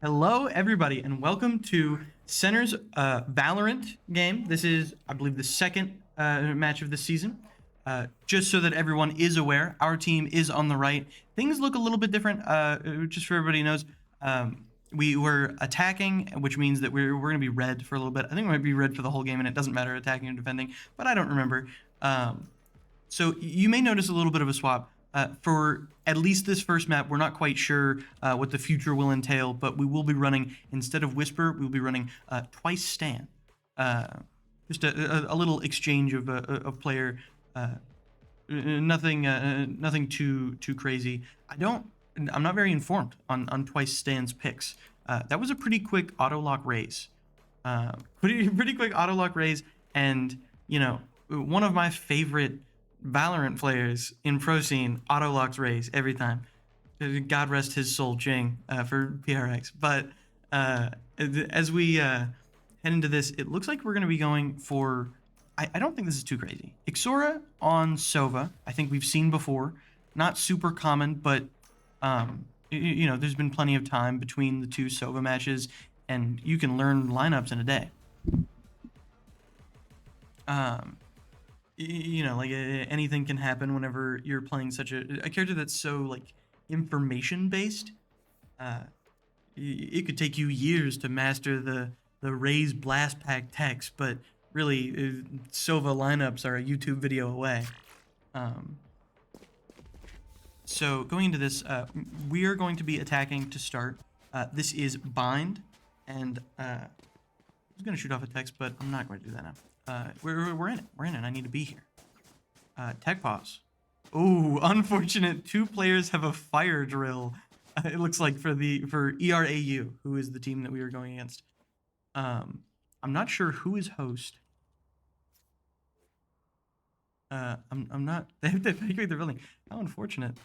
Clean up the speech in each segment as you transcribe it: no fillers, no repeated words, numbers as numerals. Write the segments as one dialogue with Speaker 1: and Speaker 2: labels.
Speaker 1: Hello, everybody, and welcome to Center's Valorant game. This is, I believe, the second match of the season. Just so that everyone is aware, our team is on the right. Things look a little bit different, just so everybody knows. We were attacking, which means that we're going to be red for a little bit. I think we might be red for the whole game, and it doesn't matter attacking or defending, but I don't remember. So you may notice a little bit of a swap. For at least this first map, we're not quite sure what the future will entail, but we will be running, instead of Whisper, we'll be running Twice Stan. Just a little exchange of player, nothing too crazy. I'm not very informed on Twice Stan's picks. That was a pretty quick auto lock raise. Pretty quick auto lock raise, and one of my favorite Valorant players in pro scene auto locks raise every time. God rest his soul, Jing, for PRX. But as we head into this, it looks like we're going to be going for. I don't think this is too crazy. Ixora on Sova, I think we've seen before. Not super common, but there's been plenty of time between the two Sova matches, and you can learn lineups in a day. Anything can happen whenever you're playing such a character that's so like information based. It could take you years to master the Raze blast pack text, but really Sova lineups are a YouTube video away. So going into this, we are going to be attacking to start. This is bind, and I was going to shoot off a text, but I'm not going to do that now. We're in it. We're in it. I need to be here. Tech pause. Ooh, unfortunate. Two players have a fire drill. It looks like for ERAU, who is the team that we are going against. I'm not sure who is host. I'm not. They evacuate their building. How unfortunate.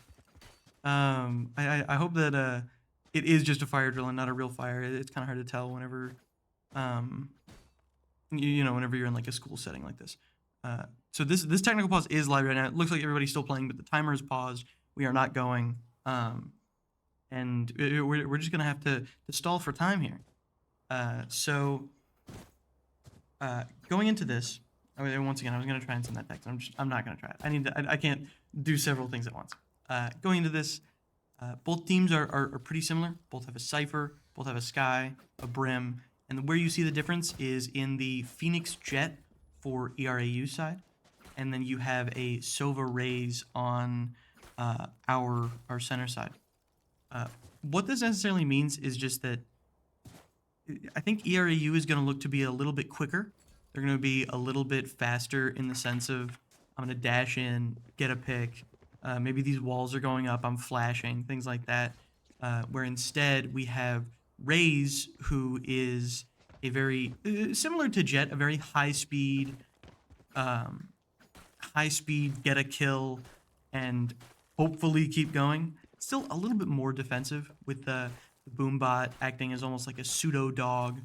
Speaker 1: I hope that it is just a fire drill and not a real fire. It's kind of hard to tell whenever whenever you're in like a school setting like this. So this technical pause is live right now. It looks like everybody's still playing, but the timer is paused. We are not going, and we're just gonna have to stall for time here. Going into this, once again, I was gonna try and send that text. I'm not gonna try it. I can't do several things at once. Going into this, both teams are pretty similar. Both have a Cypher, both have a Sky, a Brim. And where you see the difference is in the Phoenix Jet for ERAU side, and then you have a Sova Raze on our center side. What this necessarily means is just that I think ERAU is going to look to be a little bit quicker. They're going to be a little bit faster in the sense of I'm going to dash in, get a pick. Maybe these walls are going up, I'm flashing, things like that. Where instead we have Raze, who is a very similar to Jet, a very high speed get a kill and hopefully keep going. Still a little bit more defensive with the Boombot acting as almost like a pseudo dog,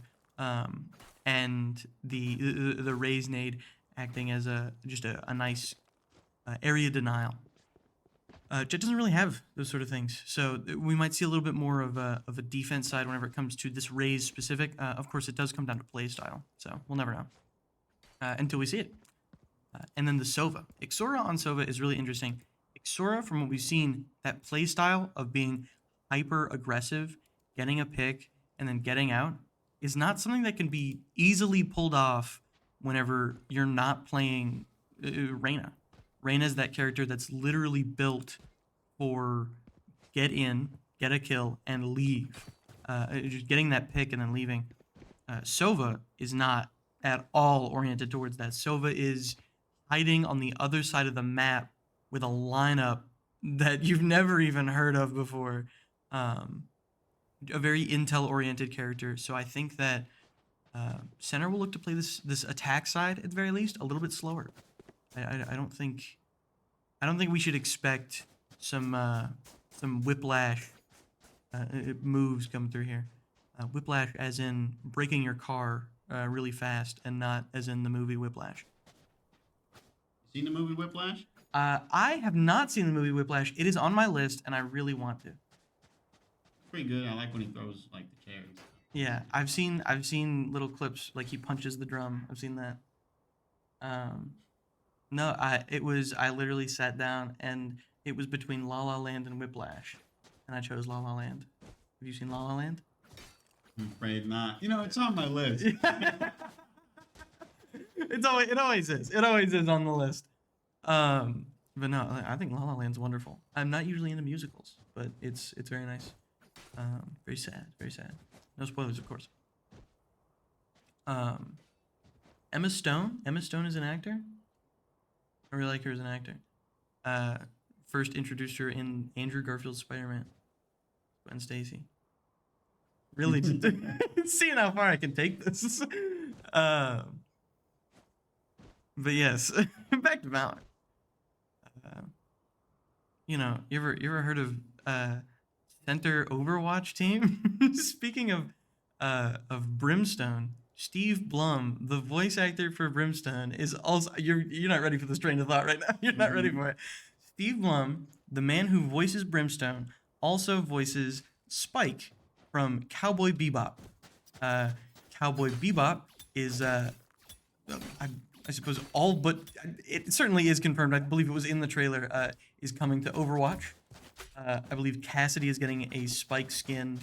Speaker 1: and the Raze nade acting as just a nice area denial. Jet doesn't really have those sort of things, so we might see a little bit more of a defense side whenever it comes to this Raze specific. Of course, it does come down to play style, so we'll never know until we see it. And then the Sova. Ixora on Sova is really interesting. Ixora, from what we've seen, that play style of being hyper aggressive, getting a pick, and then getting out is not something that can be easily pulled off whenever you're not playing Reyna. Reyna is that character that's literally built for get in, get a kill, and leave. Just getting that pick and then leaving. Sova is not at all oriented towards that. Sova is hiding on the other side of the map with a lineup that you've never even heard of before. A very intel-oriented character. So I think that Center will look to play this attack side at the very least a little bit slower. I don't think we should expect some whiplash moves come through here. Whiplash as in breaking your car really fast, and not as in the movie Whiplash.
Speaker 2: Seen the movie Whiplash?
Speaker 1: I have not seen the movie Whiplash. It is on my list, and I really want to.
Speaker 2: pretty good. I like when he throws like the chair and stuff.
Speaker 1: Yeah, I've seen little clips like he punches the drum. I've seen that. Um, no, I literally sat down and it was between La La Land and Whiplash, and I chose La La Land. Have you seen La La Land?
Speaker 2: I'm afraid not. You know, it's on my list.
Speaker 1: It always is. It always is on the list. But no, I think La La Land's wonderful. I'm not usually into musicals, but it's very nice. Very sad, very sad. No spoilers, of course. Emma Stone. Emma Stone is an actor. I really like her as an actor. First introduced her in Andrew Garfield's Spider-Man. Gwen Stacy. Really, seeing how far I can take this. But yes, back to Valorant. You know, you ever heard of Center Overwatch team? Speaking of Brimstone, Steve Blum, the voice actor for Brimstone, is also you're not ready for this train of thought right now. You're not ready for it. Steve Blum, the man who voices Brimstone, also voices Spike from Cowboy Bebop. Cowboy Bebop is I suppose all but it certainly is confirmed. I believe it was in the trailer. Is coming to Overwatch. I believe Cassidy is getting a Spike skin.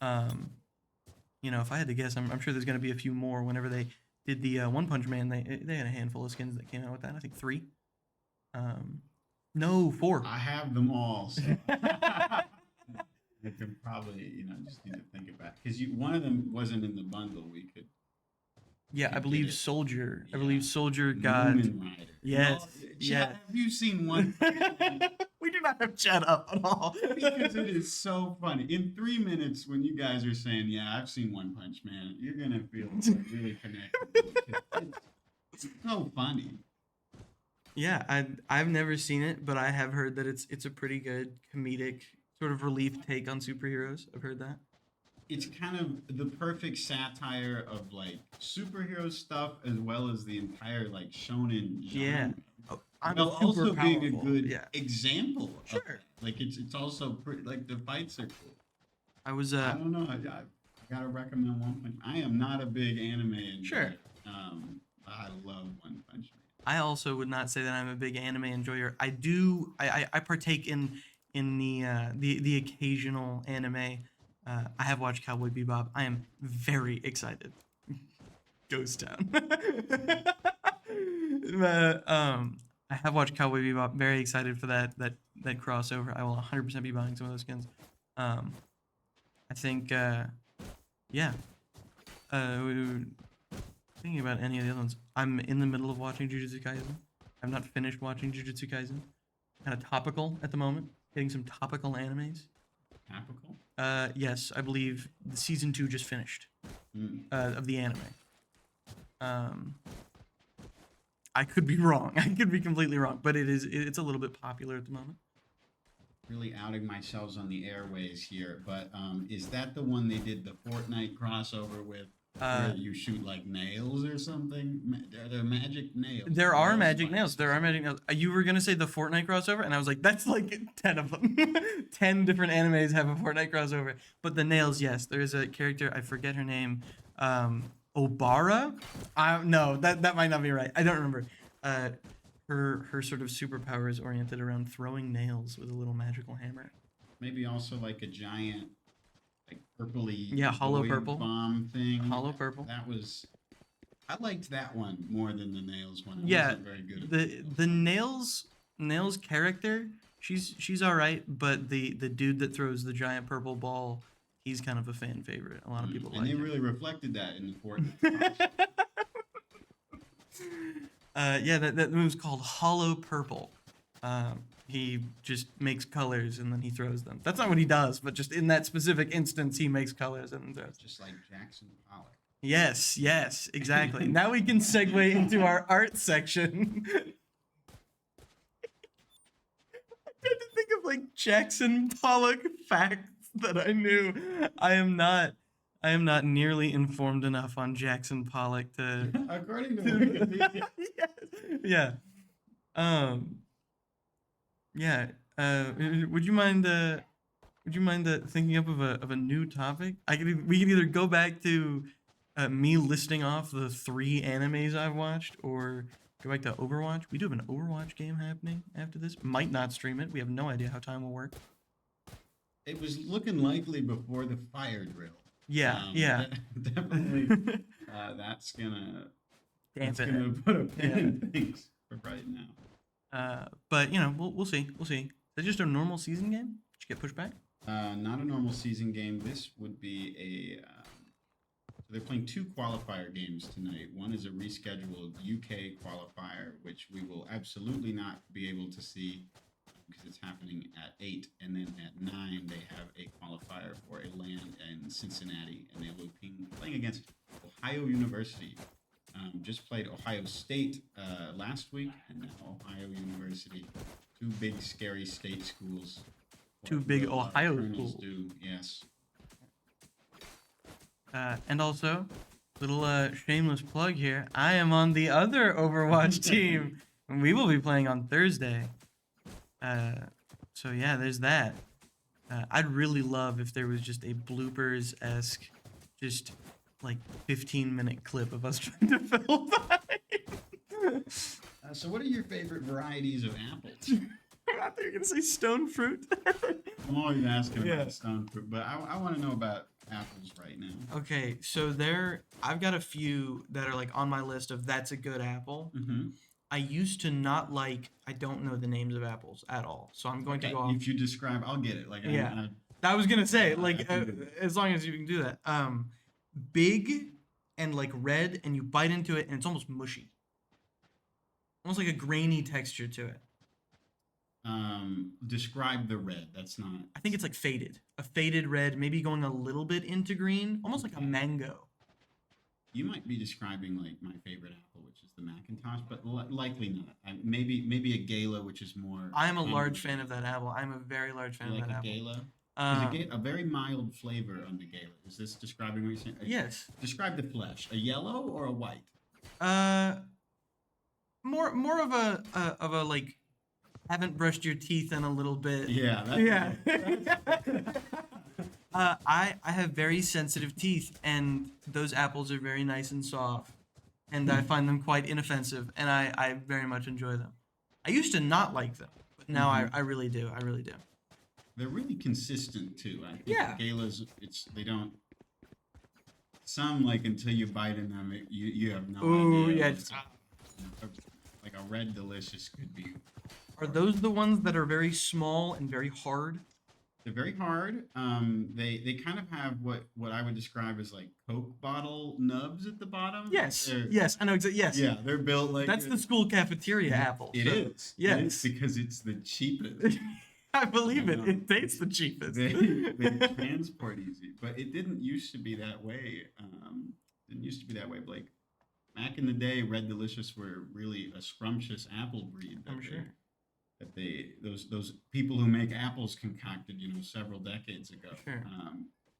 Speaker 1: You know, if I had to guess, I'm sure there's going to be a few more. Whenever they did the One Punch Man, they had a handful of skins that came out with that. I think 3. No, 4.
Speaker 2: I have them all. So. I could probably, just need to think about because one of them wasn't in the bundle. We could.
Speaker 1: Yeah, I believe Soldier.
Speaker 2: Yeah.
Speaker 1: I believe Soldier got.
Speaker 2: Moomin Rider.
Speaker 1: Yes. Yeah.
Speaker 2: Have you seen one?
Speaker 1: We do not have chat up at all.
Speaker 2: Because it is so funny. In 3 minutes, when you guys are saying, "Yeah, I've seen One Punch Man," you're gonna feel really connected. It's so funny.
Speaker 1: Yeah, I've never seen it, but I have heard that it's a pretty good comedic sort of relief take on superheroes. I've heard that.
Speaker 2: It's kind of the perfect satire of like superhero stuff as well as the entire like shonen genre.
Speaker 1: Yeah. Oh,
Speaker 2: While also being a
Speaker 1: powerful.
Speaker 2: good example.
Speaker 1: Sure.
Speaker 2: Of that. Like it's also pretty, like the fights are cool.
Speaker 1: I was
Speaker 2: I don't know. I gotta recommend One Punch. I am not a big anime enjoyer.
Speaker 1: Sure.
Speaker 2: I love One Punch Man.
Speaker 1: I also would not say that I'm a big anime enjoyer. I do. I partake in the occasional anime. I have watched Cowboy Bebop. I am very excited. Ghost Town. I have watched Cowboy Bebop. Very excited for that crossover. I will 100% be buying some of those skins. I think, yeah. Thinking about any of the other ones. I'm in the middle of watching Jujutsu Kaisen. I've not finished watching Jujutsu Kaisen. Kind of topical at the moment. Getting some topical animes.
Speaker 2: Topical?
Speaker 1: Yes, I believe the season 2 just finished of the anime. I could be wrong. I could be completely wrong, but it's a little bit popular at the moment.
Speaker 2: Really outing myself on the airways here, but is that the one they did the Fortnite crossover with? Where you shoot like nails or something? Are there magic nails?
Speaker 1: There are magic nails. There are magic nails. You were gonna say the Fortnite crossover, and I was like, that's like 10 of them. 10 different animes have a Fortnite crossover. But the nails, yes. There is a character, I forget her name. Obara? No, that might not be right. I don't remember. Her sort of superpower is oriented around throwing nails with a little magical hammer.
Speaker 2: Maybe also like a giant, like purpley,
Speaker 1: hollow
Speaker 2: void
Speaker 1: purple
Speaker 2: bomb thing.
Speaker 1: Hollow purple.
Speaker 2: I liked that one more than the nails one. I wasn't very good at
Speaker 1: the nails character, she's all right, but the dude that throws the giant purple ball, he's kind of a fan favorite. A lot of people like it.
Speaker 2: And they really reflected that in the Fortnite.
Speaker 1: Yeah, that move's called Hollow Purple. He just makes colors and then he throws them. That's not what he does, but just in that specific instance, he makes colors and throws.
Speaker 2: Just like Jackson Pollock.
Speaker 1: Yes, exactly. Now we can segue into our art section. I tried to think of like Jackson Pollock facts that I knew. I am not nearly informed enough on Jackson Pollock to.
Speaker 2: According to Wikipedia.
Speaker 1: Yeah. Yeah. Would you mind Would you mind thinking up of a new topic? We can either go back to me listing off the 3 animes I've watched, or go back to Overwatch. We do have an Overwatch game happening after this. Might not stream it. We have no idea how time will work.
Speaker 2: It was looking likely before the fire drill.
Speaker 1: Yeah, yeah.
Speaker 2: Definitely. That's gonna put a pin in things for right now.
Speaker 1: But you know, we'll see. We'll see. Is that just a normal season game? Did you get pushed back?
Speaker 2: Not a normal season game. This would be a. So they're playing 2 qualifier games tonight. One is a rescheduled UK qualifier, which we will absolutely not be able to see because it's happening at 8, and then at 9 they have a qualifier for a LAN in Cincinnati, and they will be playing against Ohio University. Just played Ohio State last week, and now Ohio University. 2 big, scary state schools.
Speaker 1: 2 big Ohio schools.
Speaker 2: Yes.
Speaker 1: And also, little shameless plug here. I am on the other Overwatch team, and we will be playing on Thursday. So yeah, there's that. I'd really love if there was just a bloopers-esque, just like 15-minute clip of us trying to fill that.
Speaker 2: So what are your favorite varieties of apples?
Speaker 1: I thought you were gonna say stone fruit.
Speaker 2: I'm always asking about stone fruit, but I want to know about apples right now.
Speaker 1: Okay, so I've got a few that are like on my list of that's a good apple.
Speaker 2: Mm-hmm.
Speaker 1: I used to not like. I don't know the names of apples at all, so I'm going to go off.
Speaker 2: If you describe, I'll get it. Like
Speaker 1: I was gonna say as long as you can do that. Big and like red, and you bite into it, and it's almost mushy. Almost like a grainy texture to it.
Speaker 2: Describe the red. That's not.
Speaker 1: I think it's like faded. A faded red, maybe going a little bit into green, almost like a mango.
Speaker 2: You might be describing like my favorite apple, which is the Macintosh, but likely not. Maybe a Gala, which is more.
Speaker 1: I'm a large fan of that apple. I'm a very large fan of that apple.
Speaker 2: Gala? There's a very mild flavor on the Gala. Is this describing what you're saying?
Speaker 1: Yes.
Speaker 2: Describe the flesh. A yellow or a white?
Speaker 1: More of a like, haven't brushed your teeth in a little bit.
Speaker 2: Yeah.
Speaker 1: I have very sensitive teeth, and those apples are very nice and soft, and I find them quite inoffensive, and I very much enjoy them. I used to not like them, but now I really do. I really do.
Speaker 2: They're really consistent too. I think
Speaker 1: Yeah.
Speaker 2: Galas, they don't. Some like until you bite in them, you have no idea.
Speaker 1: Ooh, yeah.
Speaker 2: Like a red delicious could be.
Speaker 1: Are those the ones that are very small and very hard?
Speaker 2: They're very hard. They kind of have what I would describe as like Coke bottle nubs at the bottom.
Speaker 1: Yes. Yes, I know exactly. Yes.
Speaker 2: Yeah, they're built like.
Speaker 1: That's the school cafeteria apple.
Speaker 2: It is.
Speaker 1: Yes.
Speaker 2: It is because it's the cheapest.
Speaker 1: I believe it. It tastes the cheapest.
Speaker 2: They transport easy, but it didn't used to be that way. Didn't used to be that way, Blake. Back in the day, Red Delicious were really a scrumptious apple breed.
Speaker 1: I'm sure.
Speaker 2: Those people who make apples concocted, several decades ago.
Speaker 1: Sure.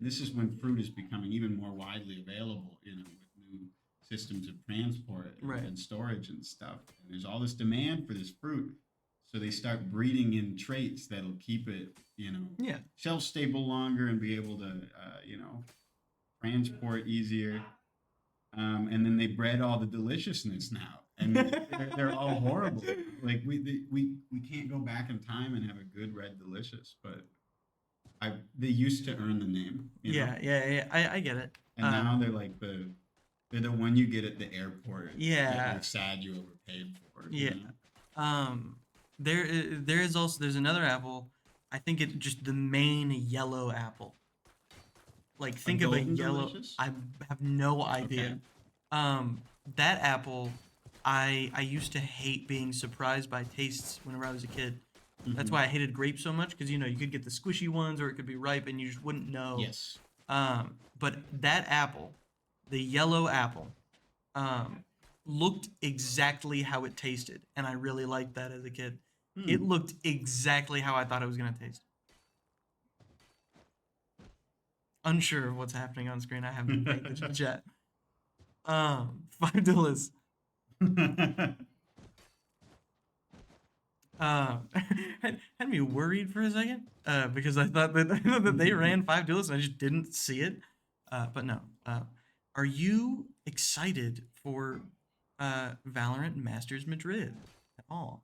Speaker 2: This is when fruit is becoming even more widely available, with new systems of transport and storage and stuff. And there's all this demand for this fruit, so they start breeding in traits that'll keep it, shelf stable longer and be able to, transport easier. And then they bred all the deliciousness now, and they're all horrible. Like we can't go back in time and have a good Red Delicious, but they used to earn the name.
Speaker 1: Yeah. I get it.
Speaker 2: And now they're like they're the one you get at the airport.
Speaker 1: Yeah.
Speaker 2: That you're sad you overpaid for.
Speaker 1: Yeah. There's another apple. I think it's just the main yellow apple. Like think of a yellow. Delicious? I have no idea. Okay. That apple, I used to hate being surprised by tastes whenever I was a kid. Mm-hmm. That's why I hated grapes so much, because you could get the squishy ones or it could be ripe and you just wouldn't know.
Speaker 2: Yes.
Speaker 1: But that apple, the yellow apple, looked exactly how it tasted, and I really liked that as a kid. It looked exactly how I thought it was gonna taste. Unsure of what's happening on screen. I haven't paid attention yet. $5. Had me worried for a second because I thought that they ran 5 duelists and I just didn't see it. But no. Are you excited for Valorant Masters Madrid at all?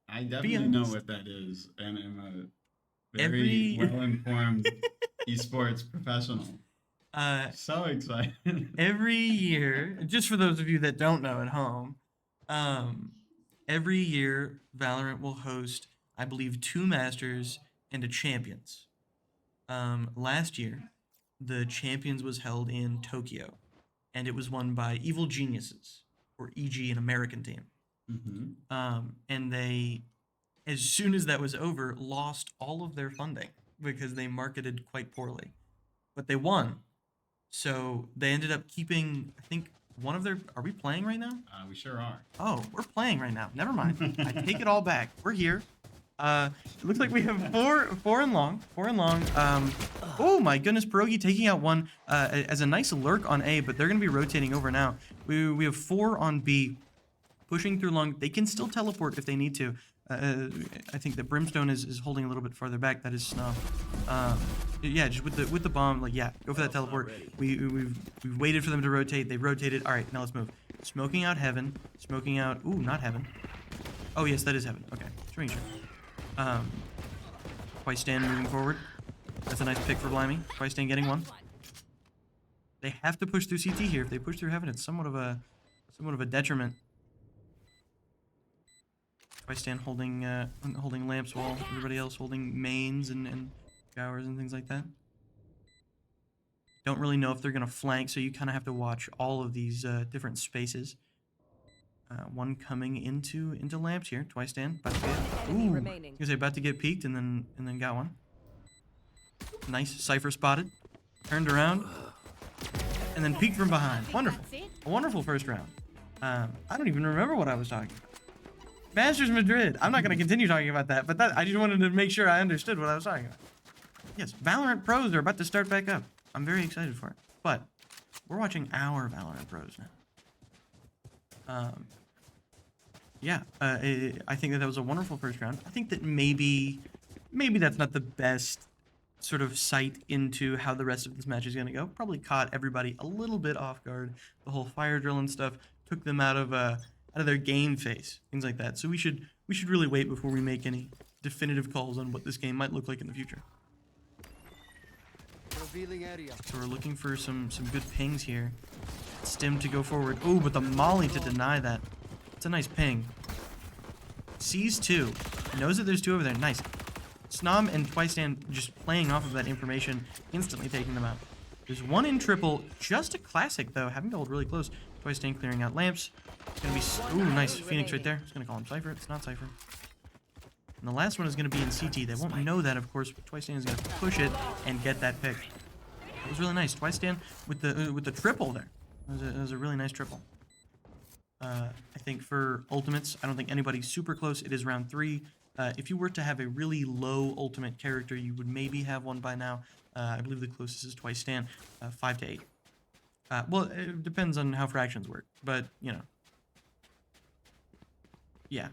Speaker 2: I
Speaker 1: Be
Speaker 2: definitely know
Speaker 1: honest.
Speaker 2: what that is, and am a very
Speaker 1: Every
Speaker 2: well-informed esports professional.
Speaker 1: uh,
Speaker 2: So excited.
Speaker 1: every year, just for those of you that don't know at home, um, every year Valorant will host, I believe, 2 Masters and a Champions. Last year, the Champions was held in Tokyo, and it was won by Evil Geniuses, or EG, an American team. And they, as soon as that was over, lost all of their funding because they marketed quite poorly. But they won, so they ended up keeping, I think, one of their. Are we playing right now?
Speaker 2: We sure are.
Speaker 1: Oh, we're playing right now. Never mind. I take it all back. We're here. It looks like we have four and long. Oh my goodness, Pierogi taking out one as a nice lurk on A, but they're gonna be rotating over now. We have 4 on B, pushing through long. They can still teleport if they need to. I think that Brimstone is holding a little bit farther back. That is Snob. Yeah, just with the bomb, like yeah, go for that teleport. We've waited for them to rotate. They rotated. All right, now let's move. Smoking out heaven. Smoking out. Ooh, not heaven. Oh yes, that is heaven. Okay, just making sure. Twice stand moving forward. That's a nice pick for Blimey. Twice stand getting one. They have to push through CT here. If they push through heaven, it's somewhat of a detriment. Twice stand holding lamps while everybody else holding mains and showers and things like that. Don't really know if they're gonna flank, so you kind of have to watch all of these different spaces. One coming into lamps here. Twice stand. About to get, ooh, I was gonna say about to get peeked and then got one. Nice Cypher spotted. Turned around and then peeked from behind. Wonderful. A wonderful first round. I don't even remember what I was talking about. Masters Madrid. I'm not going to continue talking about that, but I just wanted to make sure I understood what I was talking about. Yes, Valorant Pros are about to start back up. I'm very excited for it. But we're watching our Valorant Pros now. Yeah, I think that was a wonderful first round. I think that maybe that's not the best sort of sight into how the rest of this match is going to go. Probably caught everybody a little bit off guard. The whole fire drill and stuff took them out of their game face, things like that. So we should really wait before we make any definitive calls on what this game might look like in the future. So we're looking for some good pings here. Stim to go forward. Oh, but the molly to deny that. It's a nice ping. Sees 2. Knows that there's 2 over there. Nice. Snom and Twice stand just playing off of that information, instantly taking them out. There's 1 in triple. Just a classic, though. Having to hold really close. Twice stand clearing out lamps. It's going to be... Ooh, nice. Phoenix right there. It's going to call him Cypher. It's not Cypher. And the last one is going to be in CT. They won't know that, of course, but Twice stand is going to push it and get that pick. It was really nice. Twice stand with the triple there. It was a really nice triple. I think for ultimates, I don't think anybody's super close. It is round 3. If you were to have a really low ultimate character, you would maybe have one by now. I believe the closest is Twice stand, 5 to 8. Well, it depends on how fractions work, but you know. Yeah,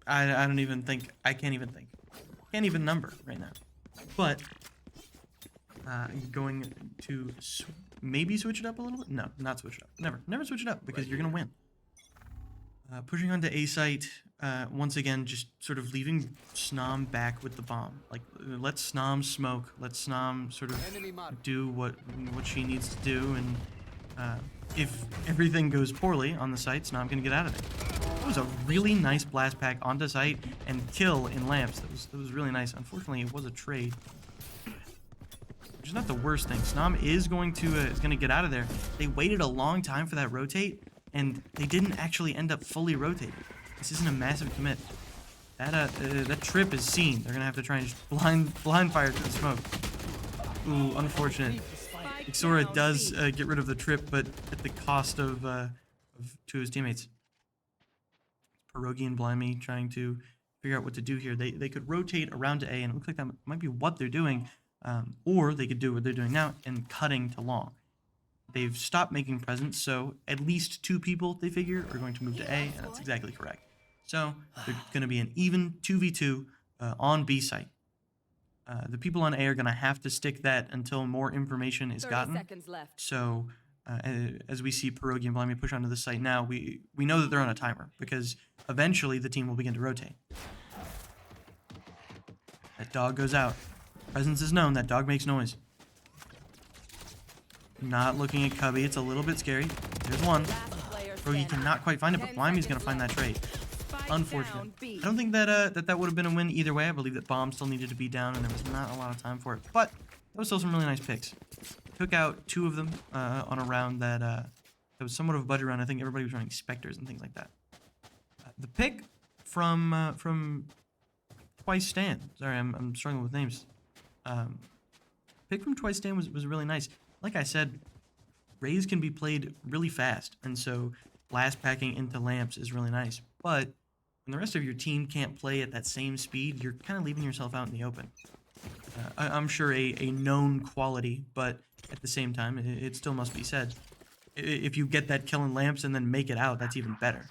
Speaker 1: I don't even think, I can't even number right now. But going to maybe switch it up a little bit. No, not switch it up. Never switch it up because you're gonna win. Pushing onto A site, once again, just sort of leaving Snom back with the bomb. Like, let Snom smoke, let Snom sort of do what she needs to do, and if everything goes poorly on the site, Snom can get out of there. It was a really nice blast pack onto site and kill in lamps. That was really nice. Unfortunately, it was a trade, which is not the worst thing. Snom is going to get out of there. They waited a long time for that rotate, and they didn't actually end up fully rotating. This isn't a massive commit. That trip is seen. They're gonna have to try and just blind fire to the smoke. Ooh, unfortunate. Ixora does get rid of the trip, but at the cost of 2 of his teammates. Pierogi and Blimey trying to figure out what to do here. They could rotate around to A, and it looks like that might be what they're doing, or they could do what they're doing now and cutting to long. They've stopped making presents, so at least 2 people, they figure, are going to move to A, and that's exactly correct. So there's going to be an even 2v2 on B site. The people on A are going to have to stick that until more information is
Speaker 3: 30
Speaker 1: gotten.
Speaker 3: seconds left.
Speaker 1: So as we see Pierogi and Blimey push onto the site now, we know that they're on a timer because eventually the team will begin to rotate. That dog goes out. Presence is known. That dog makes noise. Not looking at Cubby. It's a little bit scary. There's one. Pierogi cannot quite find it, but Blimey's going to find that trade. Unfortunate. I don't think that that would have been a win either way. I believe that bomb still needed to be down, and there was not a lot of time for it. But that was still some really nice picks. Took out 2 of them on a round that was somewhat of a budget round. I think everybody was running Spectres and things like that. The pick from Twice Stan. Sorry, I'm struggling with names. Pick from Twice Stan was really nice. Like I said, Rays can be played really fast, and so last packing into lamps is really nice. But when the rest of your team can't play at that same speed, you're kind of leaving yourself out in the open. I'm sure a known quality, but at the same time, it still must be said. If you get that kill in lamps and then make it out, that's even better.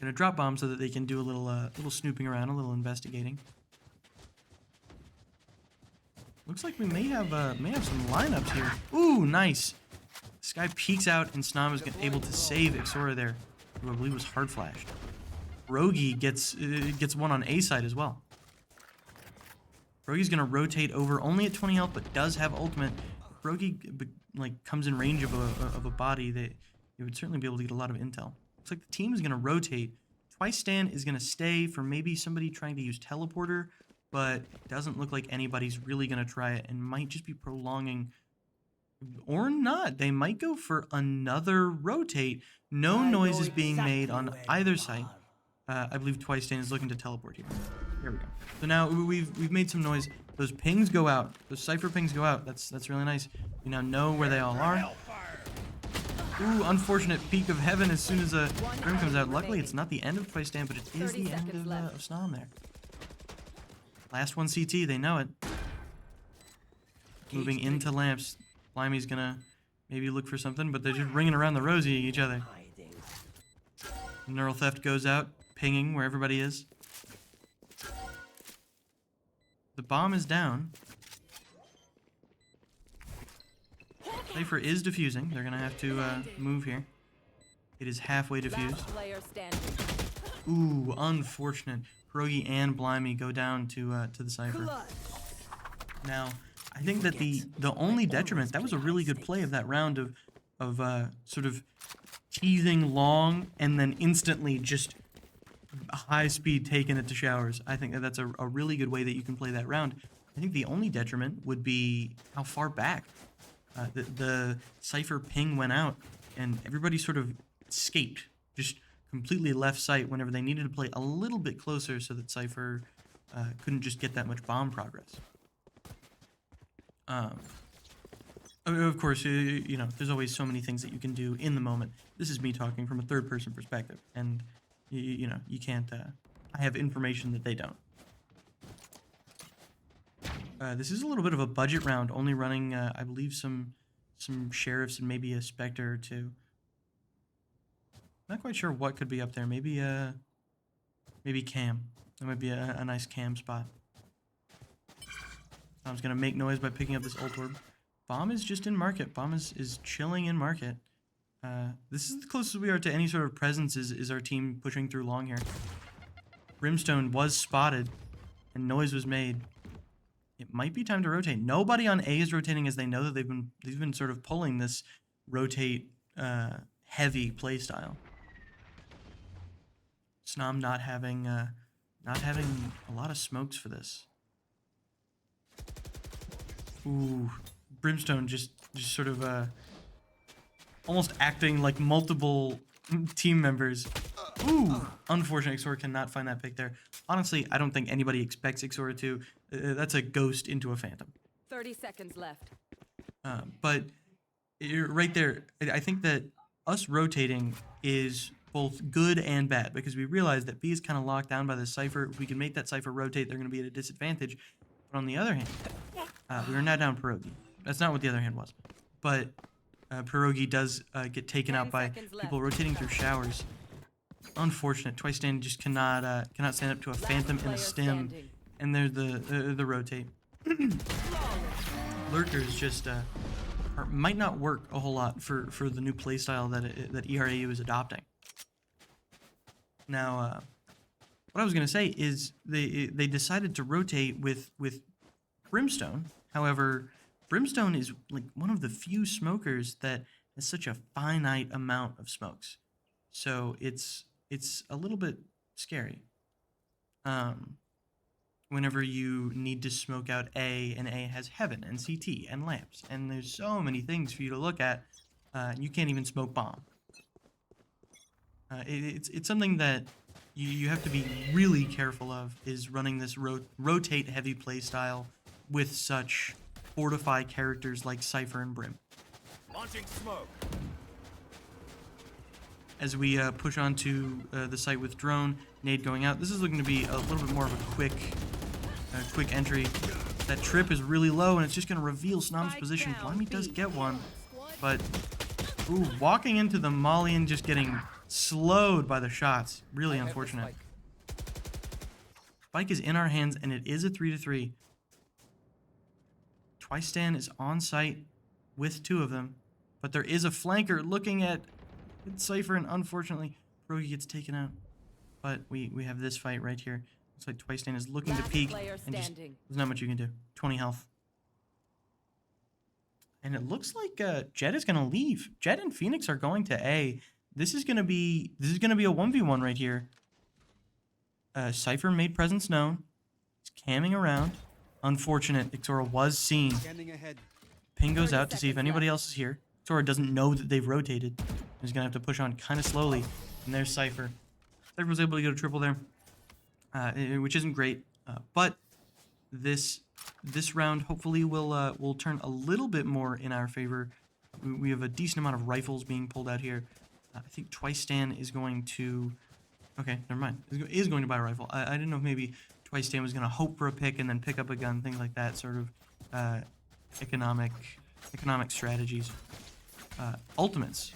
Speaker 1: Gonna drop bombs so that they can do a little snooping around, a little investigating. Looks like we may have some lineups here. Ooh, nice. This guy peeks out, and Snom is able to save Ixora there, who I believe was hard flashed. Rogi gets one on A side as well. Rogi's gonna rotate over only at 20 health, but does have ultimate. If Rogi like comes in range of a body, they would certainly be able to get a lot of intel. Looks like the team is gonna rotate. Twice Stan is gonna stay for maybe somebody trying to use teleporter, but it doesn't look like anybody's really gonna try it, and might just be prolonging. Or not. They might go for another rotate. No noise is being made on either side. I believe Twice Stan is looking to teleport here. Here we go. So now we've made some noise. Those pings go out. Those Cypher pings go out. That's really nice. We now know where they all are. Ooh, unfortunate peak of heaven as soon as a Grim comes out. Luckily, it's not the end of Twice Stan, but it is the end of Snom there. Last one CT. They know it. Moving into lamps. Blimey's gonna maybe look for something, but they're just ringing around the rosy each other. Neural Theft goes out, pinging where everybody is. The bomb is down. Cypher is defusing. They're gonna have to move here. It is halfway defused. Ooh, unfortunate. Pierogi and Blimey go down to the Cypher. Now, I think that the only detriment, that was a really good play of that round of sort of teasing long and then instantly just high speed taking it to showers. I think that's a really good way that you can play that round. I think the only detriment would be how far back the Cypher ping went out, and everybody sort of escaped, just completely left site whenever they needed to play a little bit closer so that Cypher couldn't just get that much bomb progress. Of course, you know, there's always so many things that you can do in the moment. This is me talking from a third-person perspective, and you know, you can't. I have information that they don't. This is a little bit of a budget round, only running, I believe, some sheriffs and maybe a Spectre or two. Not quite sure what could be up there. Maybe cam. That might be a nice cam spot. Tom's gonna make noise by picking up this ult orb. Bomb is just in market. Bomb is chilling in market. This is the closest we are to any sort of presence is our team pushing through long here. Brimstone was spotted, and noise was made. It might be time to rotate. Nobody on A is rotating, as they know that they've been sort of pulling this rotate heavy play style. Snom not having a lot of smokes for this. Ooh, Brimstone just sort of almost acting like multiple team members. Ooh, unfortunate. Ixora cannot find that pick there. Honestly, I don't think anybody expects Ixora to. That's a ghost into a phantom.
Speaker 3: 30 seconds left.
Speaker 1: But right there, I think that us rotating is both good and bad, because we realize that B is kind of locked down by the Cypher. If we can make that Cypher rotate, they're going to be at a disadvantage. But on the other hand, we are now down Pierogi. That's not what the other hand was. But Pierogi does get taken out by people rotating through showers. Unfortunate. Twice stand just cannot stand up to a phantom and a stim, and there's the rotate. Lurkers just might not work a whole lot for the new playstyle that ERAU is adopting. Now, what I was gonna say is they decided to rotate with Brimstone. However, Brimstone is like one of the few smokers that has such a finite amount of smokes, so it's a little bit scary. Whenever you need to smoke out A, and A has heaven and CT and lamps, and there's so many things for you to look at, you can't even smoke bomb. It's something that you have to be really careful of, is running this rotate heavy play style with such fortified characters like Cypher and Brim.
Speaker 3: Launching smoke.
Speaker 1: As we push onto the site with drone, nade going out. This is looking to be a little bit more of a quick entry. That trip is really low, and it's just going to reveal Snom's position. Blimey does get one, but ooh, walking into the molly and just getting slowed by the shots. Really unfortunate. Spike is in our hands, and it is a 3-3. Twice stand is on site with two of them, but there is a flanker looking at Cypher, and unfortunately, Rogi gets taken out. But we have this fight right here. Looks like Twice stand is looking to peek, and just, there's not much you can do. 20 health. And it looks like Jet is gonna leave. Jet and Phoenix are going to A. This is gonna be a 1v1 right here. Cypher made presence known. He's camming around. Unfortunate. Ixora was seen. Ping goes out to see if anybody else is here. Ixora doesn't know that they've rotated. He's gonna have to push on kind of slowly. And there's Cypher. Cypher was able to get a triple there, which isn't great. But this round hopefully will turn a little bit more in our favor. We have a decent amount of rifles being pulled out here. I think Twice stand is going to. Okay, never mind. Is going to buy a rifle. I didn't know if maybe Twice stand was going to hope for a pick and then pick up a gun, things like that. Sort of economic strategies. Ultimates.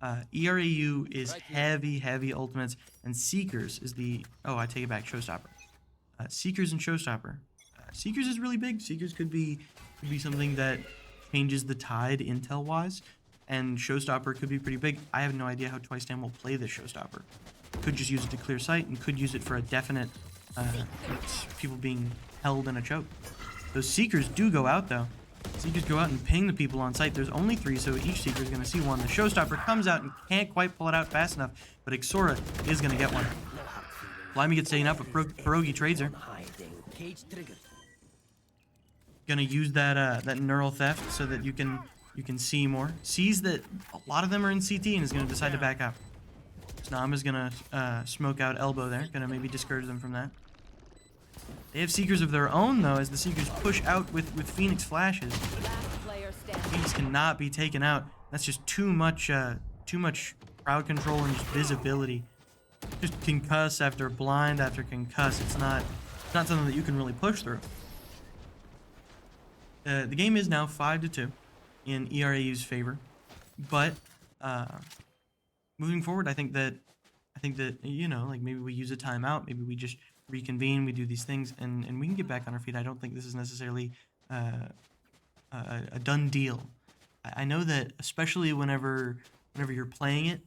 Speaker 1: ERAU is heavy ultimates, and Seekers is the. Oh, I take it back. Showstopper. Seekers and Showstopper. Seekers is really big. Seekers could be something that changes the tide intel wise, and Showstopper could be pretty big. I have no idea how Twice stand will play this Showstopper. Could just use it to clear sight, and could use it for a definite people being held in a choke. Those Seekers do go out though. Seekers go out and ping the people on site. There's only 3, so each Seeker is going to see one. The Showstopper comes out and can't quite pull it out fast enough, but Ixora is going to get one. Blimey gets taken out, but Pierogi trades her. Gonna use that neural theft so that you can see more. Sees that a lot of them are in CT and is gonna decide to back up. Snom is gonna smoke out elbow there. Gonna maybe discourage them from that. They have Seekers of their own though, as the Seekers push out with Phoenix flashes. Phoenix cannot be taken out. That's just too much crowd control and just visibility. Just concuss after blind after concuss. It's not something that you can really push through. The game is now 5-2 in ERAU's favor, but moving forward, I think that like maybe we use a timeout, maybe we just reconvene, we do these things, and we can get back on our feet. I don't think this is necessarily a done deal. I know that especially whenever you're playing it,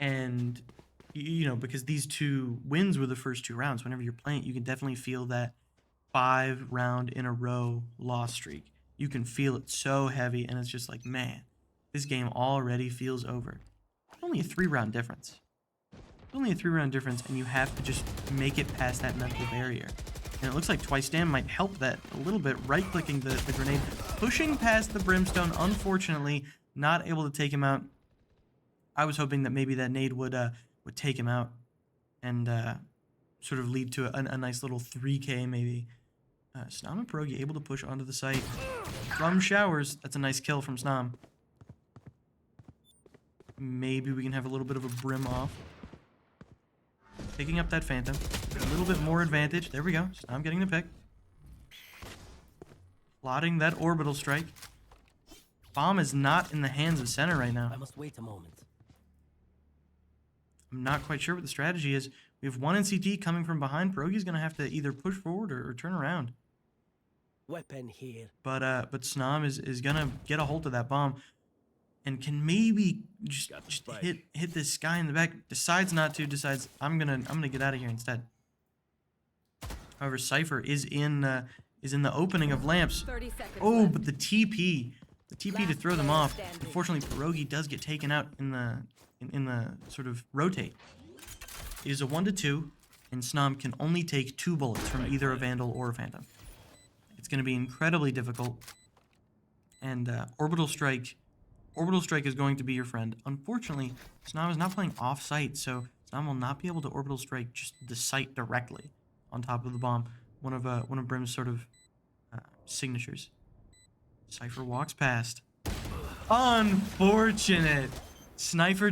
Speaker 1: and because these 2 wins were the first 2 rounds. Whenever you're playing it, you can definitely feel that 5 round in a row loss streak. You can feel it so heavy, and it's just like, man, this game already feels over. It's only a 3-round difference. It's only a 3-round difference, and you have to just make it past that mental barrier. And it looks like Twice stand might help that a little bit, right-clicking the grenade, pushing past the Brimstone, unfortunately, not able to take him out. I was hoping that maybe that nade would take him out and sort of lead to a nice little 3K maybe. Snom and Pierogi able to push onto the site from showers. That's a nice kill from Snom. Maybe we can have a little bit of a Brim off. Picking up that Phantom. A little bit more advantage. There we go. Snom getting the pick. Plotting that orbital strike. Bomb is not in the hands of center right now.
Speaker 4: I must wait a moment.
Speaker 1: I'm not quite sure what the strategy is. We have one in CT coming from behind. Pierogi's going to have to either push forward or turn around.
Speaker 4: Weapon here.
Speaker 1: But Snom is going to get a hold of that bomb and can maybe just hit this guy in the back. Decides not to. Decides I'm gonna get out of here instead. However, Cypher is in the opening of lamps.
Speaker 5: 30 seconds
Speaker 1: Oh,
Speaker 5: left.
Speaker 1: but the TP to
Speaker 5: Last
Speaker 1: throw them
Speaker 5: player
Speaker 1: off.
Speaker 5: standing.
Speaker 1: Unfortunately, Pierogi does get taken out in the sort of rotate. It is a 1-2, and Snom can only take 2 bullets from either a Vandal or a Phantom. It's going to be incredibly difficult. And Orbital Strike is going to be your friend. Unfortunately, Snom is not playing off-site, so Snom will not be able to Orbital Strike just the site directly on top of the bomb. One of Brim's sort of signatures. Cypher walks past. Unfortunate. Cypher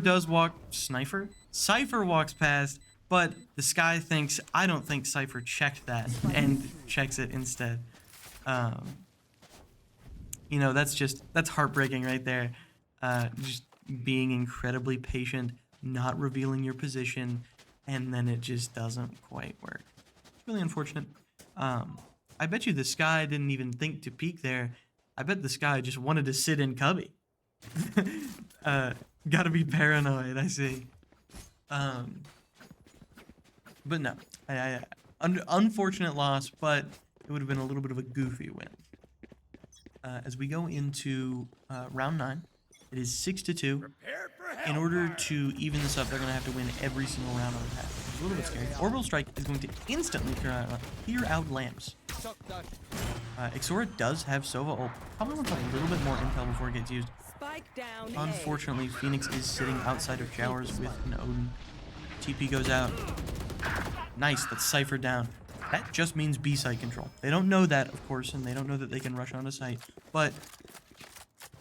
Speaker 1: walks past, but the Sky thinks, I don't think Cypher checked that, and checks it instead. You know, that's heartbreaking right there. Just being incredibly patient, not revealing your position, and then it just doesn't quite work. It's really unfortunate. I bet you the Sky didn't even think to peek there. I bet the Sky just wanted to sit in cubby. Gotta be paranoid, I see. But no, unfortunate loss, but it would have been a little bit of a goofy win. As we go into round 9, it is 6-2.
Speaker 3: Prepare for
Speaker 1: In order
Speaker 3: hellfire.
Speaker 1: to even this up, they're going to have to win every single round on the path. It's a little bit scary. Orbital Strike is going to instantly clear out lamps. Ixora does have Sova ult. Probably wants a little bit more intel before it gets used.
Speaker 5: Spike down. A.
Speaker 1: Unfortunately, Phoenix is sitting outside of showers with an Odin. TP goes out. Nice, that's Cypher down. That just means B site control. They don't know that, of course, and they don't know that they can rush onto site, but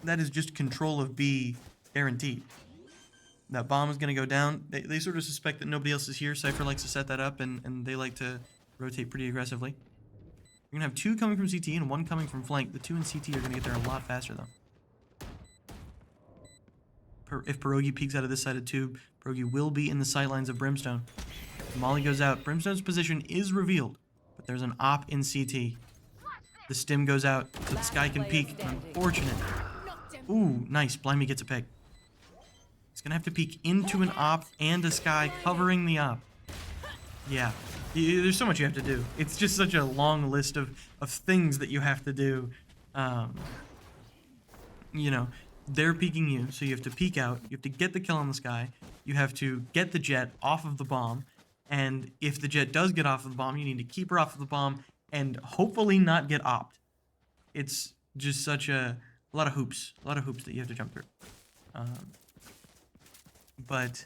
Speaker 1: that is just control of B guaranteed. That bomb is going to go down. They sort of suspect that nobody else is here. Cypher likes to set that up, and they like to rotate pretty aggressively. You're going to have 2 coming from CT and 1 coming from flank. The 2 in CT are going to get there a lot faster, though. If Pierogi peeks out of this side of tube, Pierogi will be in the sightlines of Brimstone. Molly goes out. Brimstone's position is revealed, but there's an op in CT. The stim goes out so the Sky can peek. Unfortunate. Ooh, nice. Blimey gets a pick. He's going to have to peek into an op and a Sky covering the op. Yeah. There's so much you have to do. It's just such a long list of things that you have to do. You know, they're peeking you, so you have to peek out. You have to get the kill on the Sky. You have to get the jet off of the bomb. And if the jet does get off of the bomb, you need to keep her off of the bomb and hopefully not get opt. It's just such a lot of hoops. A lot of hoops that you have to jump through. But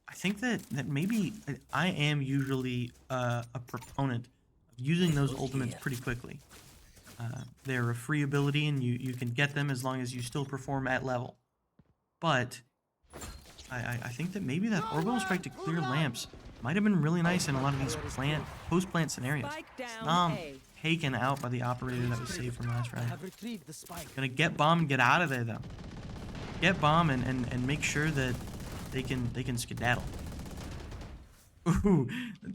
Speaker 1: I think that maybe I am usually a proponent of using those ultimates pretty quickly. They're a free ability, and you can get them as long as you still perform at level. But I think that maybe that Orbital Strike to clear lamps might have been really nice in a lot of these post-plant scenarios.
Speaker 5: Spike down.
Speaker 1: Snom
Speaker 5: A.
Speaker 1: taken out by the operator that was saved from last round.
Speaker 4: Have retrieved the spike.
Speaker 1: Gonna get bomb and get out of there, though. Get bomb and make sure that they can skedaddle. Ooh,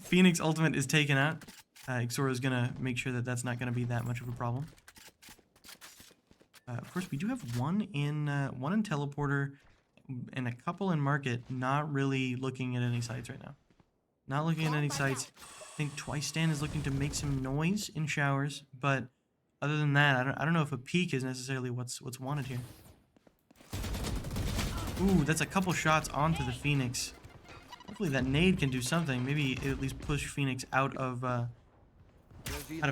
Speaker 1: Phoenix ultimate is taken out. Ixora is gonna make sure that that's not gonna be that much of a problem. Of course, we do have one in teleporter and a couple in market. Not really looking at any sites right now. Not looking at any sites. I think Twice Stand is looking to make some noise in showers, but other than that, I don't know if a peek is necessarily what's wanted here. Ooh, that's a couple shots onto the Phoenix. Hopefully that nade can do something. Maybe at least push Phoenix out of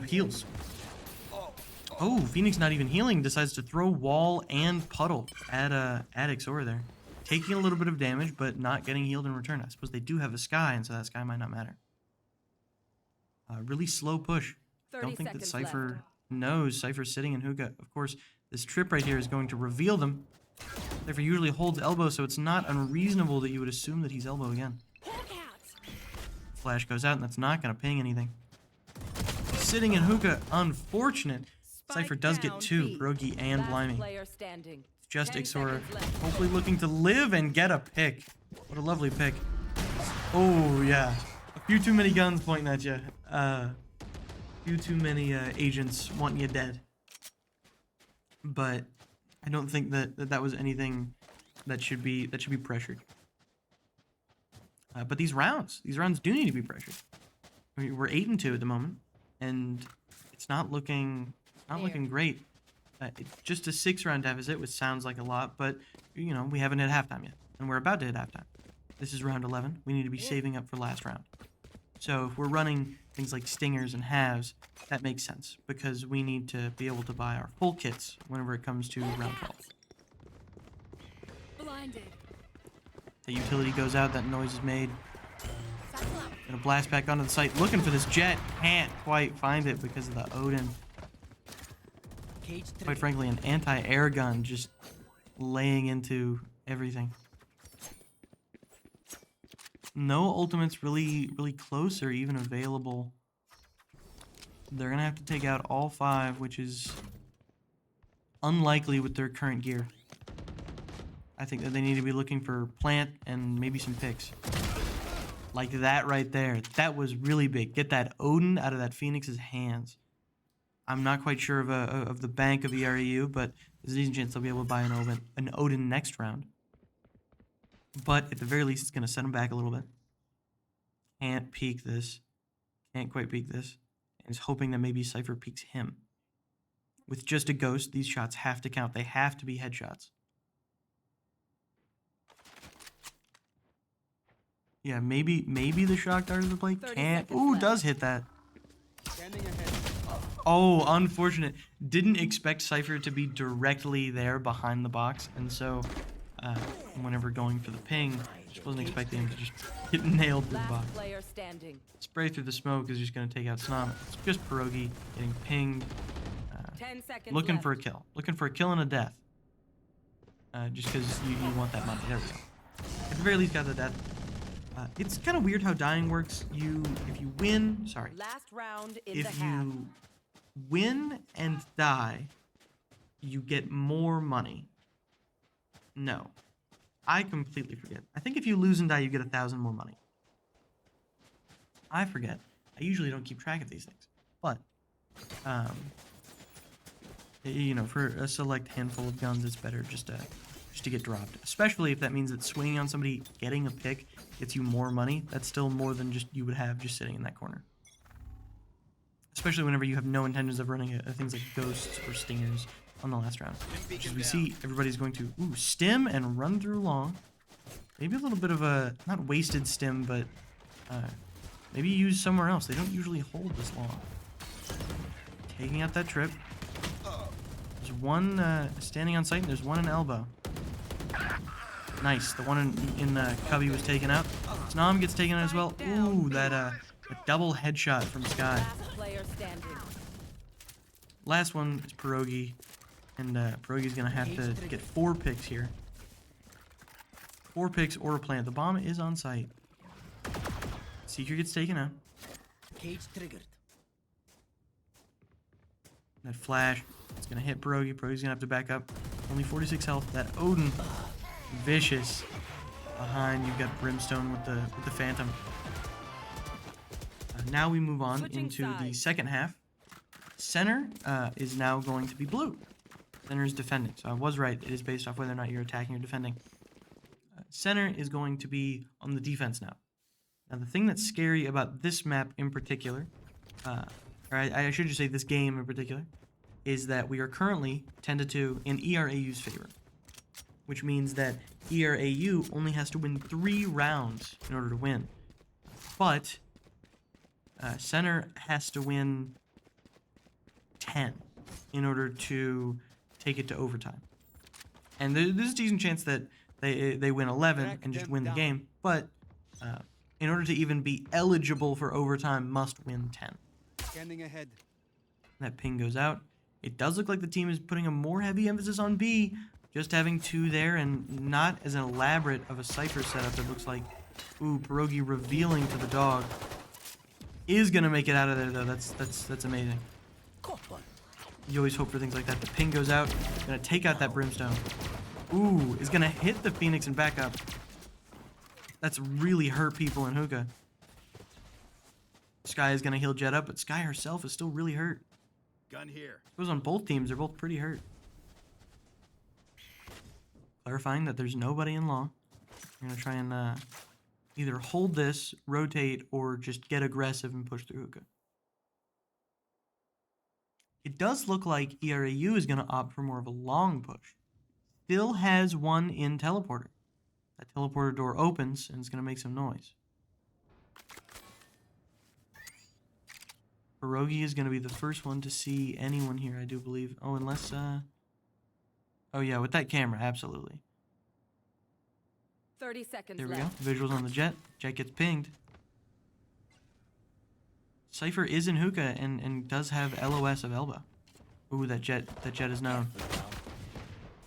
Speaker 1: heals. Oh, Phoenix not even healing, decides to throw wall and puddle at Ixora there. Taking a little bit of damage, but not getting healed in return. I suppose they do have a Sky, and so that Sky might not matter. Really slow push. I
Speaker 5: 30
Speaker 1: don't think that
Speaker 5: seconds
Speaker 1: Cypher
Speaker 5: left.
Speaker 1: knows. Cypher's sitting in hookah. Of course, this trip right here is going to reveal them. Cypher usually holds elbow, so it's not unreasonable that you would assume that he's elbow again. Flash goes out, and that's not going to ping anything. Sitting in hookah, unfortunate.
Speaker 5: Spike
Speaker 1: Cypher does get
Speaker 5: down
Speaker 1: 2,
Speaker 5: B.
Speaker 1: Pierogi and
Speaker 5: Last
Speaker 1: Blimey.
Speaker 5: player standing.
Speaker 1: Just
Speaker 5: 10
Speaker 1: Ixor,
Speaker 5: seconds left.
Speaker 1: hopefully looking to live and get a pick. What a lovely pick. Oh, yeah. A few too many guns pointing at you. A few too many agents wanting you dead. But I don't think that was anything that should be pressured. But these rounds do need to be pressured. We're 8-2 at the moment, and it's not looking great. It's just a 6-round deficit, which sounds like a lot, but you know we haven't hit halftime yet, and we're about to hit halftime. This is round 11. We need to be saving up for last round. So if we're running things like stingers and halves, that makes sense because we need to be able to buy our full kits whenever it comes to round 12.
Speaker 5: Blinded.
Speaker 1: The utility goes out, that noise is made. Gonna blast back onto the site, looking for this jet. Can't quite find it because of the Odin.
Speaker 4: Cage
Speaker 1: Quite
Speaker 4: triggered.
Speaker 1: frankly, an anti-air gun just laying into everything. No ultimates really close or even available. They're gonna have to take out all 5, which is unlikely with their current gear. I think that they need to be looking for plant and maybe some picks. Like that right there. That was really big. Get that Odin out of that Phoenix's hands. I'm not quite sure of the bank of ERAU, but there's a decent chance they'll be able to buy an Odin next round. But at the very least, it's going to set them back a little bit. Can't peek this. Can't quite peek this. And is hoping that maybe Cypher peeks him. With just a ghost, these shots have to count. They have to be headshots. Yeah, maybe the shock dart of the play
Speaker 5: 30
Speaker 1: can't.
Speaker 5: seconds
Speaker 1: Ooh,
Speaker 5: left.
Speaker 1: does hit that.
Speaker 4: Standing ahead.
Speaker 1: Oh, unfortunate. Didn't expect Cypher to be directly there behind the box, and so whenever going for the ping, just wasn't expecting him to just get nailed through the
Speaker 5: Last
Speaker 1: box.
Speaker 5: player standing.
Speaker 1: Spray through the smoke is just going to take out Snom. It's just Pierogi getting pinged,
Speaker 5: 10 seconds
Speaker 1: looking
Speaker 5: left.
Speaker 1: for a kill. Looking for a kill and a death. Just because you want that money. There we go. At the very least, got the death. It's kind of weird how dying works. If you win, sorry.
Speaker 5: Last round in the
Speaker 1: If
Speaker 5: half.
Speaker 1: you win and die, you get more money. No. I completely forget. I think if you lose and die, you get 1,000 more money. I forget. I usually don't keep track of these things. But, you know, for a select handful of guns, it's better just to get dropped. Especially if that means that swinging on somebody, getting a pick, gets you more money. That's still more than just you would have just sitting in that corner. Especially whenever you have no intentions of running things like ghosts or stingers on the last round. Which as we see, everybody's going to stim and run through long. Maybe a little bit of a, not wasted stim, but maybe use somewhere else. They don't usually hold this long. Taking out that trip. There's one standing on site and there's one in elbow. Nice. The one in Cubby was taken out. Snom gets taken out as well. Ooh, that a double headshot from Sky.
Speaker 5: Last player standing.
Speaker 1: Last one is Pierogi. And Pierogi's going to have to get 4 picks here. 4 picks or a plant. The bomb is on site. Seeker gets taken out.
Speaker 4: Cage triggered.
Speaker 1: That flash. It's going to hit Pierogi. Pierogi's going to have to back up. Only 46 health. That Odin. Vicious. Behind, you've got Brimstone with the Phantom. Now we move on
Speaker 5: Switching
Speaker 1: into the
Speaker 5: sides.
Speaker 1: second half. Center is now going to be blue. Center is defending. So I was right. It is based off whether or not you're attacking or defending. Center is going to be on the defense now. Now the thing that's scary about this map in particular, or I should just say this game in particular, is that we are currently 10-2 in ERAU's favor. Which means that ERAU only has to win 3 rounds in order to win. But Center has to win 10 in order to take it to overtime. And there's a decent chance that they win 11 and just win the game. But in order to even be eligible for overtime, must win 10.
Speaker 4: Standing ahead.
Speaker 1: That ping goes out. It does look like the team is putting a more heavy emphasis on B. Just having 2 there and not as elaborate of a Cypher setup, it looks like. Ooh, Pierogi revealing to the dog. Is going to make it out of there, though. That's amazing. You always hope for things like that. The ping goes out. Going to take out that Brimstone. Ooh, is gonna hit the Phoenix and back up. That's really hurt people in hookah. Sky is gonna heal Jet up, but Sky herself is still really hurt.
Speaker 3: Gun here.
Speaker 1: It was on both teams. They're both pretty hurt. Clarifying that there's nobody in long. We're gonna try and either hold this, rotate, or just get aggressive and push through hookah. It does look like ERAU is gonna opt for more of a long push. Still has one in teleporter. That teleporter door opens and it's gonna make some noise. Pierogi is gonna be the first one to see anyone here, I do believe. Oh, unless oh yeah, with that camera, absolutely.
Speaker 5: 30 seconds
Speaker 1: There we
Speaker 5: left.
Speaker 1: go. Visuals on the Jet. Jet gets pinged. Cypher is in hookah and does have LOS of elbow. Ooh, that Jet is known.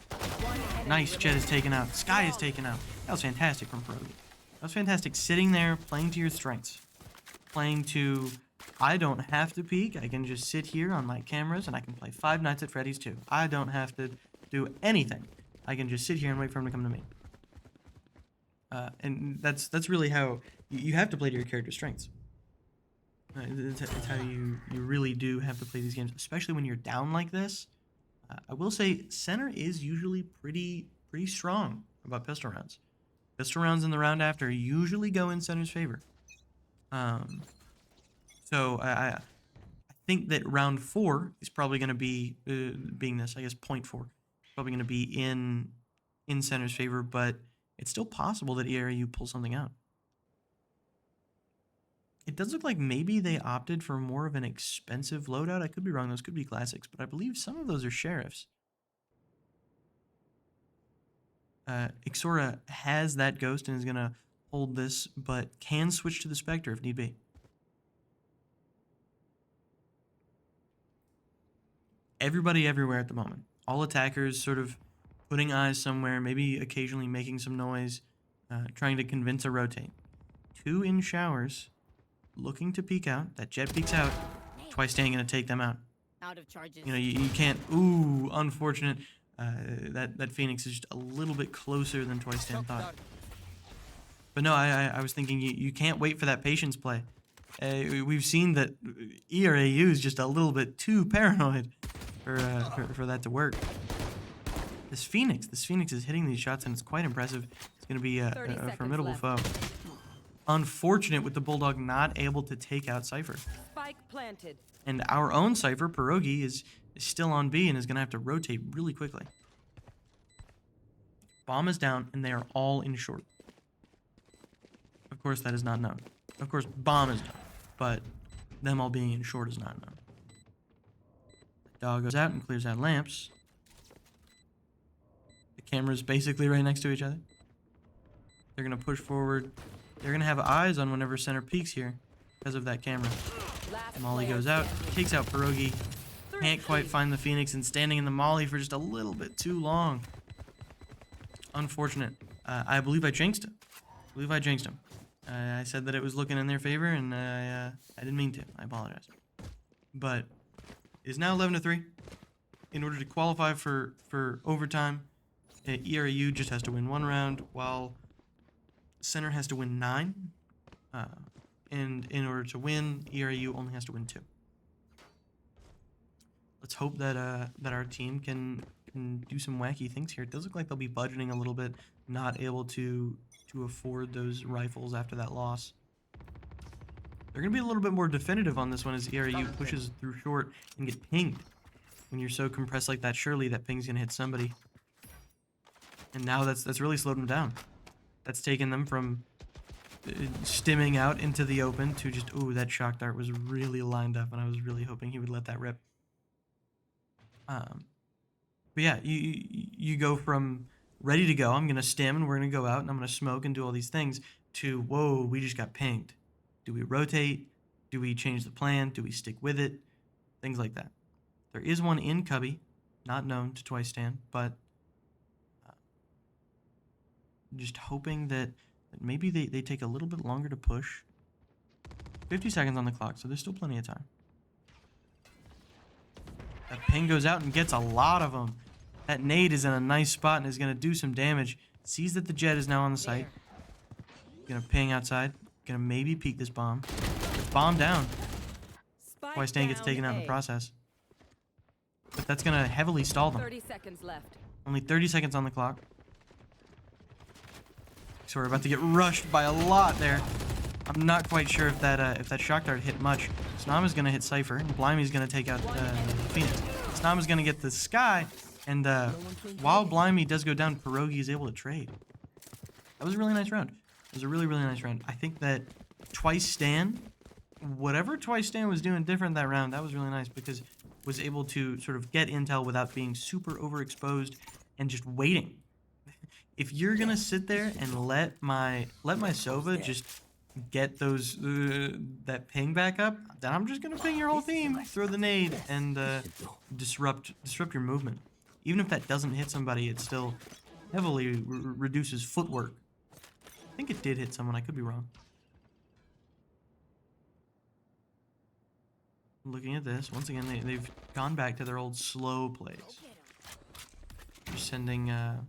Speaker 5: One enemy
Speaker 1: Nice, Jet is
Speaker 5: remaining.
Speaker 1: taken out. Sky is taken out. That was fantastic from Pierogi. That was fantastic. Sitting there, playing to your strengths. Playing to, I don't have to peek. I can just sit here on my cameras and I can play Five Nights at Freddy's 2. I don't have to do anything. I can just sit here and wait for him to come to me. And that's really how you have to play to your character's strengths. It's how you really do have to play these games, especially when you're down like this. I will say center is usually pretty strong about pistol rounds. Pistol rounds in the round after usually go in center's favor. So I think that round 4 is probably going to be being this. I guess point 4 probably going to be in center's favor, but it's still possible that ERAU pulls something out. It does look like maybe they opted for more of an expensive loadout. I could be wrong. Those could be classics, but I believe some of those are sheriffs. Ixora has that ghost and is going to hold this, but can switch to the Spectre if need be. Everybody everywhere at the moment. All attackers sort of putting eyes somewhere, maybe occasionally making some noise, trying to convince a rotate. 2 in showers, looking to peek out. That Jet peeks out. Twice staying going to take them out.
Speaker 5: Out of charges.
Speaker 1: You know, you can't. Ooh, unfortunate. That Phoenix is just a little bit closer than Twice Stand thought. But no, I was thinking you can't wait for that patience play. We've seen that ERAU is just a little bit too paranoid for that to work. This Phoenix is hitting these shots and it's quite impressive. It's going to be a
Speaker 5: 30 seconds
Speaker 1: formidable
Speaker 5: left.
Speaker 1: foe. Unfortunate with the Bulldog not able to take out Cypher.
Speaker 5: Spike planted.
Speaker 1: And our own Cypher, Pierogi, is still on B and is going to have to rotate really quickly. Bomb is down and they are all in short. Of course, that is not known. Of course, bomb is known, but them all being in short is not known. Dog goes out and clears out lamps. The cameras basically right next to each other. They're going to push forward. They're going to have eyes on whenever center peaks here because of that camera.
Speaker 5: Last
Speaker 1: Molly
Speaker 5: player
Speaker 1: goes out,
Speaker 5: standing.
Speaker 1: takes out Pierogi. Can't quite find the Phoenix and standing in the Molly for just a little bit too long. Unfortunate. I believe I jinxed him. I said that it was looking in their favor, and I didn't mean to. I apologize. But it is now 11-3. In order to qualify for overtime, ERAU just has to win 1 round, while center has to win 9. And in order to win, ERAU only has to win 2. Let's hope that our team can do some wacky things here. It does look like they'll be budgeting a little bit, not able to afford those rifles after that loss. They're going to be a little bit more definitive on this one as ERAU pushes through short and get pinged. When you're so compressed like that, surely that ping's going to hit somebody. And now that's really slowed them down. That's taken them from stimming out into the open to just, ooh, that shock dart was really lined up, and I was really hoping he would let that rip. But yeah, you go from ready to go, I'm going to stim and we're going to go out and I'm going to smoke and do all these things, to, whoa, we just got pinged. Do we rotate? Do we change the plan? Do we stick with it? Things like that. There is one in Cubby, not known to Twice Stand, but just hoping that maybe they take a little bit longer to push. 50 seconds on the clock, so there's still plenty of time. That ping goes out and gets a lot of them. That nade is in a nice spot and is going to do some damage. Sees that the jet is now on the site. Gonna ping outside. Gonna maybe peek this bomb. Bomb down.
Speaker 5: Spike
Speaker 1: Why Stan gets
Speaker 5: down
Speaker 1: taken out in the
Speaker 5: A.
Speaker 1: process. But that's gonna heavily stall them.
Speaker 5: 30 seconds left.
Speaker 1: Only 30 seconds on the clock. So we're about to get rushed by a lot there. I'm not quite sure if that shock dart hit much. Snam is gonna hit Cypher, and Blimey's gonna take out Phoenix. Snam is gonna get the Sky, and while Blimey does go down, Pierogi is able to trade. That was a really nice round. It was a really, really nice round. I think that Twice Stan, whatever Twice Stan was doing different that round, that was really nice because was able to sort of get intel without being super overexposed and just waiting. If you're gonna sit there and let my Sova just get those that ping back up, then I'm just gonna ping your whole team, throw the nade, and disrupt your movement. Even if that doesn't hit somebody, it still heavily reduces footwork. I think it did hit someone. I could be wrong. Looking at this, once again, they've gone back to their old slow plays. They're sending a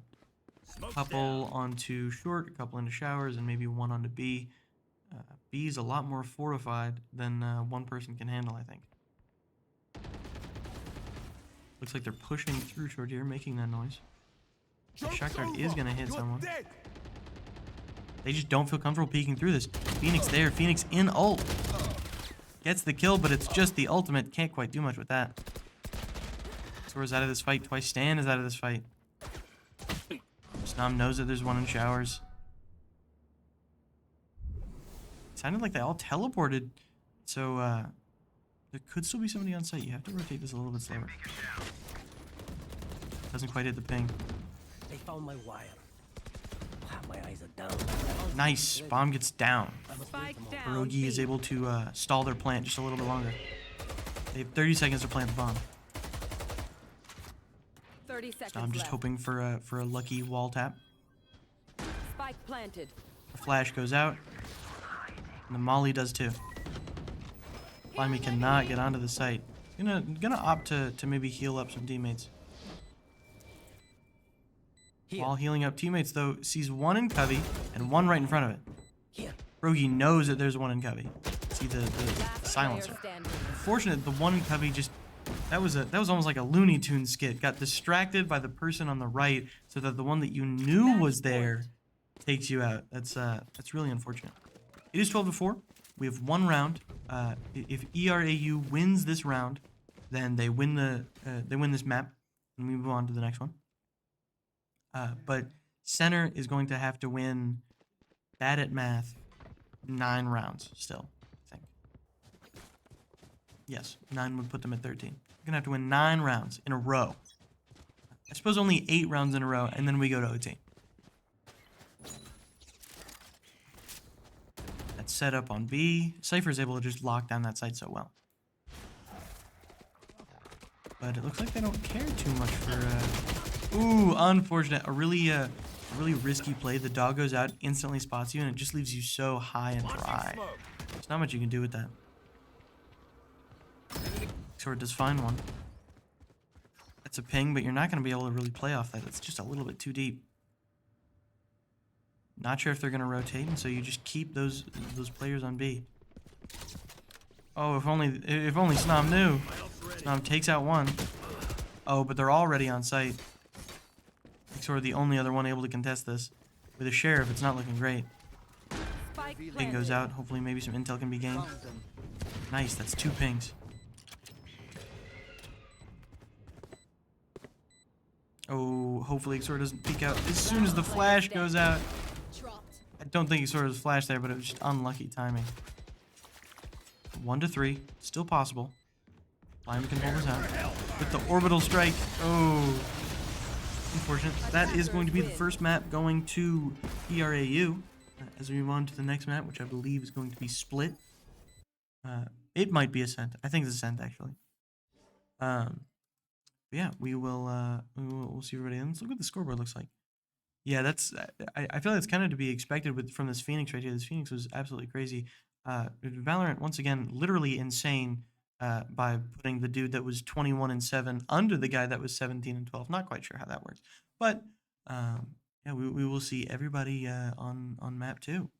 Speaker 1: couple onto short, a couple into showers, and maybe one onto B. B is a lot more fortified than one person can handle, I think. Looks like they're pushing through short here, making that noise. The shock dart is going to hit someone. They just don't feel comfortable peeking through this. Phoenix there, Phoenix in ult. Gets the kill, but it's just the ultimate. Can't quite do much with that. Sora's out of this fight. Twice Stan is out of this fight. Snam knows that there's one in showers. It sounded like they all teleported. So, there could still be somebody on site. You have to rotate this a little bit slower. Doesn't quite hit the ping.
Speaker 4: They found my wire. My eyes are down.
Speaker 1: Nice. Bomb gets down.
Speaker 5: Spike down.
Speaker 1: Pierogi is able to stall their plant just a little bit longer. They have 30 seconds to plant the bomb.
Speaker 5: 30 seconds
Speaker 1: So I'm just
Speaker 5: left.
Speaker 1: hoping for a lucky wall tap.
Speaker 5: Spike planted.
Speaker 1: The flash goes out. And the molly does too. Blimey cannot get onto the site. Gonna opt to maybe heal up some teammates. While healing up teammates, though, sees one in Covey and one right in front of it.
Speaker 4: Here.
Speaker 1: Rogi knows that there's one in Covey. See the
Speaker 5: Last
Speaker 1: silencer.
Speaker 5: player standing.
Speaker 1: Unfortunate, the one in Covey just that was almost like a Looney Tunes skit. Got distracted by the person on the right, so that the one that you knew was there takes you out. That's really unfortunate. It is 12-4. We have one round. If ERAU wins this round, then they win this map, and we move on to the next one. But Center is going to have to win, bad at math, 9 rounds still, I think. Yes, 9 would put them at 13. You're going to have to win 9 rounds in a row. I suppose only 8 rounds in a row, and then we go to OT. That's set up on B. Cypher is able to just lock down that site so well. But it looks like they don't care too much for... Ooh, unfortunate. A really risky play. The dog goes out, instantly spots you, and it just leaves you so high and dry. There's not much you can do with that. Sword does find one. That's a ping, but you're not going to be able to really play off that. It's just a little bit too deep. Not sure if they're going to rotate, and so you just keep those players on B. Oh, if only Snam knew. Snam takes out one. Oh, but they're already on site. Sort of the only other one able to contest this. With a sheriff, it's not looking great.
Speaker 5: Spike
Speaker 1: Ping
Speaker 5: planted.
Speaker 1: goes out. Hopefully maybe some intel can be gained. Nice, that's 2 pings. Oh, hopefully Xor doesn't peek out as soon as the flash goes out. I don't think Xor was flashed there, but it was just unlucky timing. 1-3, still possible. Lime can hold us out. With the orbital strike. Oh, unfortunate. That is going to be the first map going to ERAU. As we move on to the next map, which I believe is going to be Split. It might be Ascent. I think it's Ascent, actually. Yeah, we'll see everybody. Let's look what the scoreboard looks like. Yeah, that's I feel like it's kind of to be expected from this Phoenix right here. This Phoenix was absolutely crazy. Valorant once again, literally insane. by putting the dude that was 21-7 under the guy that was 17-12. Not quite sure how that works, but yeah, we will see everybody on map 2.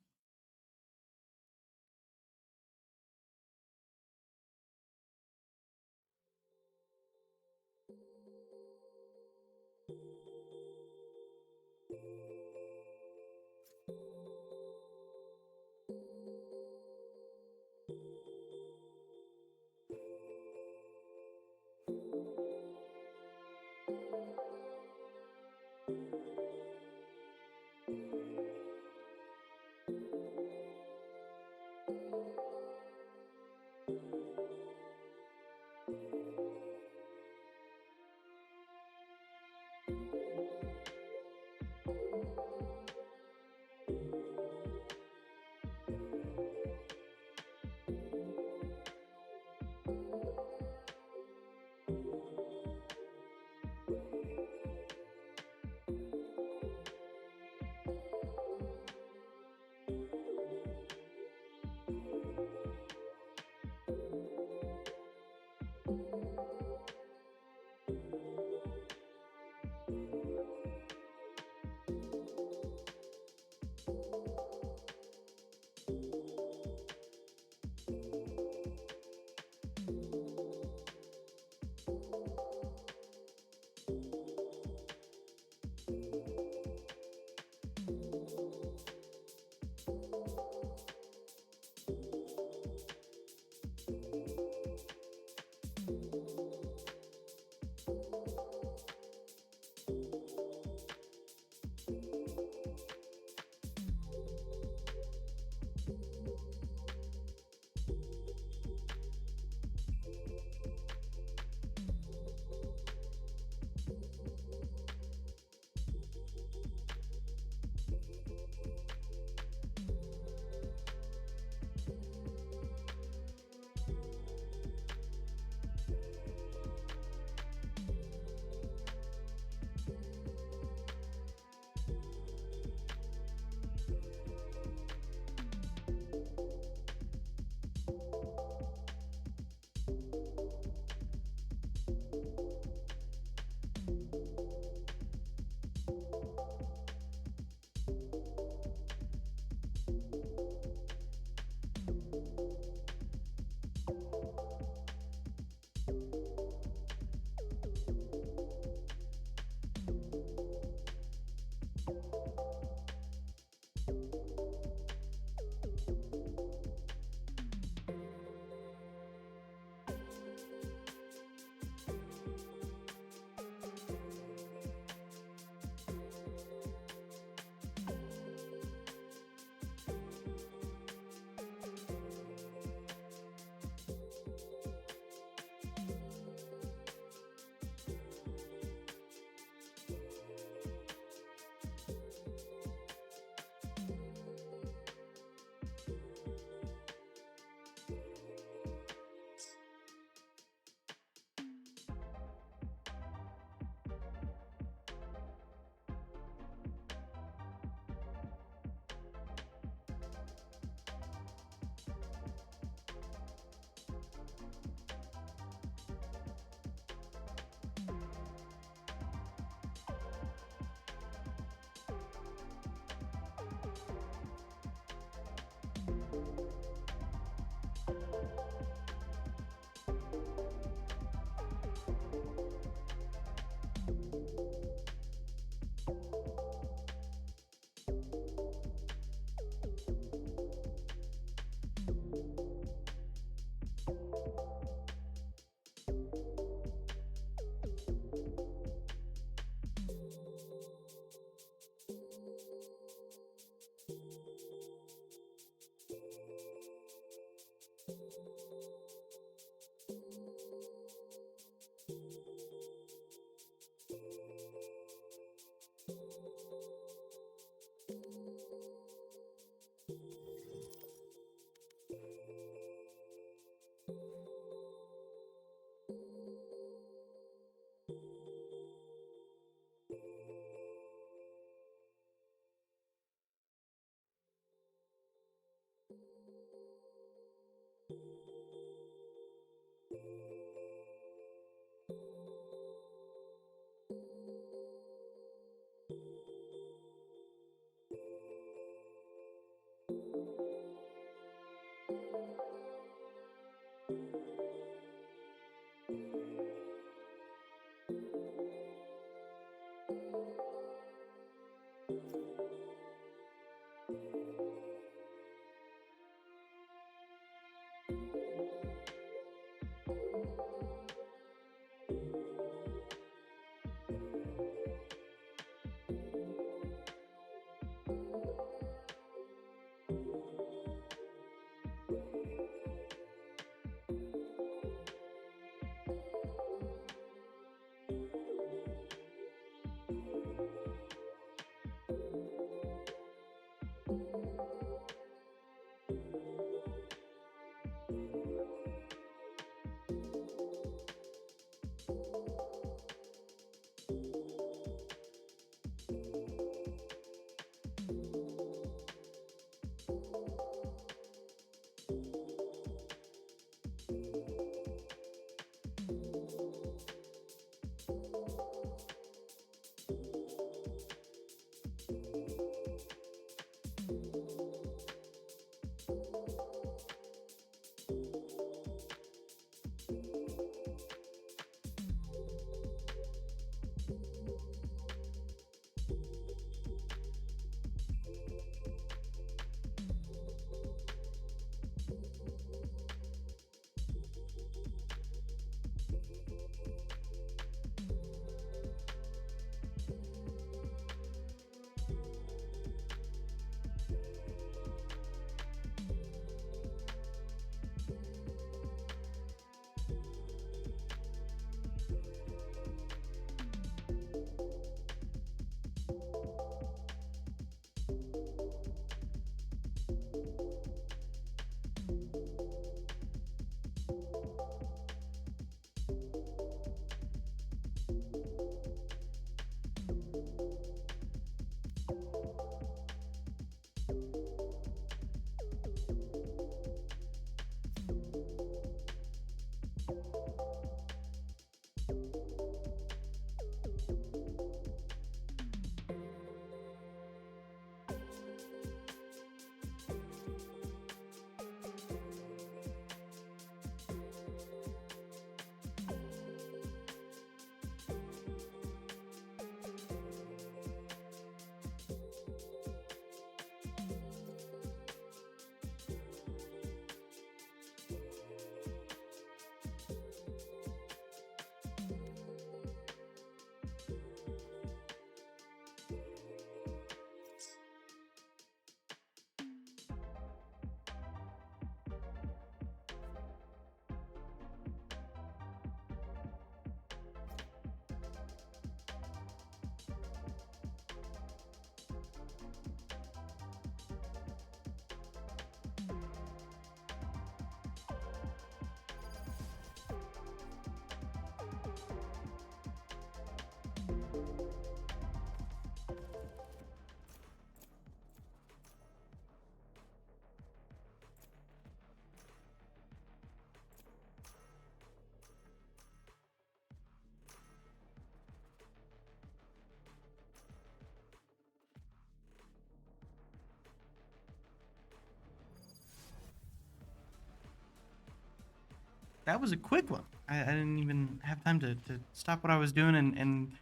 Speaker 1: That was a quick one. I didn't even have time to stop what I was doing and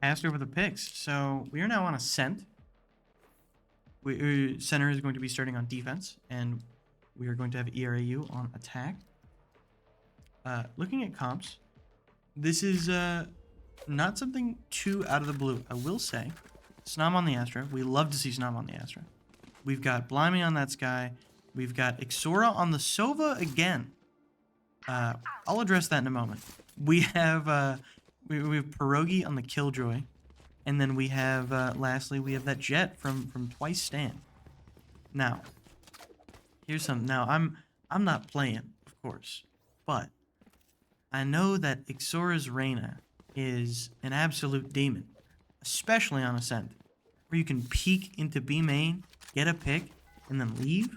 Speaker 1: cast over the picks. So we are now on Ascent. Center is going to be starting on defense, and we are going to have ERAU on attack. Looking at comps, this is not something too out of the blue. I will say, Snom on the Astra. We love to see Snom on the Astra. We've got Blimey on that Sky. We've got Ixora on the Sova again. I'll address that in a moment. We have we have Pierogi on the Killjoy, and then we have lastly we have that Jet from Twice Stand. Now, here's some. Now I'm not playing, of course, but I know that Ixora's Reyna is an absolute demon, especially on Ascent, where you can peek into B main, get a pick, and then leave.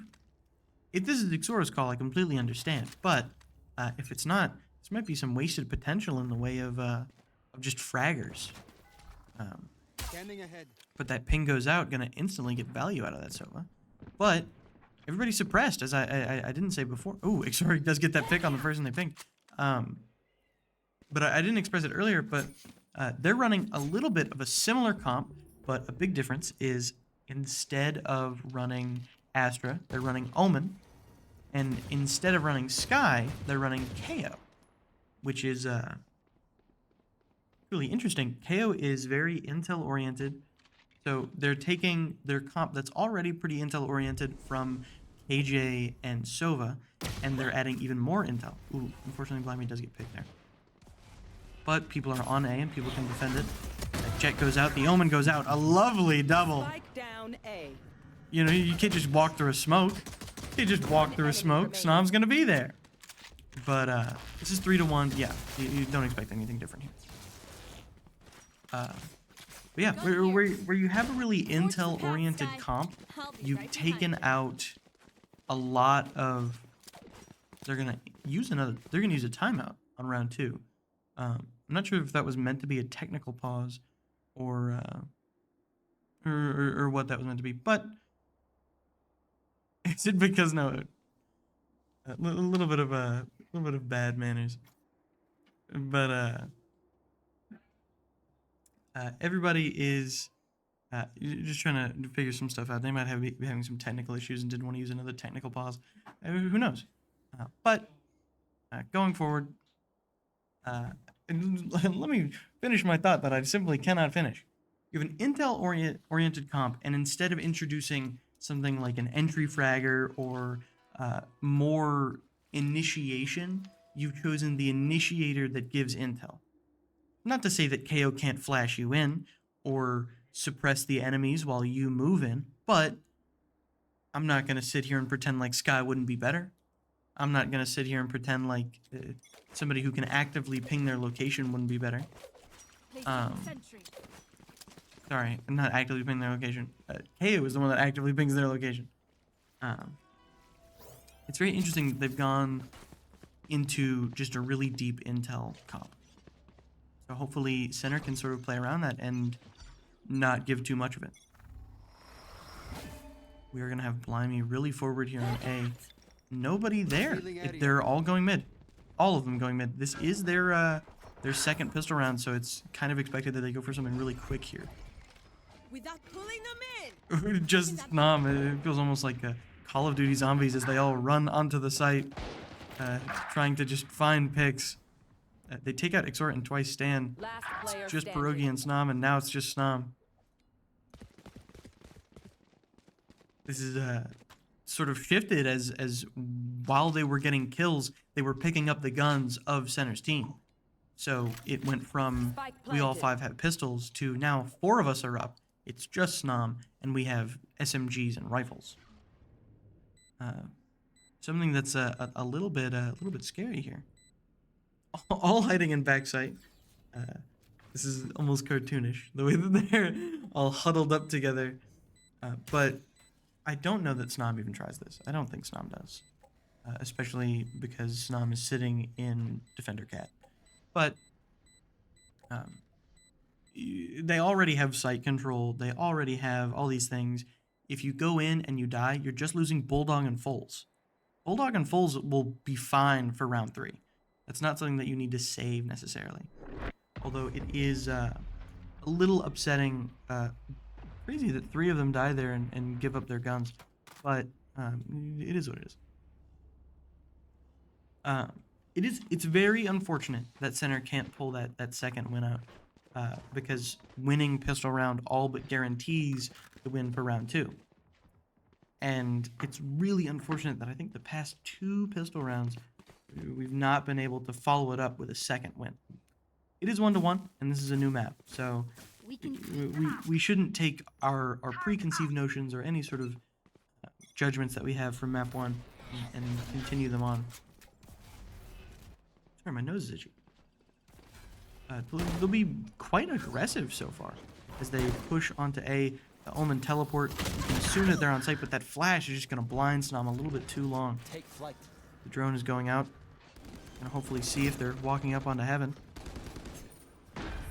Speaker 1: If this is Ixora's call, I completely understand, but if it's not, this might be some wasted potential in the way of just fraggers.
Speaker 3: Scanning ahead.
Speaker 1: But that ping goes out, gonna instantly get value out of that Sova. But everybody's suppressed, as I didn't say before. Oh, Exori does get that pick on the person they pinged. But I didn't express it earlier, but they're running a little bit of a similar comp, but a big difference is instead of running Astra, they're running Omen. And instead of running Sky, they're running KO, which is really interesting. KO is very intel-oriented, so they're taking their comp that's already pretty intel-oriented from KJ and Sova, and they're adding even more intel. Ooh, unfortunately, Blimey does get picked there. But people are on A, and people can defend it. That Jet goes out, the Omen goes out. A lovely double.
Speaker 5: Spike down A.
Speaker 1: You know, you can't just walk through a smoke. You just walk through a smoke, Snom's gonna be there. But this is 3-1. Yeah, you don't expect anything different here. But yeah, where you have a really intel-oriented comp, you've taken out a lot of. They're gonna use a timeout on round 2. I'm not sure if that was meant to be a technical pause, or what that was meant to be, but. Is it because no? A little bit of bad manners, but everybody is just trying to figure some stuff out. They might be having some technical issues and didn't want to use another technical pause. Who knows? But going forward, and let me finish my thought that I simply cannot finish. You have an intel-oriented comp, and instead of introducing something like an entry fragger or more initiation, you've chosen the initiator that gives intel. Not to say that KO can't flash you in or suppress the enemies while you move in, but I'm not going to sit here and pretend like Sky wouldn't be better. I'm not going to sit here and pretend like somebody who can actively ping their location wouldn't be better. Sorry, not actively ping their location. KO is the one that actively pings their location. It's very interesting that they've gone into just a really deep intel comp. So hopefully Center can sort of play around that and not give too much of it. We are going to have Blimey really forward here on A. Nobody there. They're all going mid. All of them going mid. This is their second pistol round, so it's kind of expected that they go for something really quick here.
Speaker 5: Without pulling them in.
Speaker 1: Just It feels almost like Call of Duty zombies as they all run onto the site, trying to just find picks. They take out Exort and twice Stan.
Speaker 5: Last player
Speaker 1: Just
Speaker 5: standing.
Speaker 1: Pierogi and Snom, and now it's just Snom. This is sort of shifted as while they were getting kills, they were picking up the guns of Center's team. So it went from we all 5 have pistols to now 4 of us are up. It's just Snom, and we have SMGs and rifles. Something that's a little bit scary here. All hiding in backside. This is almost cartoonish, the way that they're all huddled up together. But I don't know that Snom even tries this. I don't think Snom does. Especially because Snom is sitting in Defender Cat. But they already have sight control. They already have all these things. If you go in and you die, you're just losing Bulldog and Foles. Bulldog and Foles will be fine for round 3. That's not something that you need to save necessarily. Although it is a little upsetting. Crazy that 3 of them die there and give up their guns. But it is what it is. It's very unfortunate that Center can't pull that second win out. Because winning pistol round all but guarantees the win for round 2. And it's really unfortunate that I think the past 2 pistol rounds, we've not been able to follow it up with a second win. It is 1-1, and this is a new map, so we shouldn't take our preconceived notions or any sort of judgments that we have from map 1 and continue them on. Sorry, my nose is itchy. They'll be quite aggressive so far as they push onto A. The Omen teleport. You can assume that they're on site, but that flash is just going to blind Snom a little bit too long.
Speaker 4: Take flight.
Speaker 1: The drone is going out. And hopefully see if they're walking up onto heaven.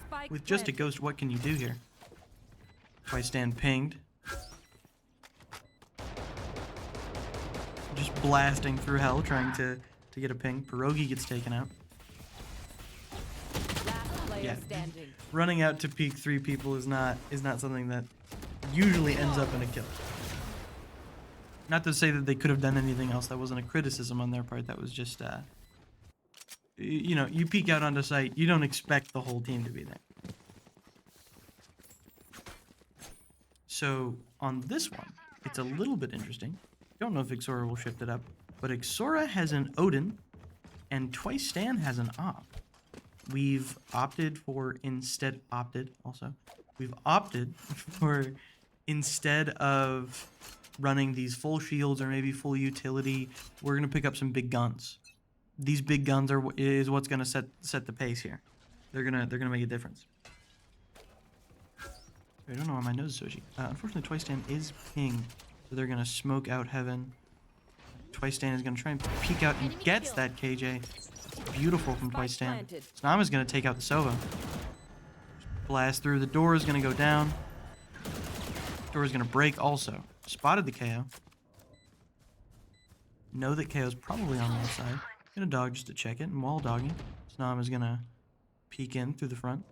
Speaker 5: Spike
Speaker 1: With just a
Speaker 5: planted.
Speaker 1: ghost, what can you do here? Twice stand pinged. Just blasting through hell, trying to get a ping. Pierogi gets taken out.
Speaker 5: Last player
Speaker 1: Yeah.
Speaker 5: standing.
Speaker 1: Running out to peek 3 people is not something that usually ends up in a kill. Not to say that they could have done anything else. That wasn't a criticism on their part. That was just, you know, you peek out onto site. You don't expect the whole team to be there. So on this one, it's a little bit interesting. Don't know if Ixora will shift it up, but Ixora has an Odin, and Twice Stan has an Op. We've opted for instead for instead of running these full shields or maybe full utility, we're gonna pick up some big guns. These big guns is what's gonna set the pace here. They're gonna make a difference. I don't know why my nose is so itchy. Unfortunately, Twice Stan is pinged, so they're gonna smoke out heaven. Twice Stan is gonna try and peek out and gets that KJ. Beautiful from Twice Stan.
Speaker 5: planted.
Speaker 1: Snama's gonna take out the Sova. Blast through. The door is gonna go down. Door is gonna break also. Spotted the KO. Know that KO's probably on the other side. Gonna dog just to check it, and while dogging, Snama's gonna peek in through the front.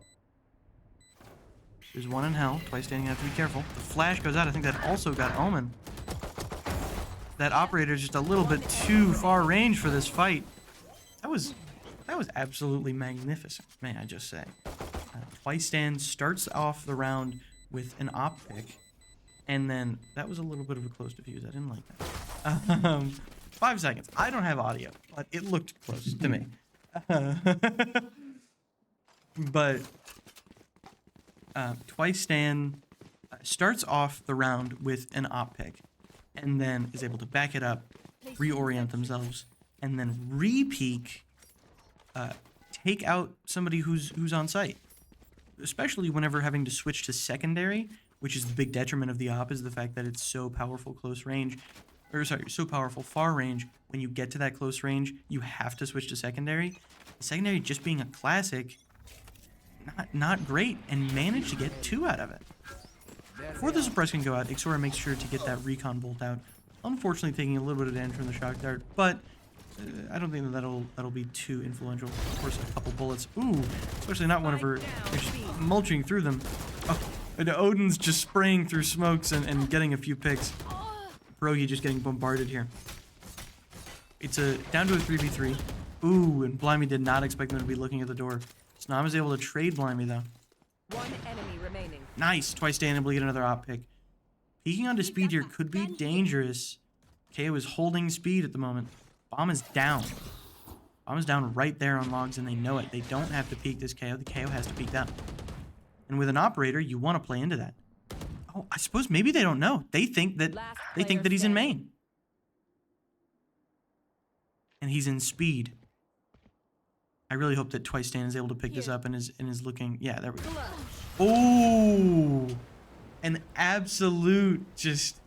Speaker 1: There's one in hell. Twice Standing, have to be careful. The flash goes out. I think that also got Omen. That operator is just a little bit too far range for this fight. That was absolutely magnificent, may I just say. Twice Stand starts off the round with an op pick, and then that was a little bit of a close defuse. I didn't like that. 5 seconds. I don't have audio, but it looked close to me. But Twice Stand starts off the round with an op pick, and then is able to back it up, reorient themselves, and then re-peek, take out somebody who's on site. Especially whenever having to switch to secondary, which is the big detriment of the op, is the fact that it's so powerful close range, or sorry, so powerful far range. When you get to that close range, you have to switch to secondary. Secondary just being a classic, not great, and managed to get 2 out of it. Before the suppress can go out, Ixora makes sure to get that recon bolt out. Unfortunately, taking a little bit of damage from the shock dart, but I don't think that that'll be too influential. Of course, a couple bullets. Ooh, especially not whenever you're just mulching through them. Oh, and Odin's just spraying through smokes and getting a few picks. Pierogi just getting bombarded here. It's down to a 3v3. Ooh, and Blimey did not expect them to be looking at the door. Snam is able to trade Blimey though.
Speaker 5: One enemy remaining.
Speaker 1: Nice. Twice Stand able to get another op pick. Peeking onto speed here could be dangerous. KO is holding speed at the moment. Bomb is down. Bomb is down right there on logs, and they know it. They don't have to peek this KO. The KO has to peek down. And with an operator, you want to play into that. Oh, I suppose maybe they don't know. They think that he's in main. And he's in speed. I really hope that Twice Stand is able to pick this up and is looking. Yeah, there we go. Oh, an absolute just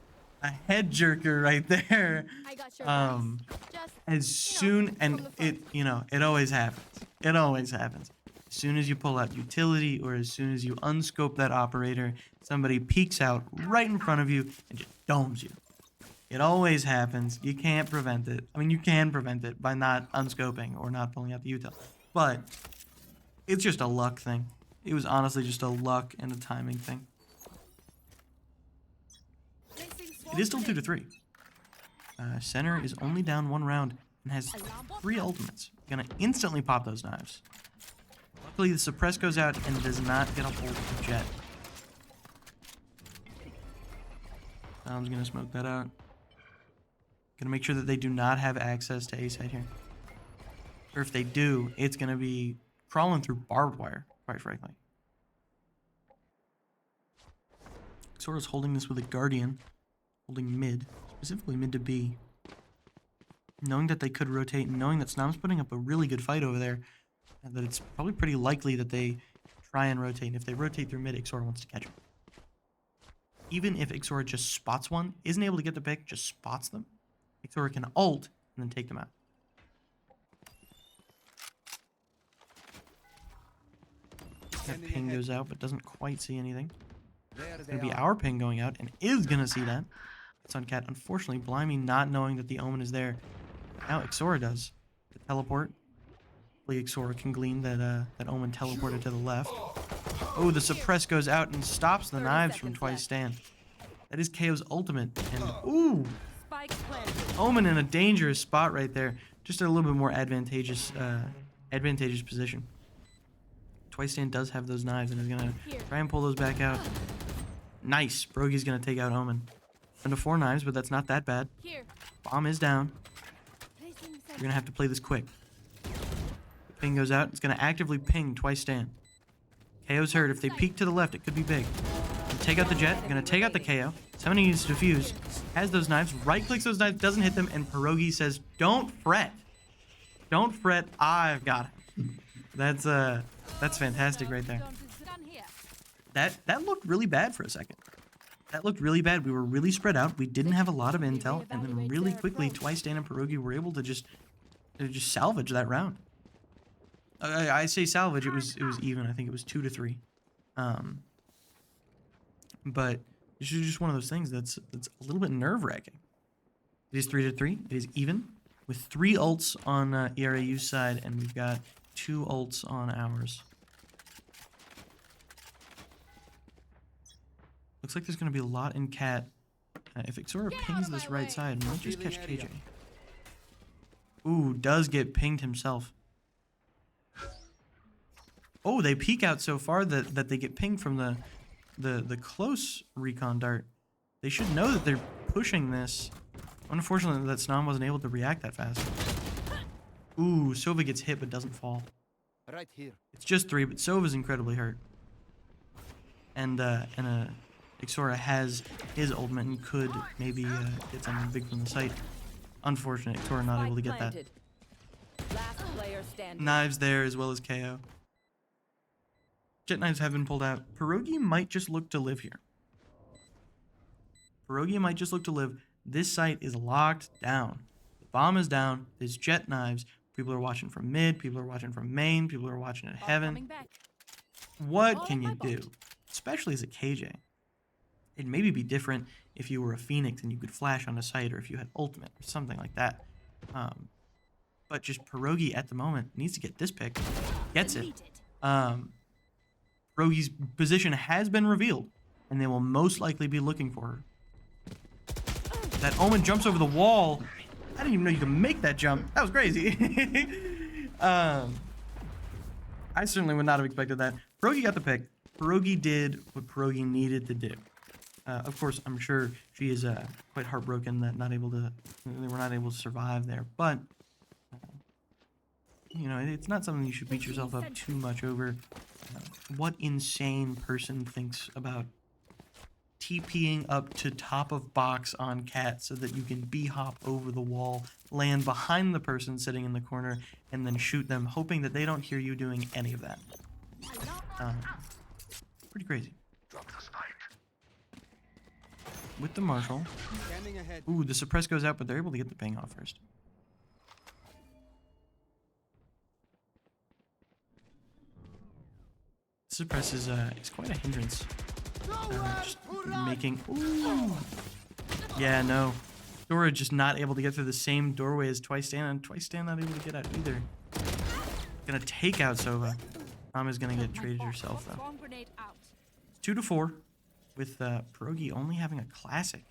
Speaker 1: a head jerker right there.
Speaker 6: I got your advice. Just,
Speaker 1: As soon and it always happens. It always happens. As soon as you pull out utility or as soon as you unscope that operator, somebody peeks out right in front of you and just domes you. It always happens. You can't prevent it. I mean, you can prevent it by not unscoping or not pulling out the util. But it's just a luck thing. It was honestly just a luck and a timing thing. It is still 2-3. Center is only down 1 round and has 3 ultimates. Gonna instantly pop those knives. Luckily, the suppress goes out and does not get a hold of the jet. I'm gonna smoke that out. Gonna make sure that they do not have access to A site here. Or if they do, it's gonna be crawling through barbed wire, quite frankly. Xora's holding this with a Guardian. Holding mid, specifically mid to B. Knowing that they could rotate and knowing that Snam's putting up a really good fight over there, and that it's probably pretty likely that they try and rotate. And if they rotate through mid, Ixora wants to catch them. Even if Ixora just spots one, isn't able to get the pick, just spots them, Ixora can ult and then take them out. That ping goes out, but doesn't quite see anything.
Speaker 3: There
Speaker 1: It's
Speaker 3: they
Speaker 1: going to be
Speaker 3: are.
Speaker 1: our ping going out, and is going to see that. It's on Cat. Unfortunately, Blimey not knowing that the Omen is there. Now Ixora does. The teleport. Hopefully Ixora can glean that that Omen teleported to the left. Oh, the suppress goes out and stops the
Speaker 5: 30
Speaker 1: knives from
Speaker 5: seconds
Speaker 1: twice
Speaker 5: left.
Speaker 1: stand. That is KO's ultimate. And ooh,
Speaker 5: Spike planted.
Speaker 1: Omen in a dangerous spot right there. Just a little bit more advantageous position. Twice stand does have those knives and is gonna try and pull those back out. Nice. Brogy's gonna take out Omen. Into 4 knives, but that's not that bad.
Speaker 6: Here.
Speaker 1: Bomb is down.
Speaker 6: Placing
Speaker 1: You're gonna have to play this quick. The ping goes out. It's gonna actively ping twice stand. KO's hurt. If they peek to the left, it could be big. Take out the jet. You're gonna take out the KO. Somebody needs to defuse. Has those knives. Right clicks those knives. Doesn't hit them. And Pierogi says, "Don't fret. Don't fret. I've got him." That's fantastic right there.
Speaker 6: Done here.
Speaker 1: That looked really bad for a second. That looked really bad. We were really spread out. We didn't have a lot of intel, and then really quickly, Twice Dan and Pierogi were able to just salvage that round. I say salvage. It was even. I think it was 2-3. But this is just one of those things that's a little bit nerve-wracking. It is 3-3. It is even with 3 ults on ERAU's side, and we've got 2 ults on ours. Looks like there's going to be a lot in Cat. If Ixora pings this right side, might just catch KJ. Ooh, does get pinged himself. Oh, they peek out so far that they get pinged from the close recon dart. They should know that they're pushing this. Unfortunately, that Snom wasn't able to react that fast. Ooh, Sova gets hit but doesn't fall.
Speaker 3: Right here.
Speaker 1: It's just 3, but Sova's incredibly hurt. And Ixora has his ultimate and could maybe get something big from the site. Unfortunate, Ixora not able to get that.
Speaker 5: Last player standing.
Speaker 1: Knives there as well as KO. Jet knives have been pulled out. Pierogi might just look to live here. Pierogi might just look to live. This site is locked down. The bomb is down. There's jet knives. People are watching from mid. People are watching from main. People are watching at
Speaker 6: Coming
Speaker 1: heaven.
Speaker 6: back.
Speaker 1: What can you do? Especially as a KJ. It'd maybe be different if you were a Phoenix and you could flash on a site, or if you had ultimate or something like that. But just Pierogi at the moment needs to get this pick. Gets it. Pierogi's position has been revealed, and they will most likely be looking for her. That Omen jumps over the wall. I didn't even know you could make that jump. That was crazy. I certainly would not have expected that. Pierogi got the pick. Pierogi did what Pierogi needed to do. Of course, I'm sure she is quite heartbroken that they were not able to survive there. But you know, it's not something you should beat yourself up too much over. What insane person thinks about TPing up to top of box on Cat so that you can b-hop over the wall, land behind the person sitting in the corner, and then shoot them, hoping that they don't hear you doing any of that. Pretty crazy. With the Marshal.
Speaker 3: Scanning ahead.
Speaker 1: Ooh, the suppress goes out, but they're able to get the ping off first. Suppress is quite a hindrance. Just making. Ooh. Yeah, no. Dora just not able to get through the same doorway as Twice Stand, and Twice Stand not able to get out either. Gonna take out Sova. Is gonna get traded herself though.
Speaker 6: Bomb grenade out.
Speaker 1: 2-4, with Pierogi only having a classic.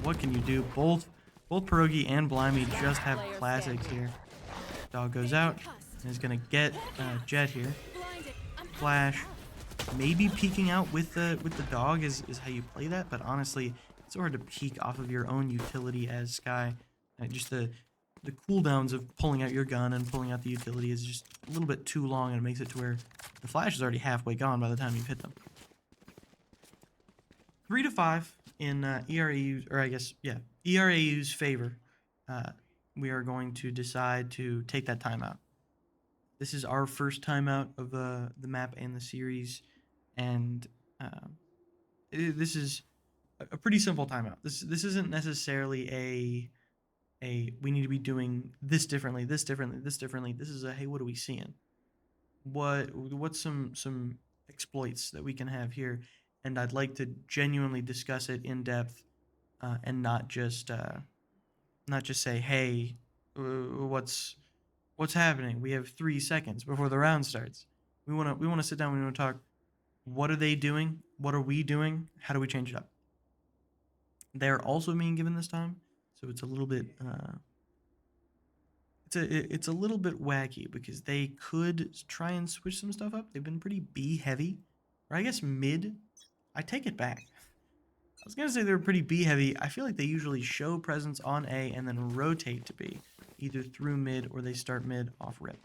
Speaker 1: What can you do? Both Pierogi and Blimey just have classics here. Dog goes out and is gonna get Jet here.
Speaker 6: Blinded. I'm
Speaker 1: Flash, maybe peeking out with the dog is how you play that, but honestly, it's so hard to peek off of your own utility as Sky. Just the cooldowns of pulling out your gun and pulling out the utility is just a little bit too long, and it makes it to where the flash is already halfway gone by the time you've hit them. 3-5 in ERAU's, or I guess, yeah, ERAU's favor. We are going to decide to take that timeout. This is our first timeout of the map and the series, and this is a pretty simple timeout. This isn't necessarily we need to be doing this differently, this differently, this differently. This is a, hey, what are we seeing? What's some exploits that we can have here? And I'd like to genuinely discuss it in depth, and not just say, hey, what's happening? We have 3 seconds before the round starts. We want to sit down. We want to talk. What are they doing? What are we doing? How do we change it up? They're also being given this time, so it's a little bit it's a little bit wacky because they could try and switch some stuff up. They've been pretty B heavy, or I guess mid. I take it back. I was gonna say they were pretty B heavy. I feel like they usually show presence on A and then rotate to B, either through mid or they start mid off rip.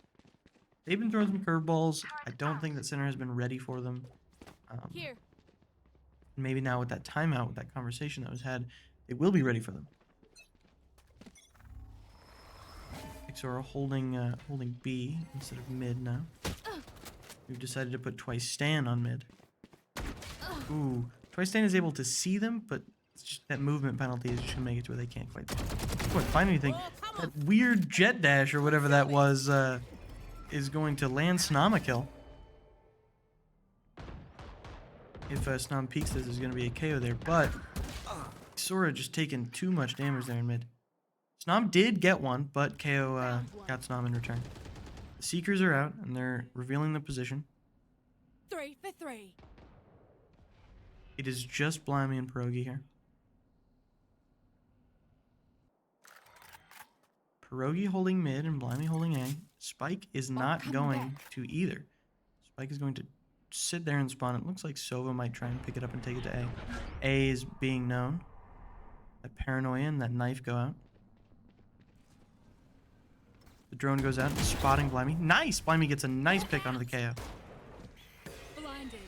Speaker 1: They've been throwing some curveballs. I don't think that center has been ready for them.
Speaker 6: Here.
Speaker 1: Maybe now with that timeout, with that conversation that was had, they will be ready for them. Xora holding B instead of mid now. We've decided to put Twice Stan on mid. Ooh, Twice Stan is able to see them, but it's just that movement penalty is just gonna make it to where they can't quite. What? Finally, think that weird jet dash or whatever that was is going to land Snam a kill. If Snam peeks this, there's going to be a KO there, but Xora just taking too much damage there in mid. Snam did get one, but KO got Snam in return. The Seekers are out, and they're revealing the position.
Speaker 6: 3 for 3.
Speaker 1: It is just Blimey and Pierogi here. Pierogi holding mid and Blimey holding A. Spike is not going to either. Spike is going to sit there and spawn. It looks like Sova might try and pick it up and take it to A. A is being known. That paranoia and that knife go out. The drone goes out, spotting Blimey. Nice! Blimey gets a nice pick onto the KO.
Speaker 6: Blinded.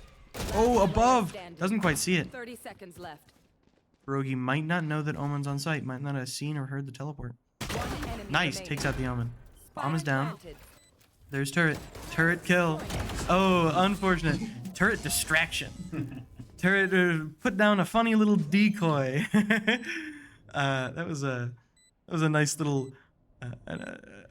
Speaker 1: Oh, above!
Speaker 5: Standing.
Speaker 1: Doesn't quite see it.
Speaker 5: 30 seconds left.
Speaker 1: Pierogi might not know that Omen's on site. Might not have seen or heard the teleport.
Speaker 5: One enemy
Speaker 1: Nice!
Speaker 5: remaining.
Speaker 1: Takes out the Omen. Bomb is
Speaker 5: Spike
Speaker 1: down.
Speaker 5: planted.
Speaker 1: There's turret. Turret kill. Oh, unfortunate. Turret distraction. Turret put down a funny little decoy. That was a nice little.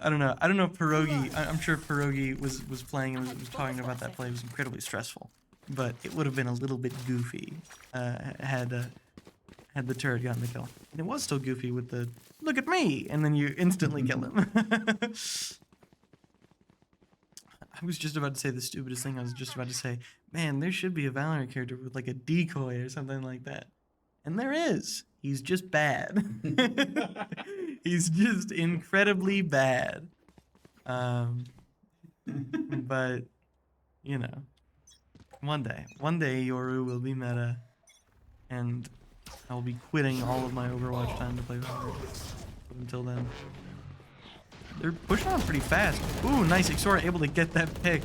Speaker 1: I don't know. I don't know if Pierogi. I'm sure if Pierogi was playing and was talking about that play. It was incredibly stressful, but it would have been a little bit goofy had the turret gotten the kill. And it was still goofy with the look at me, and then you instantly kill him. I was just about to say the stupidest thing. I was just about to say, man, there should be a Valorant character with like a decoy or something like that. And there is. He's just bad. He's just incredibly bad. But, you know, one day ERAU will be meta, and I will be quitting all of my Overwatch time to play Valorant. But until then. They're pushing on pretty fast. Ooh, nice. Xora able to get that pick.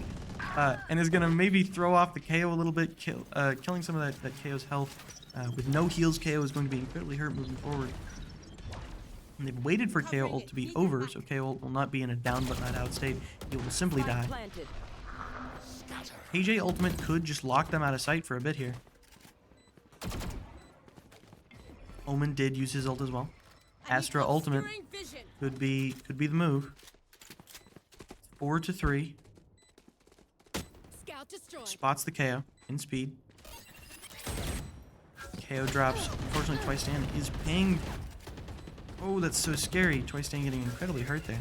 Speaker 1: And is going to maybe throw off the KO a little bit, killing some of that KO's health. With no heals, KO is going to be incredibly hurt moving forward. And they've waited for KO ult to be over, so KO ult will not be in a down but not out state. He will simply die.
Speaker 5: Planted.
Speaker 1: KJ ultimate could just lock them out of sight for a bit here. Omen did use his ult as well. Astra ultimate could be the move. 4-3.
Speaker 6: Scout destroyed.
Speaker 1: Spots the KO in speed. KO drops. Unfortunately, Twice Stan is pinged. Oh, that's so scary. Twice Stan getting incredibly hurt there.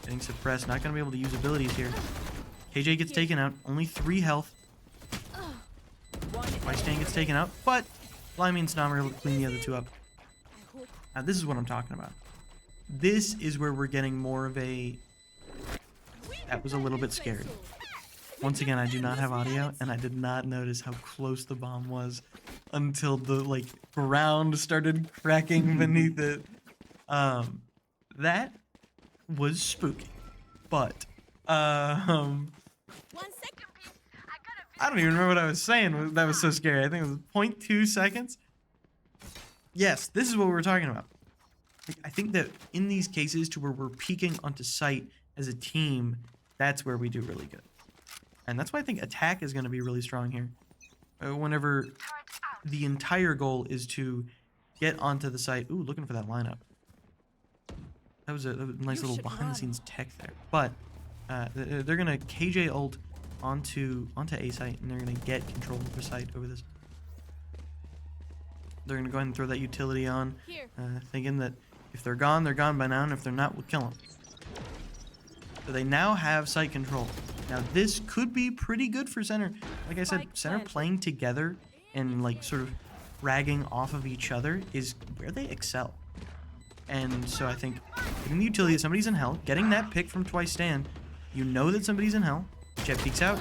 Speaker 1: Getting suppressed. Not going to be able to use abilities here. KJ gets taken out. Only 3 health. Twice Stan gets taken out, but Blimey and Snam are able to clean the other 2 up. Now, this is what I'm talking about. This is where we're getting more of a... That was a little bit scary. Once again, I do not have audio, and I did not notice how close the bomb was until the, like, ground started cracking beneath it. That was spooky. But,
Speaker 6: 1 second, please.
Speaker 1: I don't even remember what I was saying. That was so scary. I think it was 0.2 seconds. Yes, this is what we were talking about. I think that in these cases to where we're peeking onto site as a team, that's where we do really good. And that's why I think attack is going to be really strong here. Whenever the entire goal is to get onto the site. Ooh, looking for that lineup. That was a nice
Speaker 6: You
Speaker 1: little
Speaker 6: should
Speaker 1: behind the
Speaker 6: run.
Speaker 1: scenes tech there. But they're gonna KJ ult onto A site, and they're gonna get control of the site over this. They're gonna go ahead and throw that utility on,
Speaker 6: Here.
Speaker 1: thinking that if they're gone by now, and if they're not, we'll kill them. So they now have site control. Now this could be pretty good for center. Like I said,
Speaker 5: Spike
Speaker 1: center
Speaker 5: planted.
Speaker 1: playing together and like sort of ragging off of each other is where they excel. And so I think getting the utility that somebody's in hell, getting that pick from Twice Stand, you know that somebody's in hell. Jet peeks out,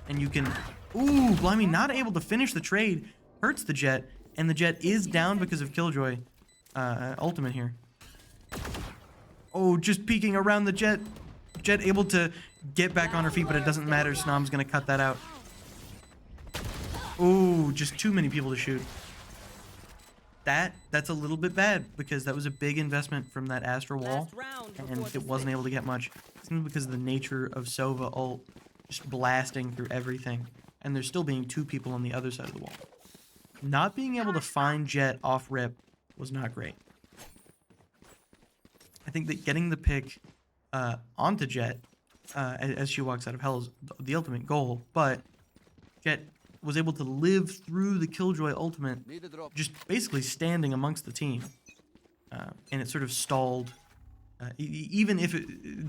Speaker 1: and you can, ooh, blimey, not able to finish the trade, hurts the Jet, and the Jet is down because of Killjoy ultimate here. Oh, just peeking around the Jet. Jet able to get back on her feet, but it doesn't matter. Snom's gonna cut that out. Ooh, just too many people to shoot. That's a little bit bad because that was a big investment from that Astra wall,
Speaker 5: Last round
Speaker 1: and
Speaker 5: before the
Speaker 1: it wasn't able to get much. It's because of the nature of Sova ult just blasting through everything, and there's still being two people on the other side of the wall. Not being able to find Jet off rip was not great. I think that getting the pick onto Jet as she walks out of hell is the ultimate goal, but Jet was able to live through the Killjoy ultimate,
Speaker 3: Need a drop.
Speaker 1: just basically standing amongst the team, and it sort of stalled. Even if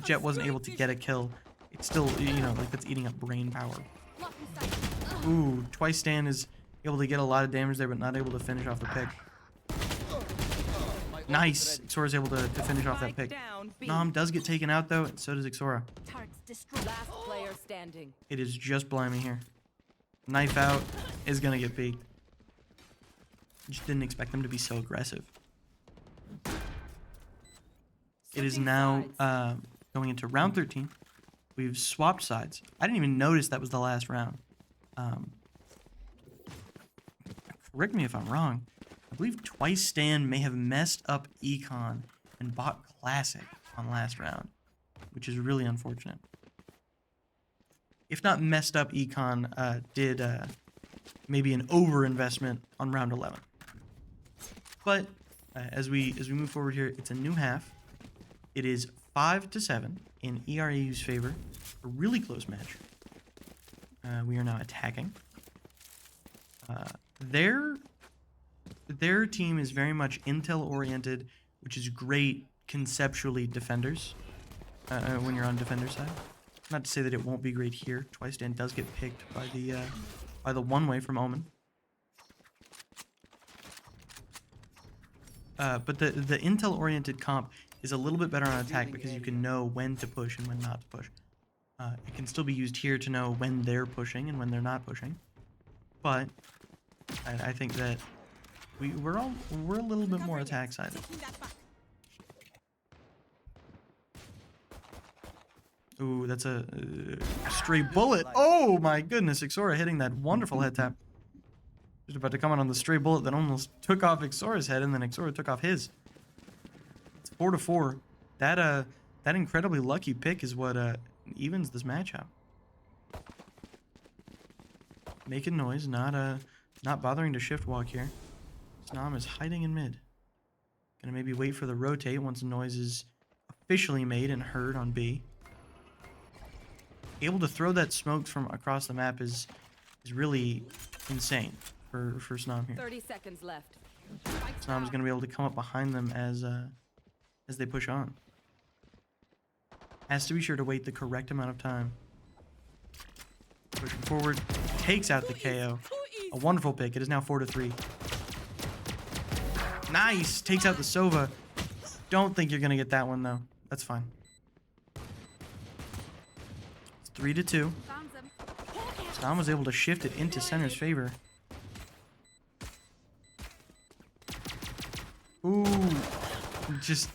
Speaker 1: Jet wasn't able to get a kill, it's still, you know, like that's eating up brain power.
Speaker 6: Lock in sight.
Speaker 1: Ooh, Twice Stand is able to get a lot of damage there, but not able to finish off the pick.
Speaker 3: My ult
Speaker 1: Nice,
Speaker 3: is ready.
Speaker 1: Ixora's able to finish off that
Speaker 5: Spike
Speaker 1: pick.
Speaker 5: down, B.
Speaker 1: Nom does get taken out though, and so does Ixora.
Speaker 6: Targets destroyed.
Speaker 5: Last player standing.
Speaker 1: It is just blimey here. Knife out is gonna get peeked. Just didn't expect them to be so aggressive. It is
Speaker 5: Switching
Speaker 1: now
Speaker 5: sides.
Speaker 1: going into round 13. We've swapped sides. I didn't even notice that was the last round. Correct me if I'm wrong. I believe Twice Stand may have messed up Econ and bought Classic on last round, which is really unfortunate. If not messed up, Econ did maybe an overinvestment on round 11. But as we move forward here, it's a new half. It is 5-7 in ERAU's favor. A really close match. We are now attacking. Their team is very much intel oriented, which is great conceptually defenders when you're on defender side. Not to say that it won't be great here. Twice Stand does get picked by the one way from Omen. But the intel-oriented comp is a little bit better on attack because you can know when to push and when not to push. It can still be used here to know when they're pushing and when they're not pushing. But I think that we're a little bit more attack sided.
Speaker 6: Taking that back.
Speaker 1: Ooh, that's a stray bullet. Oh my goodness, Ixora hitting that wonderful head tap. Just about to comment on the stray bullet that almost took off Ixora's head, and then Ixora took off his. It's 4-4. That incredibly lucky pick is what evens this match out. Making noise, not bothering to shift walk here. Snom is hiding in mid. Gonna maybe wait for the rotate once the noise is officially made and heard on B. Able to throw that smoke from across the map is really insane for Snom here.
Speaker 5: 30 seconds left.
Speaker 1: Snom is going to be able to come up behind them as they push on. Has to be sure to wait the correct amount of time. Pushing forward, takes out the KO. A wonderful pick. It is now 4-3. Nice! Takes out the Sova. Don't think you're going to get that one though. That's fine. 3-2.
Speaker 6: Found them.
Speaker 1: Snom was able to shift it into center's favor. Ooh, just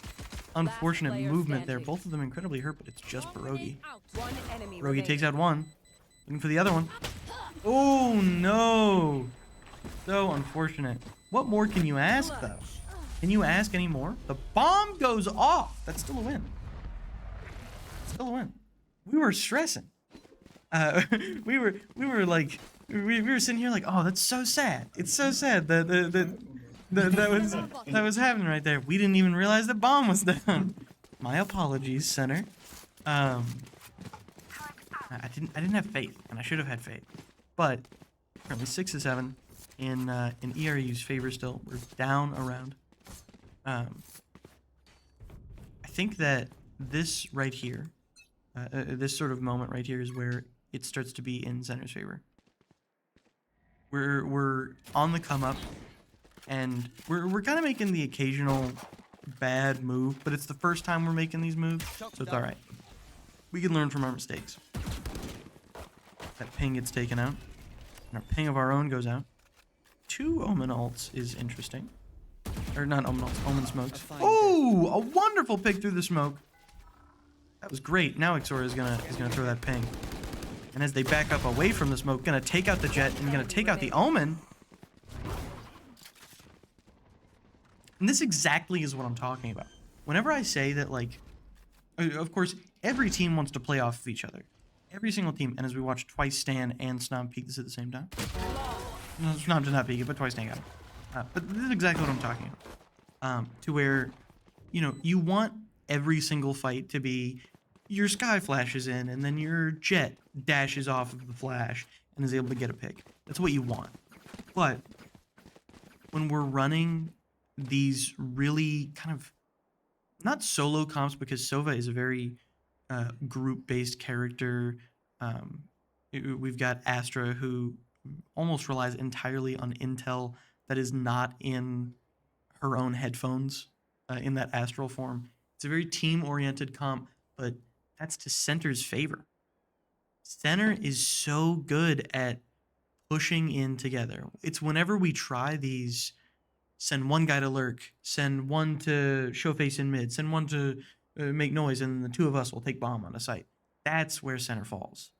Speaker 1: unfortunate
Speaker 5: player
Speaker 1: movement there.
Speaker 5: standing.
Speaker 1: Both of them incredibly hurt, but it's just Pierogi.
Speaker 6: Out.
Speaker 5: One enemy
Speaker 1: Pierogi
Speaker 5: remaining.
Speaker 1: takes out one. Looking for the other one. Oh no! So unfortunate. What more can you ask though? Can you ask any more? The bomb goes off. That's still a win. Still a win. We were stressing. We were like, we were sitting here like, oh, that's so sad. It's so sad that was happening right there. We didn't even realize the bomb was down. My apologies, center. I didn't have faith, and I should have had faith. But currently 6-7 in ERAU's favor still. We're down around. I think that this right here, this sort of moment right here is where it starts to be in center's favor. We're on the come up, and we're kind of making the occasional bad move, but it's the first time we're making these moves, so it's all right. We can learn from our mistakes. That ping gets taken out, and our ping of our own goes out. 2 Omen ults is interesting. Or not Omen ults, Omen smokes. Oh, a wonderful pick through the smoke. That was great. Now Ixora is gonna throw that ping. And as they back up away from the smoke, gonna take out the jet and gonna take out the Omen. And this exactly is what I'm talking about. Whenever I say that, like, of course, every team wants to play off of each other. Every single team. And as we watch Twice Stan and Snom peek this at the same time. No, Snom did not peek it, but Twice Stan got it. But this is exactly what I'm talking about. To where, you know, you want every single fight to be your Sky flashes in, and then your jet dashes off of the flash and is able to get a pick. That's what you want. But when we're running these really kind of not solo comps, because Sova is a very group-based character. We've got Astra, who almost relies entirely on intel that is not in her own headphones in that astral form. It's a very team-oriented comp, but that's to center's favor. Center is so good at pushing in together. It's whenever we try these, send one guy to lurk, send one to show face in mid, send one to make noise, and the 2 of us will take bomb on a site. That's where center falls.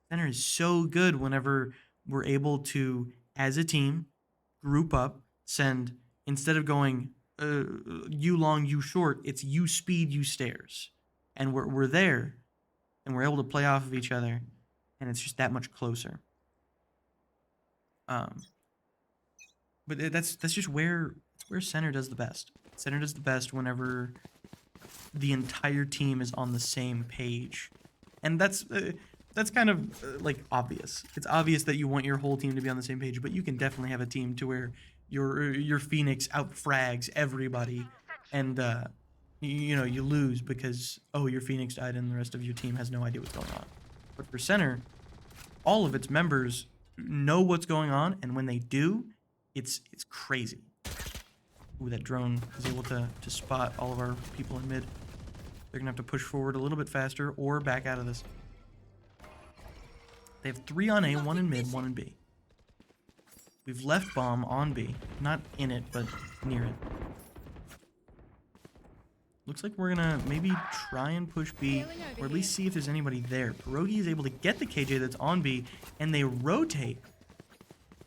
Speaker 1: Center is so good whenever we're able to, as a team, group up, send, instead of going you long, you short, it's you speed, you stairs. And we're there, and we're able to play off of each other, and it's just that much closer. But that's just where center does the best. Center does the best whenever the entire team is on the same page, and that's kind of like obvious. It's obvious that you want your whole team to be on the same page, but you can definitely have a team to where your Phoenix outfrags everybody, and you know, you lose because, oh, your Phoenix died and the rest of your team has no idea what's going on. But for center, all of its members know what's going on, and when they do, it's crazy. Ooh, that drone is able to spot all of our people in mid. They're gonna have to push forward a little bit faster or back out of this. They have 3 on A, 1 in mid, 1 in B. We've left bomb on B. Not in it, but near it. Looks like we're gonna maybe try and push B, or at least see if there's anybody there. Pierogi is able to get the KJ that's on B, and they rotate.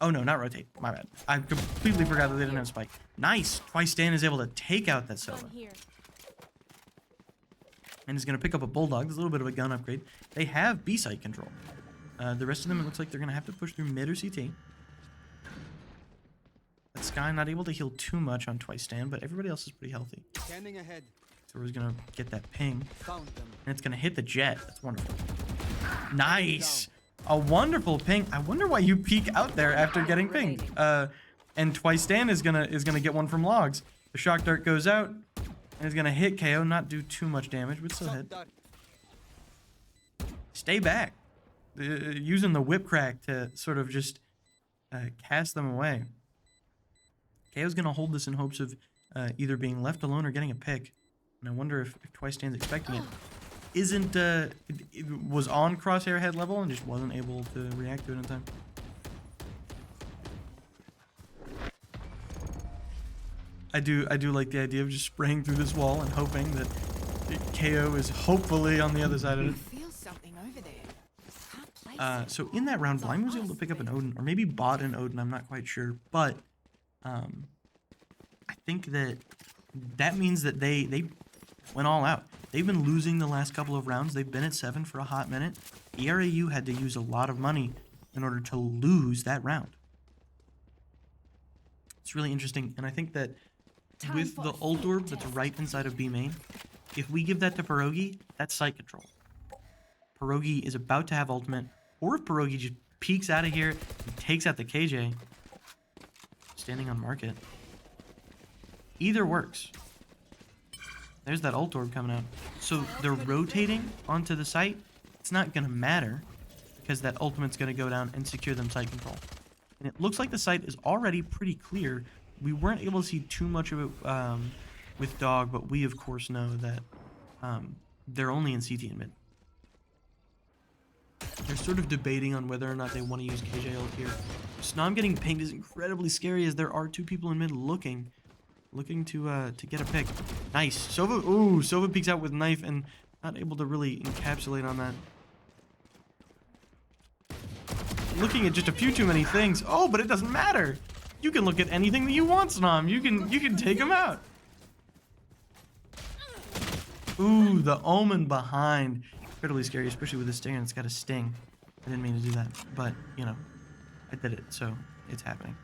Speaker 1: Oh no, not rotate. My bad. I completely forgot that they didn't have spike. Nice! Twice Stan is able to take out that Sova. And is gonna pick up a Bulldog. There's a little bit of a gun upgrade. They have B site control. The rest of them, it looks like they're gonna have to push through mid or CT. That Sky not able to heal too much on Twice Stan, but everybody else is pretty healthy.
Speaker 3: Scanning ahead.
Speaker 1: So we're gonna get that ping,
Speaker 3: Found them.
Speaker 1: and it's gonna hit the jet. That's wonderful. Nice, a wonderful ping. I wonder why you peek out there after getting pinged. And Twice Stan is gonna get one from logs. The shock dart goes out, and it's gonna hit KO. Not do too much damage, but still hit. Stay back, using the whip crack to sort of just cast them away. KO's gonna hold this in hopes of either being left alone or getting a pick. And I wonder if Twice Stan's expecting it. It was on crosshair head level and just wasn't able to react to it in time. I do like the idea of just spraying through this wall and hoping that KO is hopefully on the other side of it.
Speaker 6: Feel something over there. Can't place
Speaker 1: So in that round, Blind was able to pick up an Odin, or maybe bought an Odin, I'm not quite sure. But I think that means that they went all out. They've been losing the last couple of rounds. They've been at 7 for a hot minute. ERAU had to use a lot of money in order to lose that round. It's really interesting, and I think that with the ult orb that's right inside of B main, If we give that to Pierogi, that's site control. Pierogi is about to have ultimate, or if Pierogi just peeks out of here and takes out the KJ, standing on market. Either works. There's that ult orb coming out. So they're rotating onto the site. It's not going to matter because that ultimate's going to go down and secure them site control. And it looks like the site is already pretty clear. We weren't able to see too much of it with Dog, but we of course know that they're only in CT and mid. They're sort of debating on whether or not they want to use KJ ult here. Snom getting pinged is incredibly scary as there are two people in mid looking to get a pick. Nice. Sova, ooh, Sova peeks out with knife and not able to really encapsulate on that. Looking at just a few too many things. Oh, but it doesn't matter. You can look at anything that you want, Snom. You can take him out. Ooh, the omen behind. Incredibly scary, especially with the stinger and it's got a sting. I didn't mean to do that, but you know, I did it, so it's happening.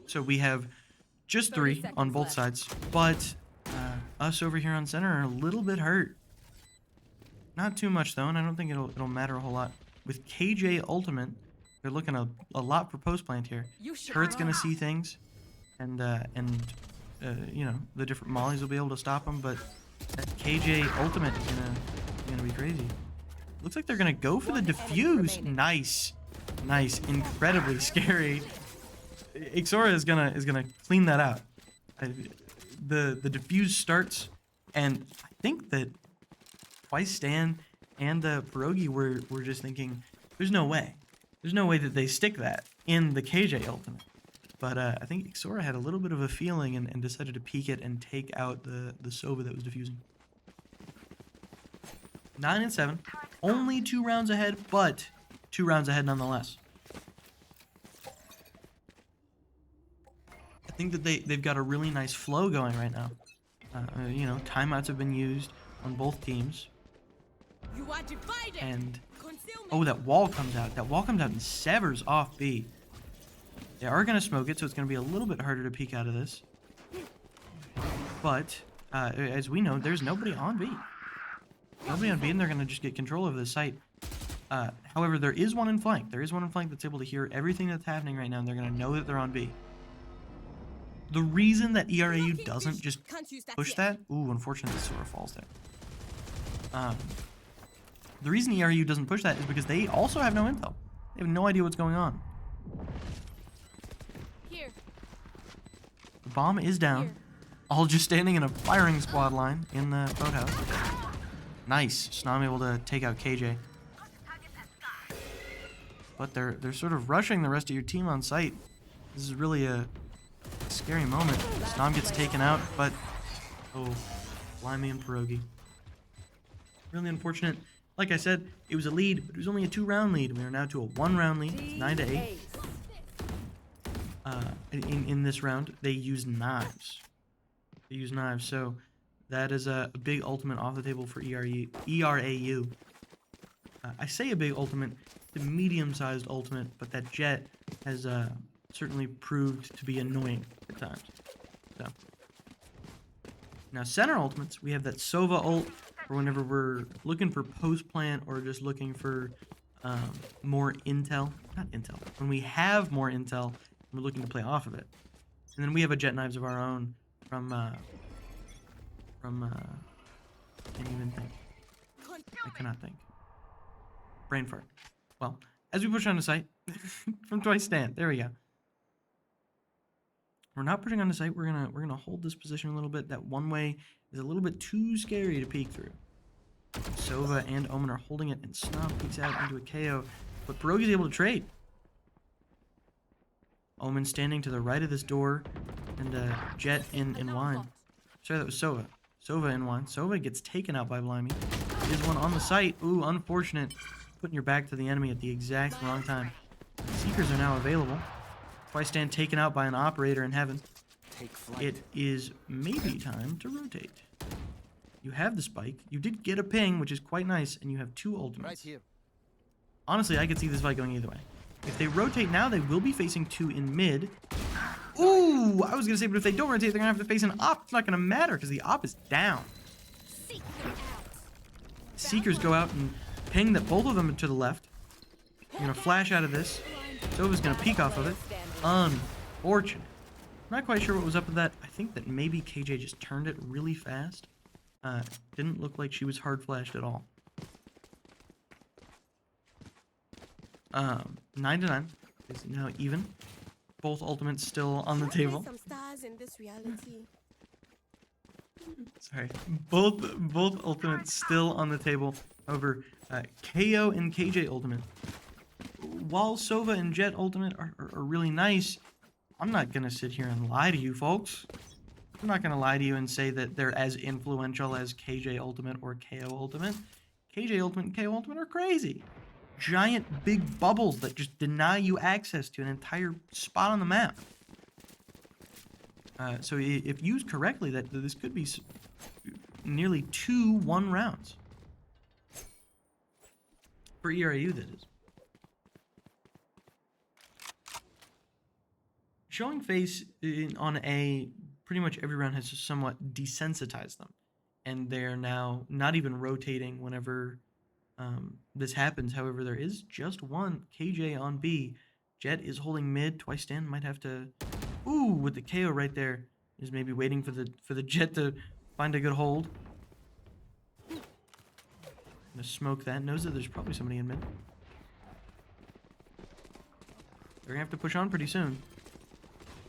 Speaker 1: So we have just 3 on both sides, but us over here on center are a little bit hurt. Not too much though, and I don't think it'll matter a whole lot. With KJ ultimate, they're looking a lot for post plant here. Turret's gonna see things, and you know, the different mollies will be able to stop them, but that KJ ultimate is gonna be crazy. Looks like they're gonna go for the defuse. Nice, nice, incredibly scary. Ixora is gonna clean that out. The defuse starts, and I think that Twice Stan and Pierogi were just thinking, there's no way that they stick that in the KJ ultimate. But I think Ixora had a little bit of a feeling and decided to peek it and take out the Sova that was defusing. 9 and 7, only 2 rounds ahead, but 2 rounds ahead nonetheless. I think that they've got a really nice flow going right now. You know, timeouts have been used on both teams.
Speaker 6: You are divided.
Speaker 1: And oh, that wall comes out. That wall comes out and severs off B. They are going to smoke it, so it's going to be a little bit harder to peek out of this. But as we know, there's nobody on B. Nobody on B, and they're going to just get control of the site. However, there is one in flank. There is one in flank that's able to hear everything that's happening right now, and they're going to know that they're on B. The reason that ERAU doesn't just push that... Ooh, unfortunately, this sort of falls there. The reason ERAU doesn't push that is because they also have no intel. They have no idea what's going on.
Speaker 6: Here.
Speaker 1: The bomb is down. All just standing in a firing squad line in the boathouse. Nice. Snom able to take out KJ. But they're sort of rushing the rest of your team on site. This is really a scary moment. Snom gets taken out, but oh, Blimey and Pierogi. Really unfortunate. Like I said, it was a lead, but it was only a 2-round lead. We are now to a 1-round lead. It's 9 to 8. In this round, they use knives. They use knives, so that is a big ultimate off the table for ERAU. I say a big ultimate, the medium-sized ultimate, but that jet has certainly proved to be annoying at times. So now center ultimates, we have that Sova ult for whenever we're looking for post plant or just looking for more intel. Not intel. When we have more intel, we're looking to play off of it. And then we have a jet knives of our own from can't even think. I cannot think. Brain fart. Well, as we push on the site from Twice Stand, there we go. We're not pushing on the site. We're gonna hold this position a little bit. That one way is a little bit too scary to peek through. Sova and Omen are holding it, and Snom peeks out into a KO, but Pierogi's able to trade. Omen standing to the right of this door, and Jet in wine. Sorry, that was Sova. Sova in wine. Sova gets taken out by Blimey. There's one on the site. Ooh, unfortunate. Putting your back to the enemy at the exact wrong time. Seekers are now available. Twice Stand taken out by an operator in heaven. It is maybe time to rotate. You have the spike. You did get a ping, which is quite nice, and you have 2 ultimates.
Speaker 3: Right here.
Speaker 1: Honestly, I could see this fight going either way. If they rotate now, they will be facing 2 in mid. Ooh, I was gonna say, but if they don't rotate, they're gonna have to face an op. It's not gonna matter because the op is down.
Speaker 6: Seek them out.
Speaker 1: Seekers go out and ping that both of them to the left. You're gonna flash out of this. Sova's gonna peek off of it. Unfortunate. I'm not quite sure what was up with that. I think that maybe KJ just turned it really fast. Didn't look like she was hard flashed at all. 9-9 is now even. Both ultimates still on the table.
Speaker 6: Some stars in this reality.
Speaker 1: Sorry. Both ultimates still on the table. However, KO and KJ ultimate. While Sova and Jet ultimate are really nice, I'm not going to sit here and lie to you folks. I'm not going to lie to you and say that they're as influential as KJ ultimate or KO ultimate. KJ ultimate and KO ultimate are crazy. Giant big bubbles that just deny you access to an entire spot on the map. So if used correctly, that this could be nearly 2-1 rounds. For ERAU, that is. Showing face on A, pretty much every round has somewhat desensitized them. And they're now not even rotating whenever this happens. However, there is just one KJ on B. Jet is holding mid. Twice stand might have to... Ooh, with the KO right there. Is maybe waiting for the Jet to find a good hold. Gonna smoke that. Knows that there's probably somebody in mid. They're gonna have to push on pretty soon.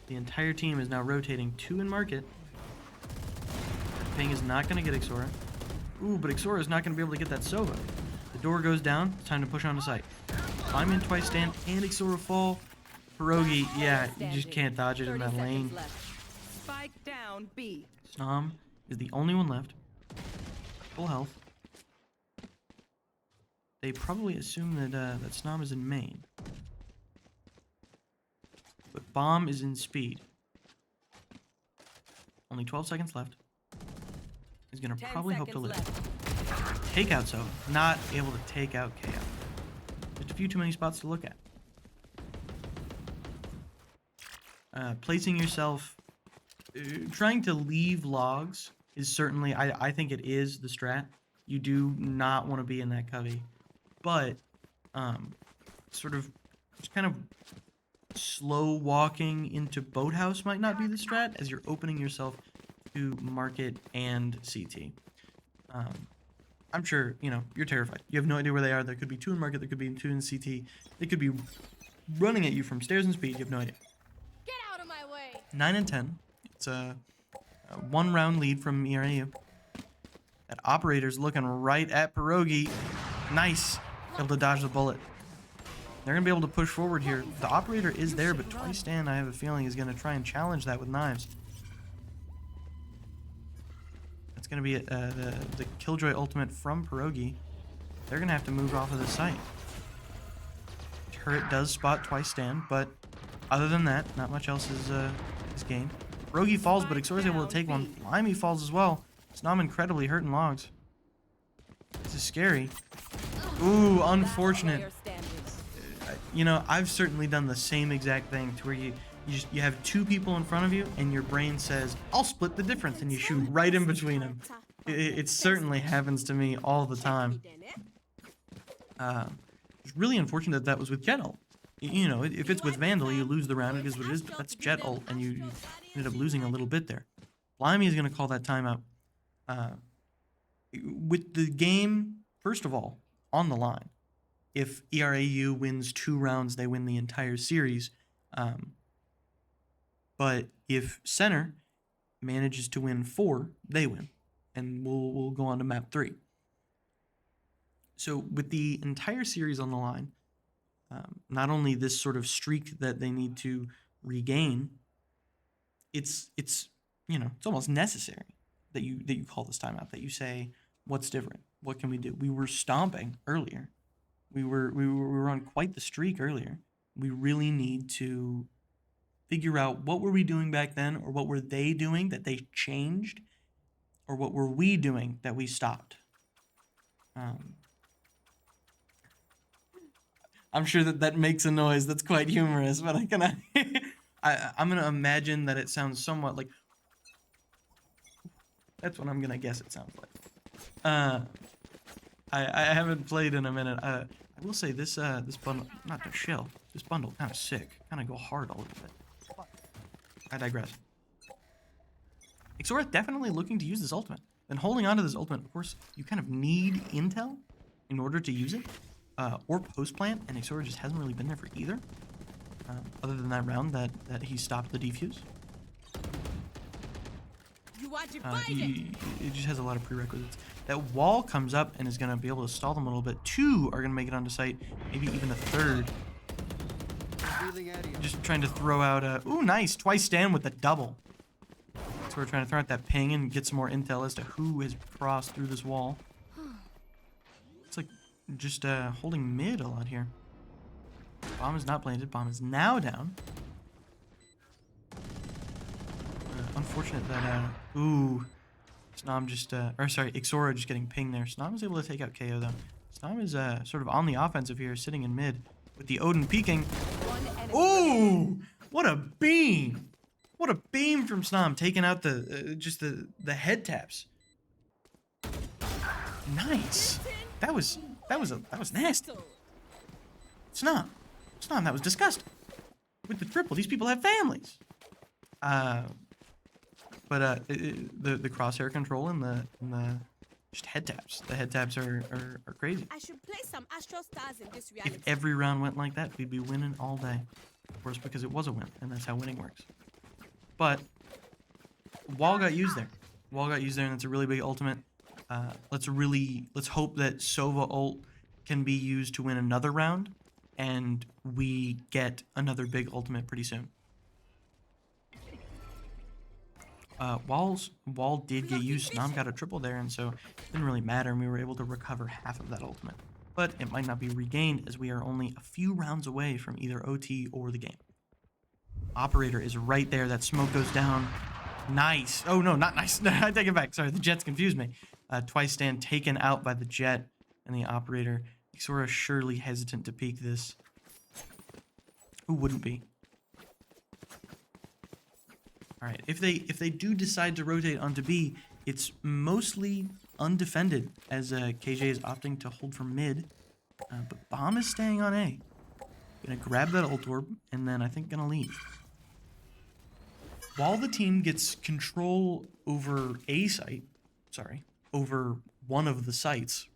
Speaker 1: The entire team is now rotating 2 in market. Ping is not gonna get Ixora. Ooh, but Ixora is not gonna be able to get that Sova. The door goes down. It's time to push on to site. I'm in twice stand and Ixora fall. Pierogi, yeah, you just can't dodge it in that lane.
Speaker 5: Spike down B.
Speaker 1: Snom is the only one left. Full health. They probably assume that that Snom is in main. But Bomb is in speed. Only 12 seconds left. He's gonna probably hope to live. Take out Sova. Not able to take out KO. Just a few too many spots to look at. Placing yourself, trying to leave logs is certainly, I think it is the strat. You do not want to be in that covey. But, sort of, just kind of slow walking into Boathouse might not be the strat, as you're opening yourself to Market and CT. I'm sure, you know, you're terrified. You have no idea where they are. There could be 2 in Market, there could be 2 in CT. They could be running at you from stairs and speed. You have no idea. 9 and 10. It's a 1-round lead from ERAU. That operator's looking right at Pierogi. Nice. Able to dodge the bullet. They're going to be able to push forward here. The operator is there, but Twice Stand, I have a feeling, is going to try and challenge that with knives. That's going to be the Killjoy ultimate from Pierogi. They're going to have to move off of the site. Turret does spot Twice Stand, but other than that, not much else is gained. Pierogi falls, but Ixora's able to take one. Limey falls as well. Snom incredibly hurting logs. This is scary. Ooh, unfortunate. You know, I've certainly done the same exact thing to where you have 2 people in front of you and your brain says, I'll split the difference, and you shoot right in between them. It certainly happens to me all the time. It's really unfortunate that was with Jet ult. You know, if it's with Vandal, you lose the round. It is what it is, but that's Jet ult, and you ended up losing a little bit there. Limey is going to call that timeout. With the game, first of all, on the line, if ERAU wins 2 rounds, they win the entire series. But if Center manages to win 4, they win. And we'll go on to map 3. So with the entire series on the line, not only this sort of streak that they need to regain, it's you know, it's almost necessary that you call this timeout, that you say, what's different? What can we do? We were stomping earlier. We were on quite the streak earlier. We really need to figure out what were we doing back then, or what were they doing that they changed, or what were we doing that we stopped. I'm sure that makes a noise that's quite humorous, but I I'm gonna imagine that it sounds somewhat like. That's what I'm gonna guess it sounds like. I haven't played in a minute. I will say this this bundle, not the shell. This bundle kind of sick. Kind of go hard a little bit. I digress. Ixora definitely looking to use this ultimate. And holding on to this ultimate, of course, you kind of need intel in order to use it, or post plant, and Ixora just hasn't really been there for either. Other than that round that he stopped the defuse.
Speaker 6: You are divided.
Speaker 1: It just has a lot of prerequisites. That wall comes up and is going to be able to stall them a little bit. 2 are going to make it onto site, maybe even a 3rd.
Speaker 3: Revealing area.
Speaker 1: Just trying to throw out a... Ooh, nice. Twice stand with the double. So we're trying to throw out that ping and get some more intel as to who has crossed through this wall. It's like just holding mid a lot here. Bomb is not planted. Bomb is now down. Unfortunate that... Ooh. Snom just... or sorry, Ixora just getting pinged there. Snom was able to take out KO though. Snom is sort of on the offensive here, sitting in mid. With the Odin peeking. Ooh! What a beam! What a beam from Snom, taking out the just the head taps. Nice. That was nasty. Snom, that was disgusting. With the triple, these people have families. But the crosshair control and the just head taps. The head taps are crazy.
Speaker 6: I should play some Astral Stars in this
Speaker 1: If
Speaker 6: reality.
Speaker 1: every round went like that, we'd be winning all day. Of course, because it was a win, and that's how winning works. But wall got used there. Wall got used there, and it's a really big ultimate. Let's hope that Sova ult can be used to win another round, and we get another big ultimate pretty soon. Wall did get used. Nam got a triple there, and so it didn't really matter, and we were able to recover half of that ultimate. But it might not be regained, as we are only a few rounds away from either OT or the game. Operator is right there. That smoke goes down. Nice. Oh, no, not nice. I take it back. Sorry, the Jets confused me. Twice stand taken out by the Jet and the Operator. Ixora surely hesitant to peek this. Who wouldn't be? All right, if they do decide to rotate onto B, it's mostly undefended, as KJ is opting to hold for mid. But Bomb is staying on A. Gonna grab that ult orb, and then I think gonna leave. While the team gets control over A site, over one of the sites,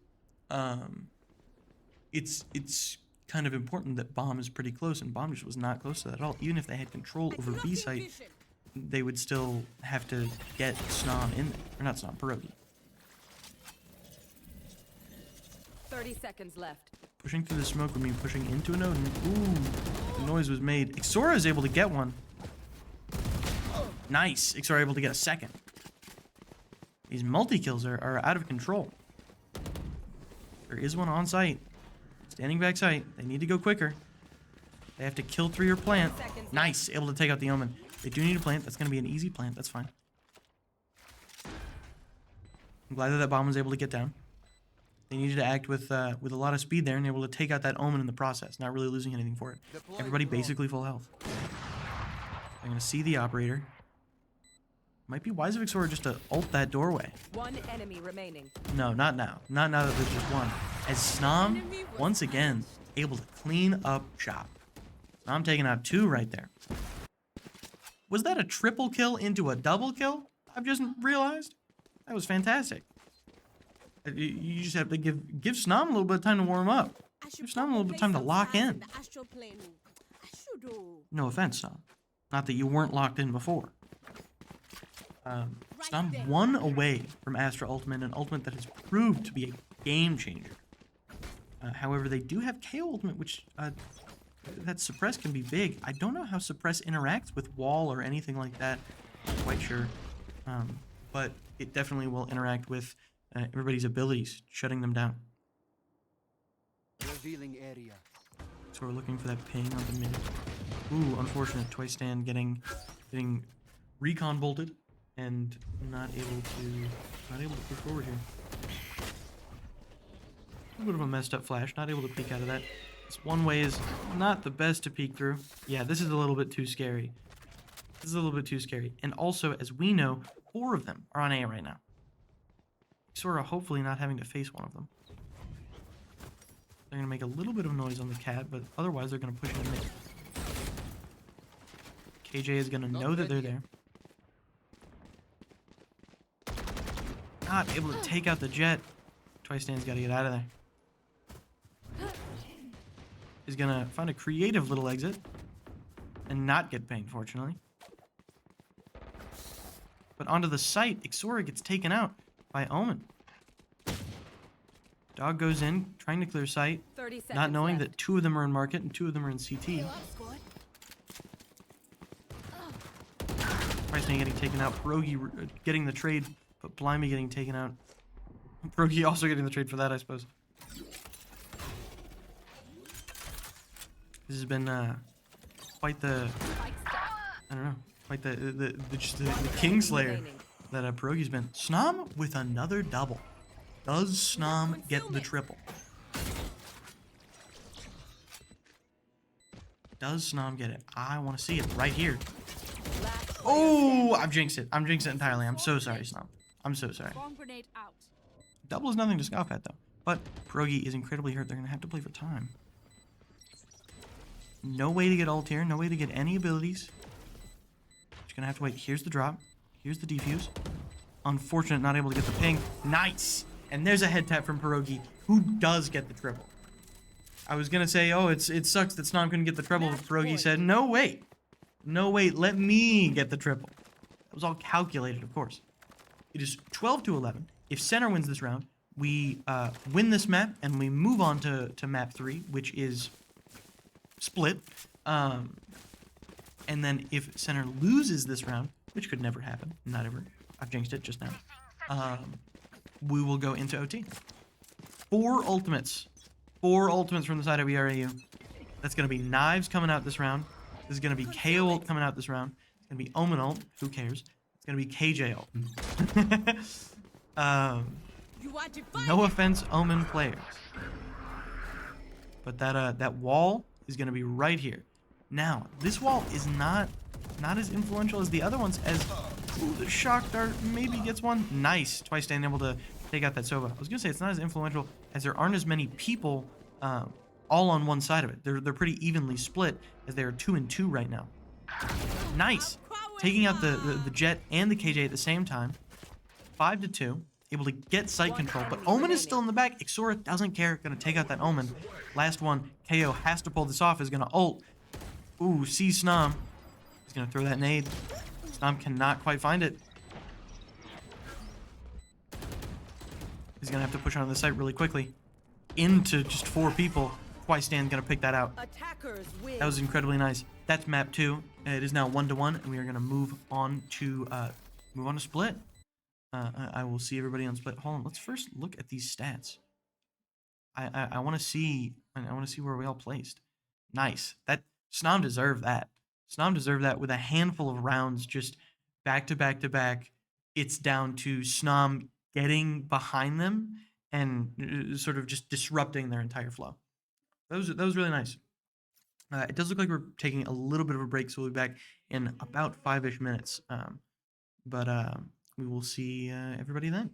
Speaker 1: it's kind of important that Bomb is pretty close, and Bomb just was not close to that at all. Even if they had control over B site, they would still have to get Snom in there. Or not Snom, Pierogi.
Speaker 5: 30 seconds left.
Speaker 1: Pushing through the smoke would mean pushing into an Odin. Ooh, the noise was made. Ixora is able to get one. Nice. Ixora able to get a second. These multi-kills are out of control. There is one on site. Standing back site. They need to go quicker. They have to kill 3 or plant. Nice. Able to take out the Omen. They do need a plant. That's going to be an easy plant. That's fine. I'm glad that bomb was able to get down. They needed to act with a lot of speed there and able to take out that Omen in the process, not really losing anything for it. Everybody basically full health. I'm going to see the Operator. Might be wise of Ixora just to ult that doorway.
Speaker 5: One enemy remaining.
Speaker 1: No, not now. Not now that there's just one. As Snom, once again, able to clean up shop. Snom taking out 2 right there. Was that a triple kill into a double kill? I've just realized. That was fantastic. You just have to give Snom a little bit of time to warm up. Give Snom a little bit of time to lock in. No offense, Snom. Not that you weren't locked in before. Snom 1 away from Astra Ultimate, an ultimate that has proved to be a game changer. However, they do have KO Ultimate, which that Suppress can be big. I don't know how Suppress interacts with Wall or anything like that. Not quite sure. But it definitely will interact with everybody's abilities, shutting them down.
Speaker 3: Revealing area.
Speaker 1: So we're looking for that ping on the mid. Ooh, unfortunate. Twice stand getting recon bolted and not able to push forward here. A bit of a messed up flash, not able to peek out of that. This one way is not the best to peek through. Yeah, this is a little bit too scary. This is a little bit too scary. And also, as we know, 4 of them are on A right now. Sora hopefully not having to face one of them. They're going to make a little bit of noise on the cat, but otherwise they're going to push it in mid. KJ is going to know that they're there. Not able to take out the jet. Twice Dan's got to get out of there. He's going to find a creative little exit and not get banged, fortunately. But onto the site, Ixora gets taken out by Omen. Dog goes in, trying to clear sight,
Speaker 5: 30 seconds
Speaker 1: not knowing
Speaker 5: left.
Speaker 1: that 2 of them are in market and 2 of them are in CT. Pricey getting taken out, Pierogi getting the trade, but Blimey getting taken out. Pierogi also getting the trade for that, I suppose. This has been quite the, I don't know, quite the Kingslayer
Speaker 5: remaining.
Speaker 1: that Pierogi's been. Snom with another double. Does Snom get the triple? Does Snom get it? I want to see it right here. Oh, I've jinxed it. I'm jinxed it entirely. I'm so sorry, Snom. I'm so sorry.
Speaker 6: Bomb grenade out.
Speaker 1: Double is nothing to scoff at, though. But Pierogi is incredibly hurt. They're going to have to play for time. No way to get ult here. No way to get any abilities. Just going to have to wait. Here's the drop. Here's the defuse. Unfortunate, not able to get the ping. Nice! And there's a head tap from Pierogi, who does get the triple. I was going to say, oh, it sucks that Snom couldn't get the triple, but Pierogi said, no, wait. No, wait, let me get the triple. It was all calculated, of course. It is 12-11. If center wins this round, we win this map, and we move on to map 3, which is split. And then if center loses this round, which could never happen, not ever. I've jinxed it just now. We will go into OT. 4 ultimates. 4 ultimates from the side of ERAU. That's going to be Knives coming out this round. This is going to be KO ult coming out this round. It's going to be Omen ult. Who cares? It's going to be KJ ult.
Speaker 6: You are divided.
Speaker 1: No offense, Omen players. But that wall is going to be right here. Now, this wall is not as influential as the other ones, as ooh, the shock dart maybe gets one. Nice. Twice staying able to take out that Sova. I was going to say it's not as influential as there aren't as many people all on one side of it. They're pretty evenly split, as they are 2 and 2 right now. Nice. Taking out the Jet and the KJ at the same time. 5-2. Able to get site control, but Omen is still in the back. Ixora doesn't care. Gonna take out that Omen. Last one. KO has to pull this off. Is gonna ult. Ooh, sees Snom. He's gonna throw that nade. Snom cannot quite find it. He's gonna have to push onto the site really quickly. Into just 4 people. Twice Stan's gonna pick that out.
Speaker 5: Attackers win.
Speaker 1: That was incredibly nice. That's map 2. It is now 1-1, and we are gonna move on to split. I will see everybody on split. Hold on, let's first look at these stats. I want to see where we all placed. Nice. That Snom deserved that. Snom deserved that with a handful of rounds just back to back to back. It's down to Snom getting behind them and sort of just disrupting their entire flow. That was really nice. It does look like we're taking a little bit of a break, so we'll be back in about 5-ish minutes. But we will see everybody then.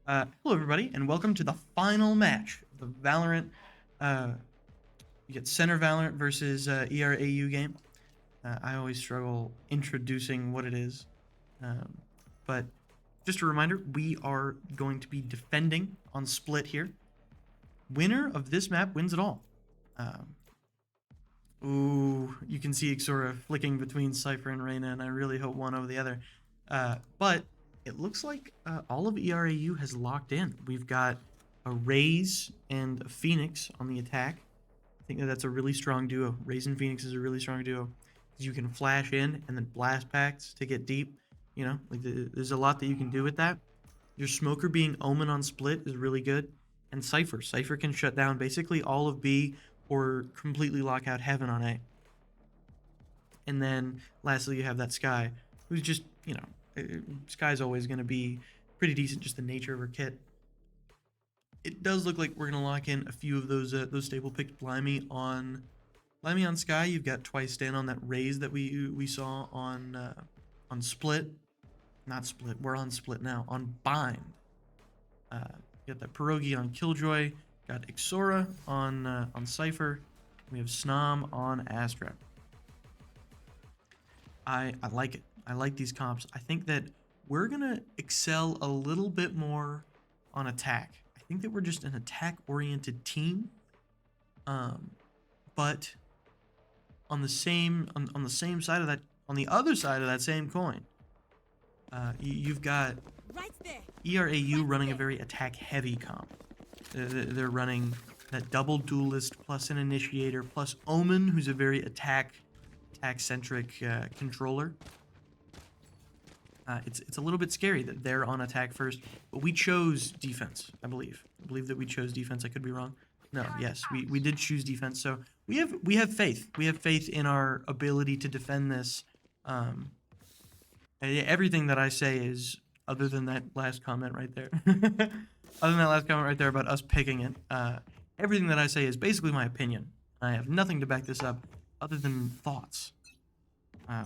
Speaker 1: Hello, everybody, and welcome to the final match of the Valorant. You get Center Valorant versus ERAU game. I always struggle introducing what it is, but just a reminder, we are going to be defending on split here. Winner of this map wins it all. Ooh, you can see Xora flicking between Cypher and Reyna, and I really hope one over the other. But it looks like all of ERAU has locked in. We've got a Raze and a Phoenix on the attack. I think that's a really strong duo. Raze and Phoenix is a really strong duo. You can flash in and then blast packs to get deep. You know, like there's a lot that you can do with that. Your smoker being Omen on split is really good. And Cypher. Cypher can shut down basically all of B or completely lock out Heaven on A. And then lastly, you have that Sky, who's just, you know, Sky's always going to be pretty decent, just the nature of her kit. It does look like we're going to lock in a few of those stable picks. Blimey on Sky. You've got Twice Stand on that Raze that we saw on Split. Not Split. We're on Split now. On Bind. You got that Pierogi on Killjoy. Got Xora on Cypher. We have Snom on Astra. I like it. I like these comps. I think that we're gonna excel a little bit more on attack. I think that we're just an attack-oriented team. But on the same side of that, on the other side of that same coin, you've got
Speaker 6: Right there.
Speaker 1: ERAU running a very attack-heavy comp. They're running that double duelist plus an initiator plus Omen, who's a very attack-centric controller. It's a little bit scary that they're on attack first, but we chose defense. I believe that we chose defense. I could be wrong. No, yes, we did choose defense. So we have faith. We have faith in our ability to defend this. Everything that I say is, other than that last comment right there, other than that last comment right there about us picking it, everything that I say is basically my opinion. I have nothing to back this up other than thoughts,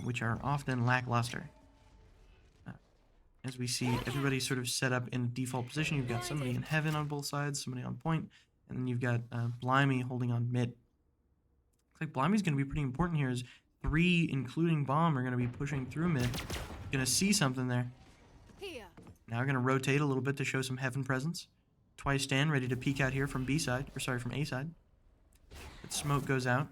Speaker 1: which are often lackluster. As we see everybody sort of set up in default position, you've got somebody in Heaven on both sides, somebody on point, and then you've got Blimey holding on mid. Looks like Blimey's going to be pretty important here, as 3, including Bomb, are going to be pushing through mid. Going to see something there.
Speaker 6: Here.
Speaker 1: Now we're going to rotate a little bit to show some Heaven presence. Twice Stand ready to peek out here from B side, or sorry, from A side. But smoke goes out.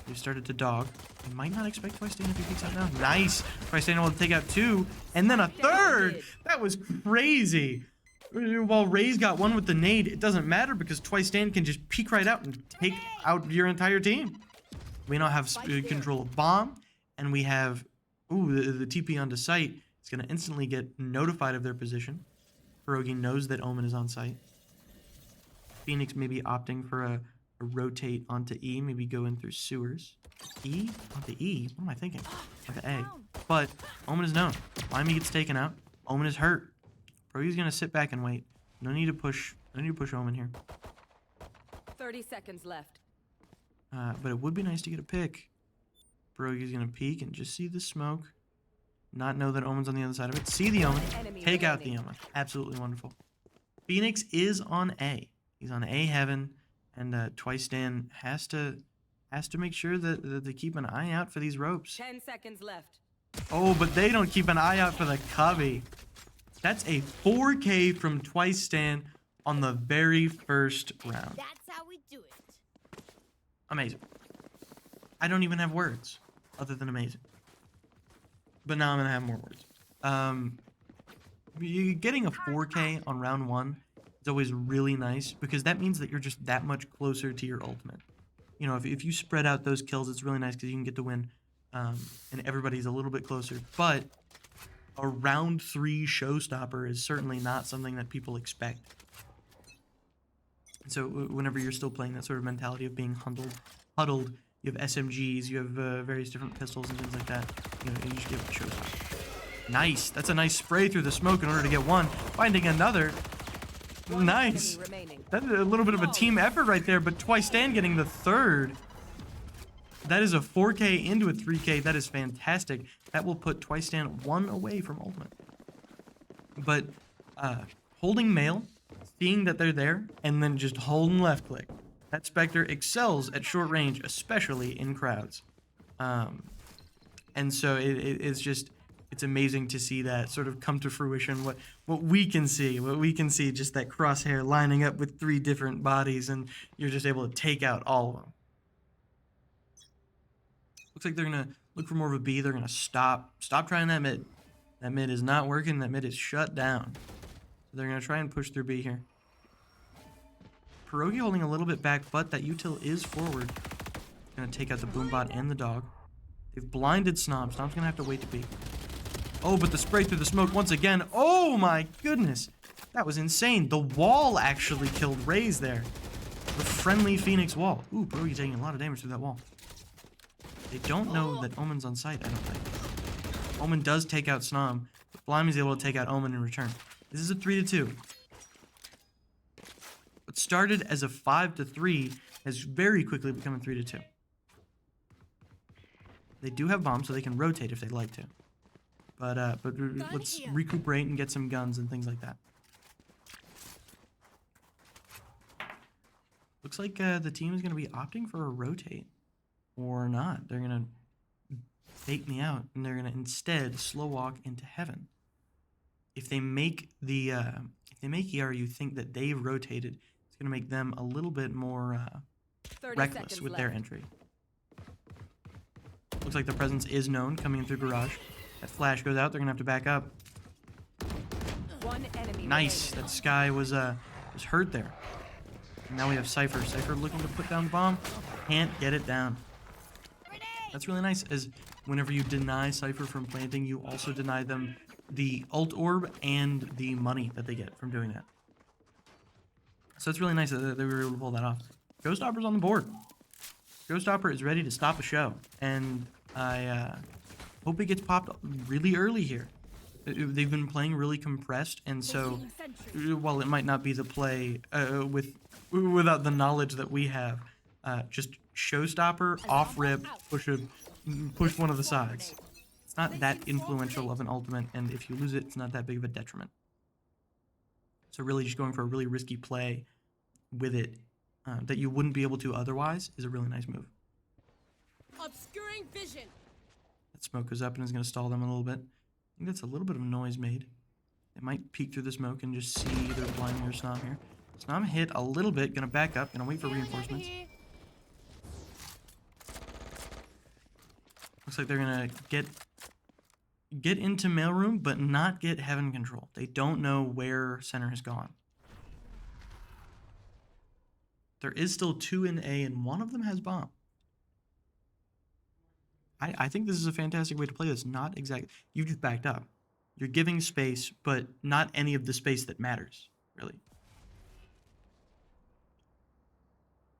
Speaker 1: We've started to dog. You might not expect Twice Stand if he peeks out now. Nice! Twice Stand able to take out 2, and then a 3rd! That was crazy! While Raze got 1 with the nade, it doesn't matter because Twice Stand can just peek right out and take out your entire team. We now have control of Bomb, and we have, the TP onto site. It's going to instantly get notified of their position. Pierogi knows that Omen is on site. Phoenix may be opting for a rotate onto E, maybe go in through sewers. E? Onto E? What am I thinking? Onto A. But Omen is known. Blimey gets taken out. Omen is hurt. Pierogi's going to sit back and wait. No need to push Omen here.
Speaker 5: 30 seconds left.
Speaker 1: But it would be nice to get a pick. Pierogi's going to peek and just see the smoke. Not know that Omen's on the other side of it. See the Omen. Take out the Omen. Absolutely wonderful. Phoenix is on A. He's on A Heaven. And Twice Stand has to make sure that they keep an eye out for these ropes.
Speaker 5: 10 seconds left.
Speaker 1: Oh, but they don't keep an eye out for the cubby. That's a 4K from Twice Stand on the very first round.
Speaker 6: That's how we do it.
Speaker 1: Amazing. I don't even have words other than amazing. But now I'm going to have more words. You getting a 4K on round 1 is always really nice because that means that you're just that much closer to your ultimate. You know, if you spread out those kills, it's really nice because you can get to win and everybody's a little bit closer. But a round 3 showstopper is certainly not something that people expect. So whenever you're still playing that sort of mentality of being huddled, you have SMGs, you have various different pistols and things like that. You know, you just get a showstopper. Nice. That's a nice spray through the smoke in order to get 1. Finding another. Nice. That's a little bit of a team effort right there, but Twice Stand getting the 3rd. That is a 4K into a 3K. That is fantastic. That will put Twice Stand 1 away from ultimate. But holding male, seeing that they're there, and then just holding left click. That Spectre excels at short range, especially in crowds. And so it's just, it's amazing to see that sort of come to fruition. What we can see, just that crosshair lining up with 3 different bodies, and you're just able to take out all of them. Looks like they're gonna look for more of a B. They're gonna stop trying that mid. That mid is not working. That mid is shut down. They're gonna try and push through B here. Pierogi holding a little bit back, but that util is forward. Gonna take out the boombot and the dog. They've blinded Snob. Snob's gonna have to wait to be. Oh, but the spray through the smoke once again. Oh my goodness. That was insane. The wall actually killed Raze there. The friendly Phoenix wall. Ooh, Pierogi taking a lot of damage through that wall. They don't know that Omen's on site, I don't think. Omen does take out Snom, but Blimey's able to take out Omen in return. This is a 3-2. What started as a 5-3 has very quickly become a 3-2. They do have bombs, so they can rotate if they'd like to. But let's recuperate and get some guns and things like that. Looks like the team is going to be opting for a rotate. Or not. They're going to fake me out, and they're going to instead slow walk into heaven. If they make the ERAU think that they've rotated, it's going to make them a little bit more reckless with their entry. Looks like the presence is known coming in through garage. That flash goes out. They're going to have to back up.
Speaker 5: One enemy
Speaker 1: Nice.
Speaker 5: remaining.
Speaker 1: That Sky was hurt there. And now we have Cypher. Cypher looking to put down the bomb. Can't get it down. That's really nice, as whenever you deny Cypher from planting, you also deny them the ult orb and the money that they get from doing that. So it's really nice that they were able to pull that off. Ghoststopper's on the board. Ghoststopper is ready to stop a show, and I hope it gets popped really early here. They've been playing really compressed, and so while it might not be the play without the knowledge that we have, just showstopper, off rip, push one of the sides. It's not that influential of an ultimate, and if you lose it, it's not that big of a detriment. So really just going for a really risky play with it that you wouldn't be able to otherwise is a really nice move.
Speaker 6: Obscuring vision.
Speaker 1: That smoke goes up and is going to stall them a little bit. I think that's a little bit of noise made. It might peek through the smoke and just see either Blinding or Snom here. Snom hit a little bit, going to back up, going to wait for reinforcements. Looks like they're going to get into mailroom, but not get heaven control. They don't know where center has gone. There is still 2 in A, and one of them has bomb. I think this is a fantastic way to play this. Not exactly. You just backed up. You're giving space, but not any of the space that matters, really.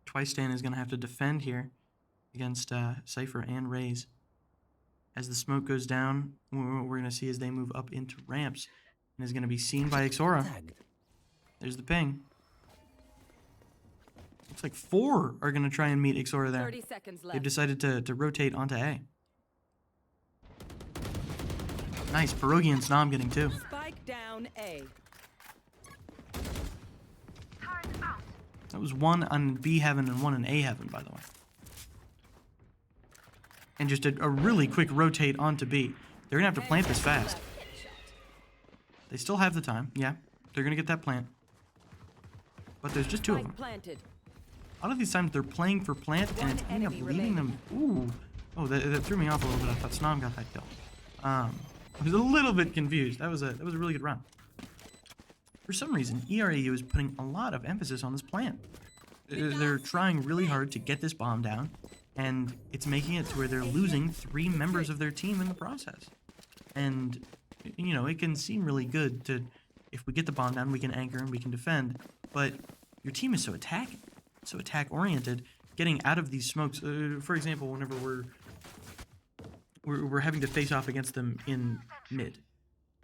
Speaker 1: Twice Stan is going to have to defend here against Cypher and Raze. As the smoke goes down, what we're going to see as they move up into ramps, and is going to be seen by Ixora. There's the ping. Looks like 4 are going to try and meet Ixora there.
Speaker 5: 30 seconds left.
Speaker 1: They've decided to rotate onto A. Nice, Pierogi and Snom getting 2.
Speaker 5: Spike down A.
Speaker 1: That was 1 on B heaven and 1 in A heaven, by the way. And just a really quick rotate onto B. They're going to have to plant this fast. They still have the time. Yeah, they're going to get that plant. But there's just 2 of them.
Speaker 5: Planted.
Speaker 1: A lot of these times they're playing for plant, and it's ending up leaving them. Ooh. Oh, that threw me off a little bit. I thought Snom got that kill. I was a little bit confused. That was a really good round. For some reason, ERAU is putting a lot of emphasis on this plant. They're trying really hard to get this bomb down, and it's making it to where they're losing 3 members of their team in the process. And, you know, it can seem really good to, if we get the bomb down, we can anchor and we can defend, but your team is so attacking, so attack-oriented, getting out of these smokes. For example, whenever we're having to face off against them in mid.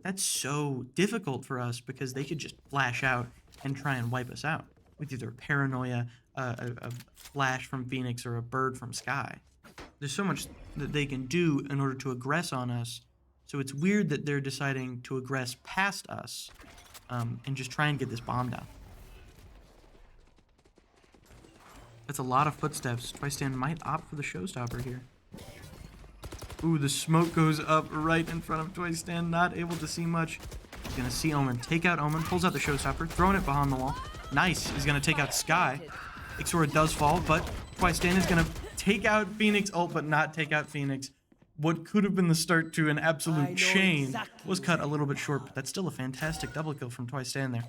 Speaker 1: That's so difficult for us because they could just flash out and try and wipe us out with either paranoia, a flash from Phoenix, or a bird from Sky. There's so much that they can do in order to aggress on us, so it's weird that they're deciding to aggress past us and just try and get this bomb down. That's a lot of footsteps. Twistan might opt for the showstopper here. Ooh, the smoke goes up right in front of Twistan, not able to see much. He's gonna see Omen, take out Omen, pulls out the showstopper, throwing it behind the wall. Nice, he's gonna take out Sky. Ixora does fall, but Twistan is gonna take out Phoenix ult, but not take out Phoenix. What could have been the start to an absolute chain was cut a little bit short, but that's still a fantastic double kill from Twistan there.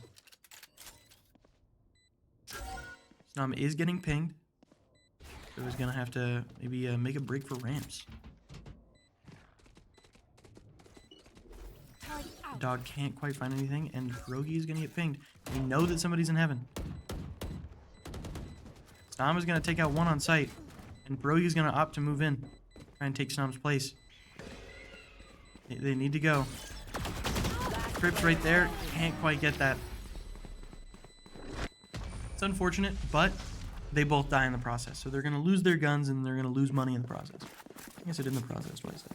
Speaker 1: Snam is getting pinged, so he's gonna have to maybe make a break for ramps. The dog can't quite find anything, and Pierogi is gonna get pinged. We know that somebody's in heaven. Snam is gonna take out one on sight, and Pierogi is gonna opt to move in. Try and take Snam's place. They need to go. Crips right there. Can't quite get that. It's unfortunate, but they both die in the process. So they're going to lose their guns and they're going to lose money in the process. I guess it in the process, what I said.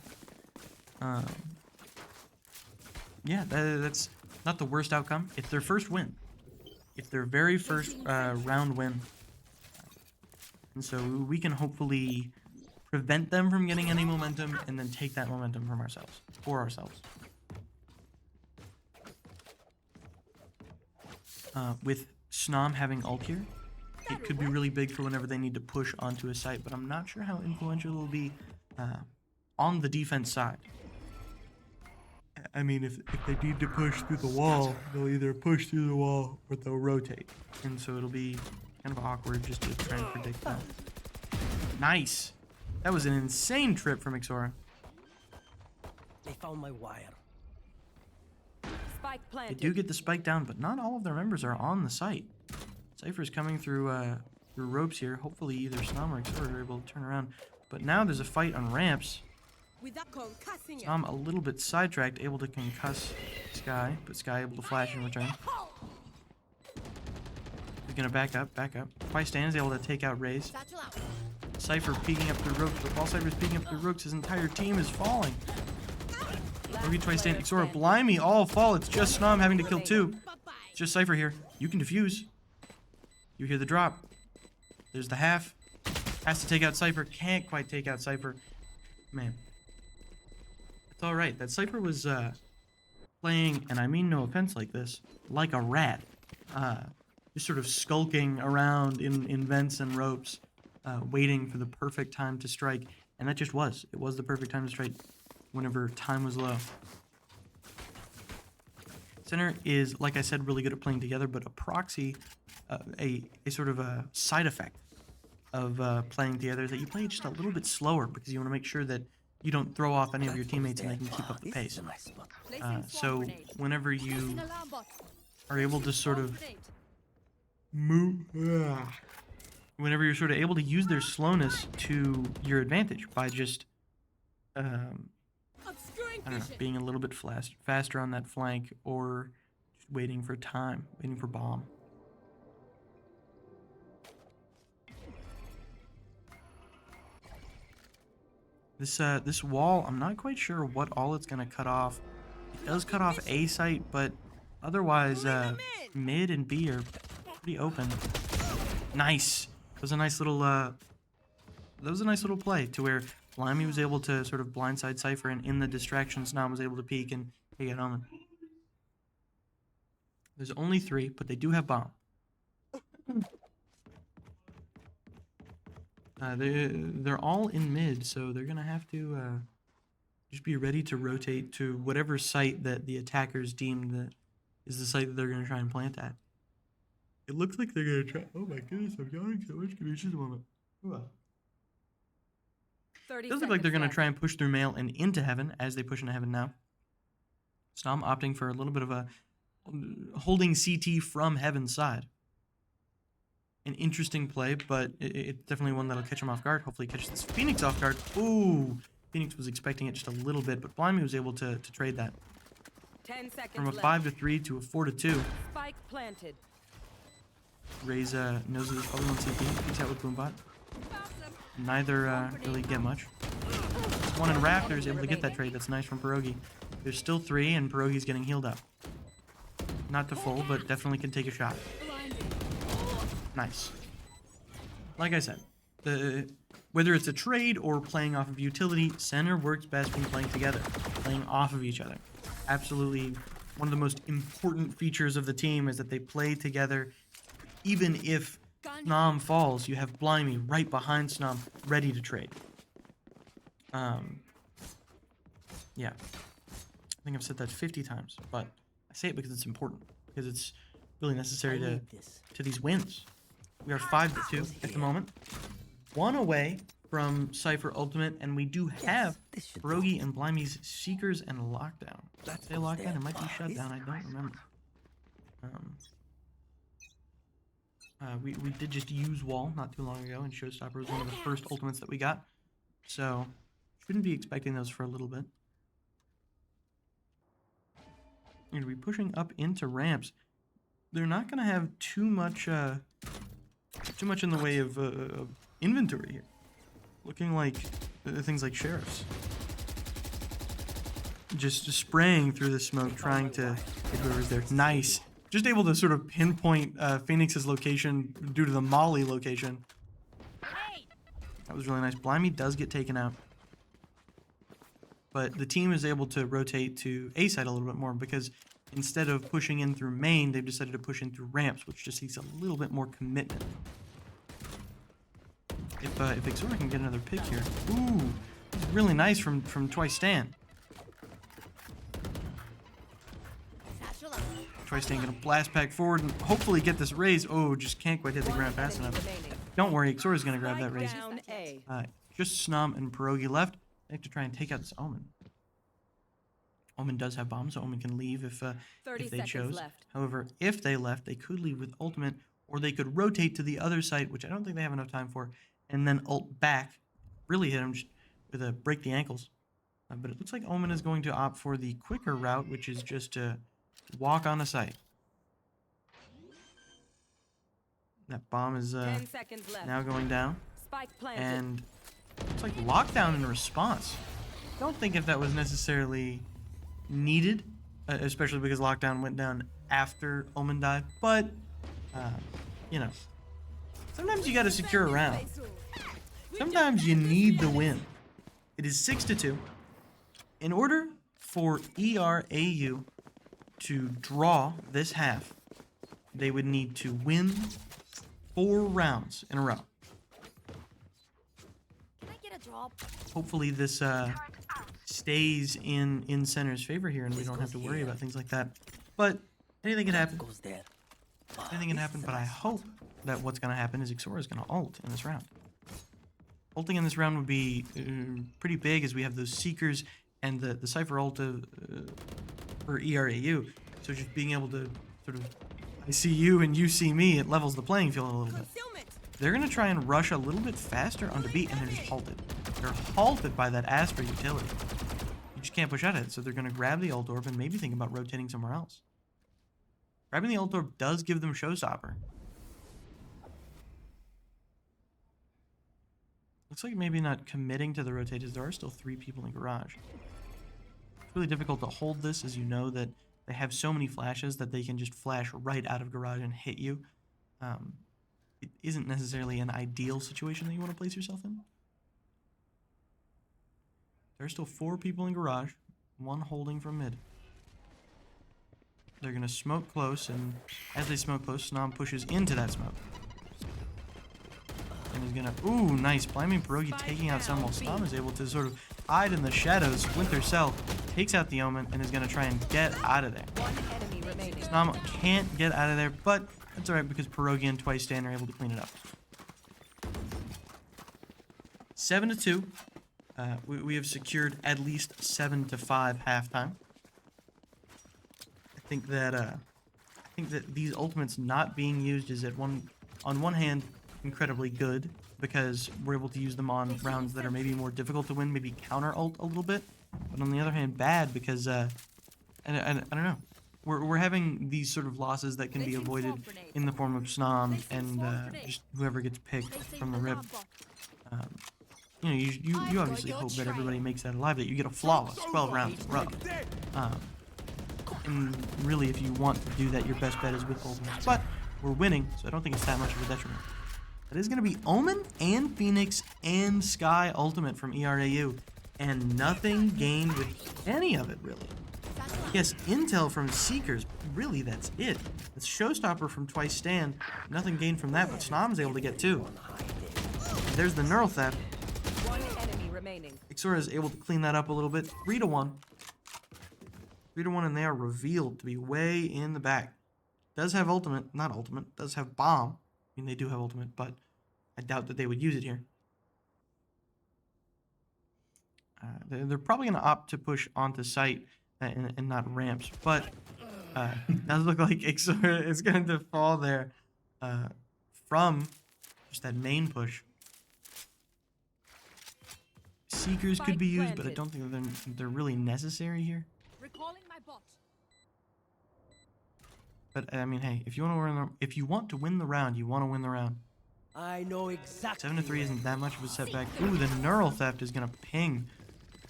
Speaker 1: Yeah, that's not the worst outcome. It's their first win. It's their very first round win. And so we can hopefully prevent them from getting any momentum, and then take that momentum from ourselves, for ourselves. With Snam having ult here, it could be really big for whenever they need to push onto a site, but I'm not sure how influential it will be on the defense side. I mean, if they need to push through the wall, they'll either push through the wall or they'll rotate. And so it'll be kind of awkward just to try and predict that. Nice! That was an insane trip from Ixora.
Speaker 4: They found my wire.
Speaker 5: Spike
Speaker 1: They
Speaker 5: planted.
Speaker 1: do get the spike down, but not all of their members are on the site. Cypher's coming through through ropes here. Hopefully either Snam or Ixora are able to turn around. But now there's a fight on ramps.
Speaker 6: Without concussing
Speaker 1: Snam a little bit sidetracked, able to concuss Sky, but Sky able to flash in return. He's gonna back up, back up. Twistan is able to take out Raze.
Speaker 6: Satchel out.
Speaker 1: Cypher peeking up through ropes, but while Cypher's peeking up through ropes, his entire team is falling. Look at Twistan, Ixora, Blimey, all fall. It's just Snam having to kill two.
Speaker 6: Bye-bye.
Speaker 1: It's just Cypher here. You can defuse. You hear the drop. There's the half. Has to take out Cypher. Can't quite take out Cypher. Man. It's alright. That Cypher was playing, and I mean no offense like this, like a rat. Just sort of skulking around in vents and ropes. Waiting for the perfect time to strike, and that just was. It was the perfect time to strike whenever time was low. Center is, like I said, really good at playing together, but a proxy, a sort of a side effect of playing together is that you play just a little bit slower because you want to make sure that you don't throw off any of your teammates and they can keep up the pace.
Speaker 6: Placing
Speaker 1: So
Speaker 6: swarm grenade.
Speaker 1: whenever you
Speaker 6: Placing alarm bot.
Speaker 1: are able to sort
Speaker 6: Swarm
Speaker 1: of
Speaker 6: grenade.
Speaker 1: move, whenever you're sort of able to use their slowness to your advantage by just
Speaker 6: Obscuring
Speaker 1: I don't know,
Speaker 6: vision.
Speaker 1: being a little bit faster on that flank, or just waiting for time, waiting for bomb. This wall, I'm not quite sure what all it's gonna cut off. It does cut off A site, but otherwise mid and B are pretty open. Nice. That was a nice little play to where Blimey was able to sort of blindside Cypher, and in the distractions Snam was able to peek and take out Omen. There's only 3, but they do have bomb. They're all in mid, so they're gonna have to just be ready to rotate to whatever site that the attackers deem that is the site that they're gonna try and plant at. It looks like they're gonna try. Oh my goodness, I'm yawning so much. Give me just a moment. It
Speaker 5: 30
Speaker 1: does look like they're
Speaker 5: seconds
Speaker 1: gonna
Speaker 5: left.
Speaker 1: try and push through mail and into heaven as they push into heaven now. Snam opting for a little bit of a holding CT from heaven's side. An interesting play, but it's definitely one that'll catch him off guard. Hopefully catches this Phoenix off guard. Ooh, Phoenix was expecting it just a little bit, but Blimey was able to trade that
Speaker 5: 10 seconds
Speaker 1: from a
Speaker 5: left.
Speaker 1: 5-3 to a 4-2.
Speaker 5: Spike planted.
Speaker 1: Raze knows that there's probably one CT. Peeks out with Boombot. Neither really get much. One in Raptors able to get that trade. That's nice from Pierogi. There's still 3, and Pierogi's getting healed up. Not to full, but definitely can take a shot. Nice. Like I said, whether it's a trade or playing off of utility, center works best when playing together, playing off of each other. Absolutely, one of the most important features of the team is that they play together. Even if Snom falls, you have Blimey right behind Snom, ready to trade. Yeah. I think I've said that 50 times, but I say it because it's important, because it's really necessary to these wins. We are 5-2 at the moment. One away from Cypher Ultimate, and we do have Pierogi and Blimey's Seekers and Lockdown. Did I say Lockdown? It might be Shutdown, I don't remember. We did just use Wall not too long ago, and Showstopper was one of the first ultimates that we got. So, shouldn't be expecting those for a little bit. We're going to be pushing up into ramps. They're not going to have too much in the way of inventory here. Looking like things like sheriffs. Just spraying through the smoke, trying to get whoever's there. Nice. Just able to sort of pinpoint Phoenix's location due to the Molly location. That was really nice. Blimey does get taken out. But the team is able to rotate to A side a little bit more because instead of pushing in through main, they've decided to push in through ramps, which just needs a little bit more commitment. If Exora can get another pick here. Ooh, that's really nice from Twice Stan. Twice Stan gonna blast back forward and hopefully get this raise. Oh, just can't quite hit the ground fast enough. Don't worry, Exora's gonna grab that raise. Just Snom and Pierogi left. They have to try and take out this Omen. Omen does have bombs, so Omen can leave if they chose.
Speaker 5: Left.
Speaker 1: However, if they left, they could leave with ultimate, or they could rotate to the other side, which I don't think they have enough time for, and then ult back, really hit him just with a break the ankles. But it looks like Omen is going to opt for the quicker route, which is just to walk on a site. That bomb is
Speaker 5: 10 seconds left.
Speaker 1: now going down.
Speaker 5: Spike planted.
Speaker 1: And it's like lockdown in response. Don't think if that was necessarily needed, especially because lockdown went down after Omen died. But, you know, sometimes you got to secure a round. Sometimes you need the win. It is 6-2. In order for ERAU to draw this half, they would need to win 4 rounds in a row. Hopefully this stays in center's favor here and we don't have to worry about things like that. But anything can happen. Anything can happen, but I hope that what's going to happen is Exora is going to ult in this round. Ulting in this round would be pretty big as we have those Seekers and the Cypher ult for ERAU. So just being able to sort of, I see you and you see me, it levels the playing field a little bit. They're going to try and rush a little bit faster onto B, and they're just halted. They're halted by that Asper utility. You just can't push out it, so they're going to grab the ult orb and maybe think about rotating somewhere else. Grabbing the ult orb does give them Showstopper. Looks like maybe not committing to the rotate as there are still 3 people in garage. It's really difficult to hold this as you know that they have so many flashes that they can just flash right out of garage and hit you. It isn't necessarily an ideal situation that you want to place yourself in. There's still 4 people in garage, 1 holding from mid. They're going to smoke close, and as they smoke close, Snom pushes into that smoke. And he's going to... Ooh, nice. Blimey Pierogi taking out some while Snom is able to sort of hide in the shadows. Winter Cell takes out the Omen and is going to try and get out of there. Snom can't get out of there, but that's alright because Pierogi and Twice Stan are able to clean it up. 7-2. We have secured at least 7-5 halftime. I think that these ultimates not being used is on one hand incredibly good because we're able to use them on rounds that are maybe more difficult to win, maybe counter ult a little bit, but on the other hand bad because I don't know. We're having these sort of losses that can be avoided in the form of Snom and just whoever gets picked from the rip. You know, you obviously hope that everybody makes that alive, that you get a flawless 12 rounds in a row. And really, if you want to do that, your best bet is with ultimates. But we're winning, so I don't think it's that much of a detriment. That is going to be Omen and Phoenix and Sky ultimate from ERAU. And nothing gained with any of it, really. Yes, intel from Seekers, really that's it. It's Showstopper from Twice Stand. Nothing gained from that, but Snom's able to get 2. There's the Neural Theft.
Speaker 5: One enemy remaining.
Speaker 1: Ixora is able to clean that up a little bit. 3-1. 3-1, and they are revealed to be way in the back. Does have ultimate, not ultimate, does have bomb. I mean, they do have ultimate, but I doubt that they would use it here. They're probably going to opt to push onto site and not ramps, but it does look like Ixora is going to fall there from just that main push. Seekers could be used, but I don't think they're really necessary here.
Speaker 6: Recalling my bot.
Speaker 1: But I mean, hey, if you want to win the round, you want to win the round.
Speaker 4: I know exactly.
Speaker 1: 7-3 isn't that much of a setback. Ooh, the Neural Theft is gonna ping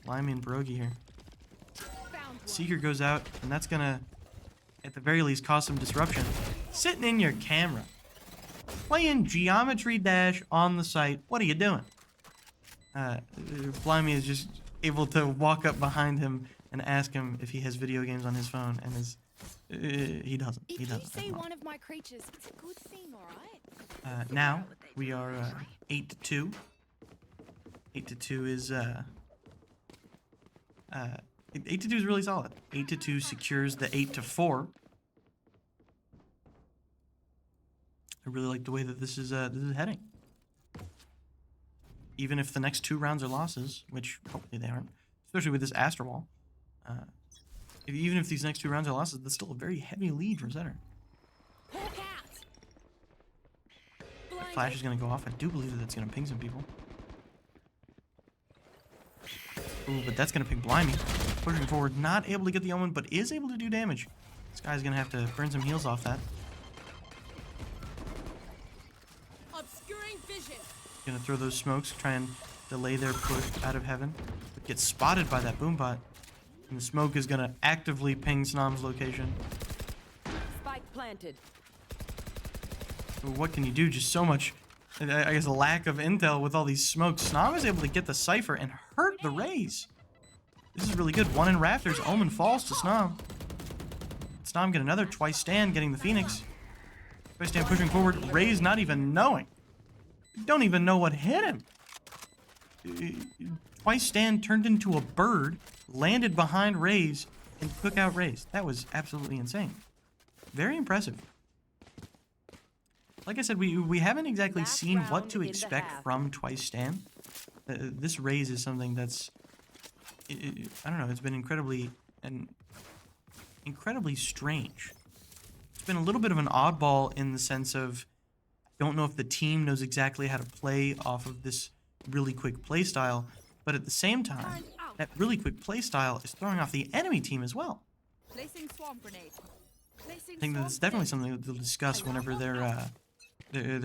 Speaker 1: Limey and Pierogi here. Seeker goes out, and that's gonna, at the very least, cause some disruption. Sitting in your camera, playing Geometry Dash on the site. What are you doing? Blimey is just able to walk up behind him and ask him if he has video games on his phone, and he doesn't.
Speaker 7: If
Speaker 1: He doesn't.
Speaker 7: you see one of my creatures, it's a good thing, alright?
Speaker 1: Now we are 8-2. 8-2 is 8-2 is really solid. 8-2 secures the 8-4. I really like the way that this is heading. Even if the next 2 rounds are losses, which hopefully they aren't, especially with this Astra Wall. Even if these next 2 rounds are losses, that's still a very heavy lead for Zetter.
Speaker 7: Hawk out!
Speaker 1: That flash is going to go off. I do believe that that's going to ping some people. Ooh, but that's going to ping Blimey. Pushing forward, not able to get the Omen, but is able to do damage. This guy's going to have to burn some heals off that.
Speaker 6: Obscuring vision.
Speaker 1: Going to throw those smokes, try and delay their push out of heaven. But gets spotted by that boombot. And the smoke is going to actively ping Snom's location.
Speaker 5: Spike planted.
Speaker 1: What can you do? Just so much, I guess, a lack of intel with all these smokes. Snom is able to get the Cypher and hurt the Raze. This is really good. 1 in Rafters. Omen falls to Snom. Snom get another Twice Stand, getting the Phoenix. Twice Stand pushing forward. Raze not even knowing. Don't even know what hit him. Twice Stand turned into a bird, landed behind Raze, and took out Raze. That was absolutely insane. Very impressive. Like I said, we haven't exactly
Speaker 5: Last
Speaker 1: seen what
Speaker 5: round
Speaker 1: to
Speaker 5: in the
Speaker 1: expect
Speaker 5: half.
Speaker 1: from Twice Stand. This Raze is something that's, I don't know, it's been incredibly strange. It's been a little bit of an oddball in the sense of, I don't know if the team knows exactly how to play off of this really quick play style, but at the same time, that really quick play style is throwing off the enemy team as well.
Speaker 7: Placing swarm grenade. Placing
Speaker 1: I think that's definitely something that they'll discuss whenever they're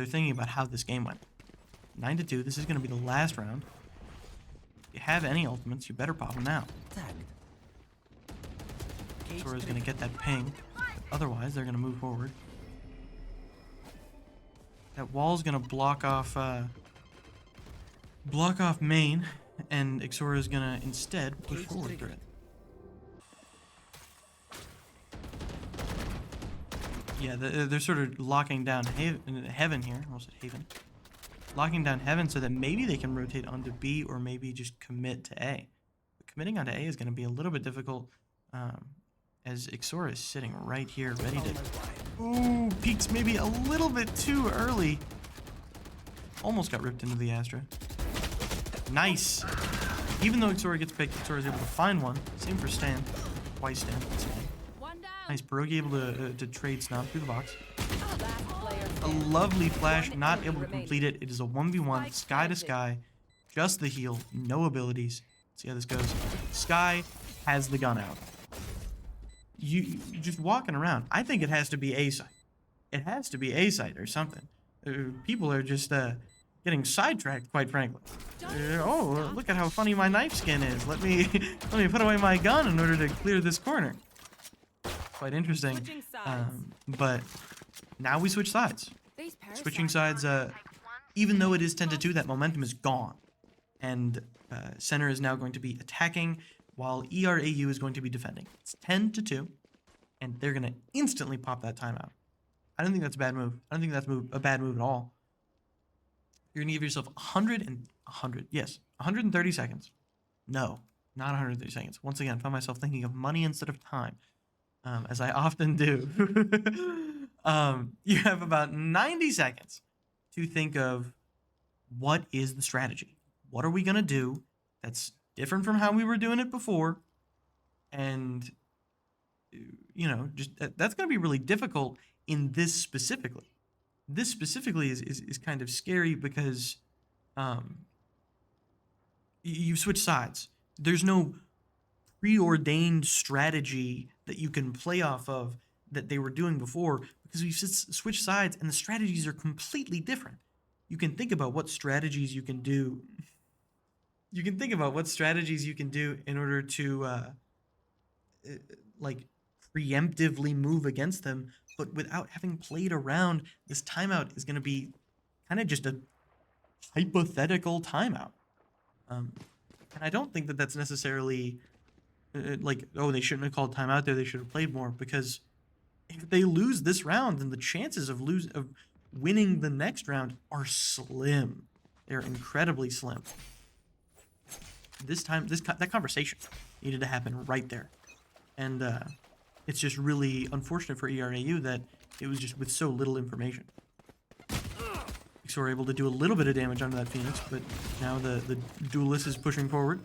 Speaker 1: thinking about how this game went. 9-2. This is going to be the last round. If you have any ultimates, you better pop them now. Sora's going to get that ping. Otherwise, they're going to move forward. That wall's going to block off main, and Ixora is going to instead push forward through it. Yeah, they're sort of locking down heaven here. I almost said haven. Locking down heaven so that maybe they can rotate onto B or maybe just commit to A. But committing onto A is going to be a little bit difficult as Ixora is sitting right here ready to... Ooh, peeks maybe a little bit too early. Almost got ripped into the Astra. Nice. Even though Ixora gets picked, Ixora is able to find one. Same for Stan. Twice Stan.
Speaker 7: One down.
Speaker 1: Nice. Pierogi able to trade Snom through the box.
Speaker 5: Last player
Speaker 1: A
Speaker 5: standing.
Speaker 1: lovely flash,
Speaker 5: One
Speaker 1: not
Speaker 5: enemy
Speaker 1: able to
Speaker 5: remaining.
Speaker 1: complete it. It is a 1v1,
Speaker 5: Spike
Speaker 1: sky to
Speaker 5: planted.
Speaker 1: sky. Just the heal, no abilities. Let's see how this goes. Sky has the gun out. You just walking around. I think it has to be A site. It has to be A site or something. People are just getting sidetracked, quite frankly. Oh, look at how funny my knife skin is. Let me put away my gun in order to clear this corner. quite interesting.
Speaker 5: Switching sides.
Speaker 1: But now we switch sides.
Speaker 7: These
Speaker 1: Switching
Speaker 7: parasites.
Speaker 1: sides, even though it is 10-2, that momentum is gone. And center is now going to be attacking, while ERAU is going to be defending. It's 10-2, and they're going to instantly pop that timeout. I don't think that's a bad move. I don't think that's a bad move at all. You're going to give yourself 130 seconds. No, not 130 seconds. Once again, I found myself thinking of money instead of time, as I often do. You have about 90 seconds to think of what is the strategy. What are we going to do that's different from how we were doing it before? And, you know, just that's going to be really difficult in this specifically. This specifically is kind of scary because you switch sides. There's no preordained strategy that you can play off of that they were doing before, because we've switched sides and the strategies are completely different. You can think about what strategies you can do. You can think about what strategies you can do in order to like preemptively move against them, but without having played around. This timeout is going to be kind of just a hypothetical timeout. And I don't think that that's necessarily like, oh, they shouldn't have called timeout there. They should have played more, because if they lose this round, then the chances of winning the next round are slim. They're incredibly slim. This time, that conversation needed to happen right there, and it's just really unfortunate for ERAU that it was just with so little information. So we're able to do a little bit of damage onto that Phoenix, but now the duelist is pushing forward.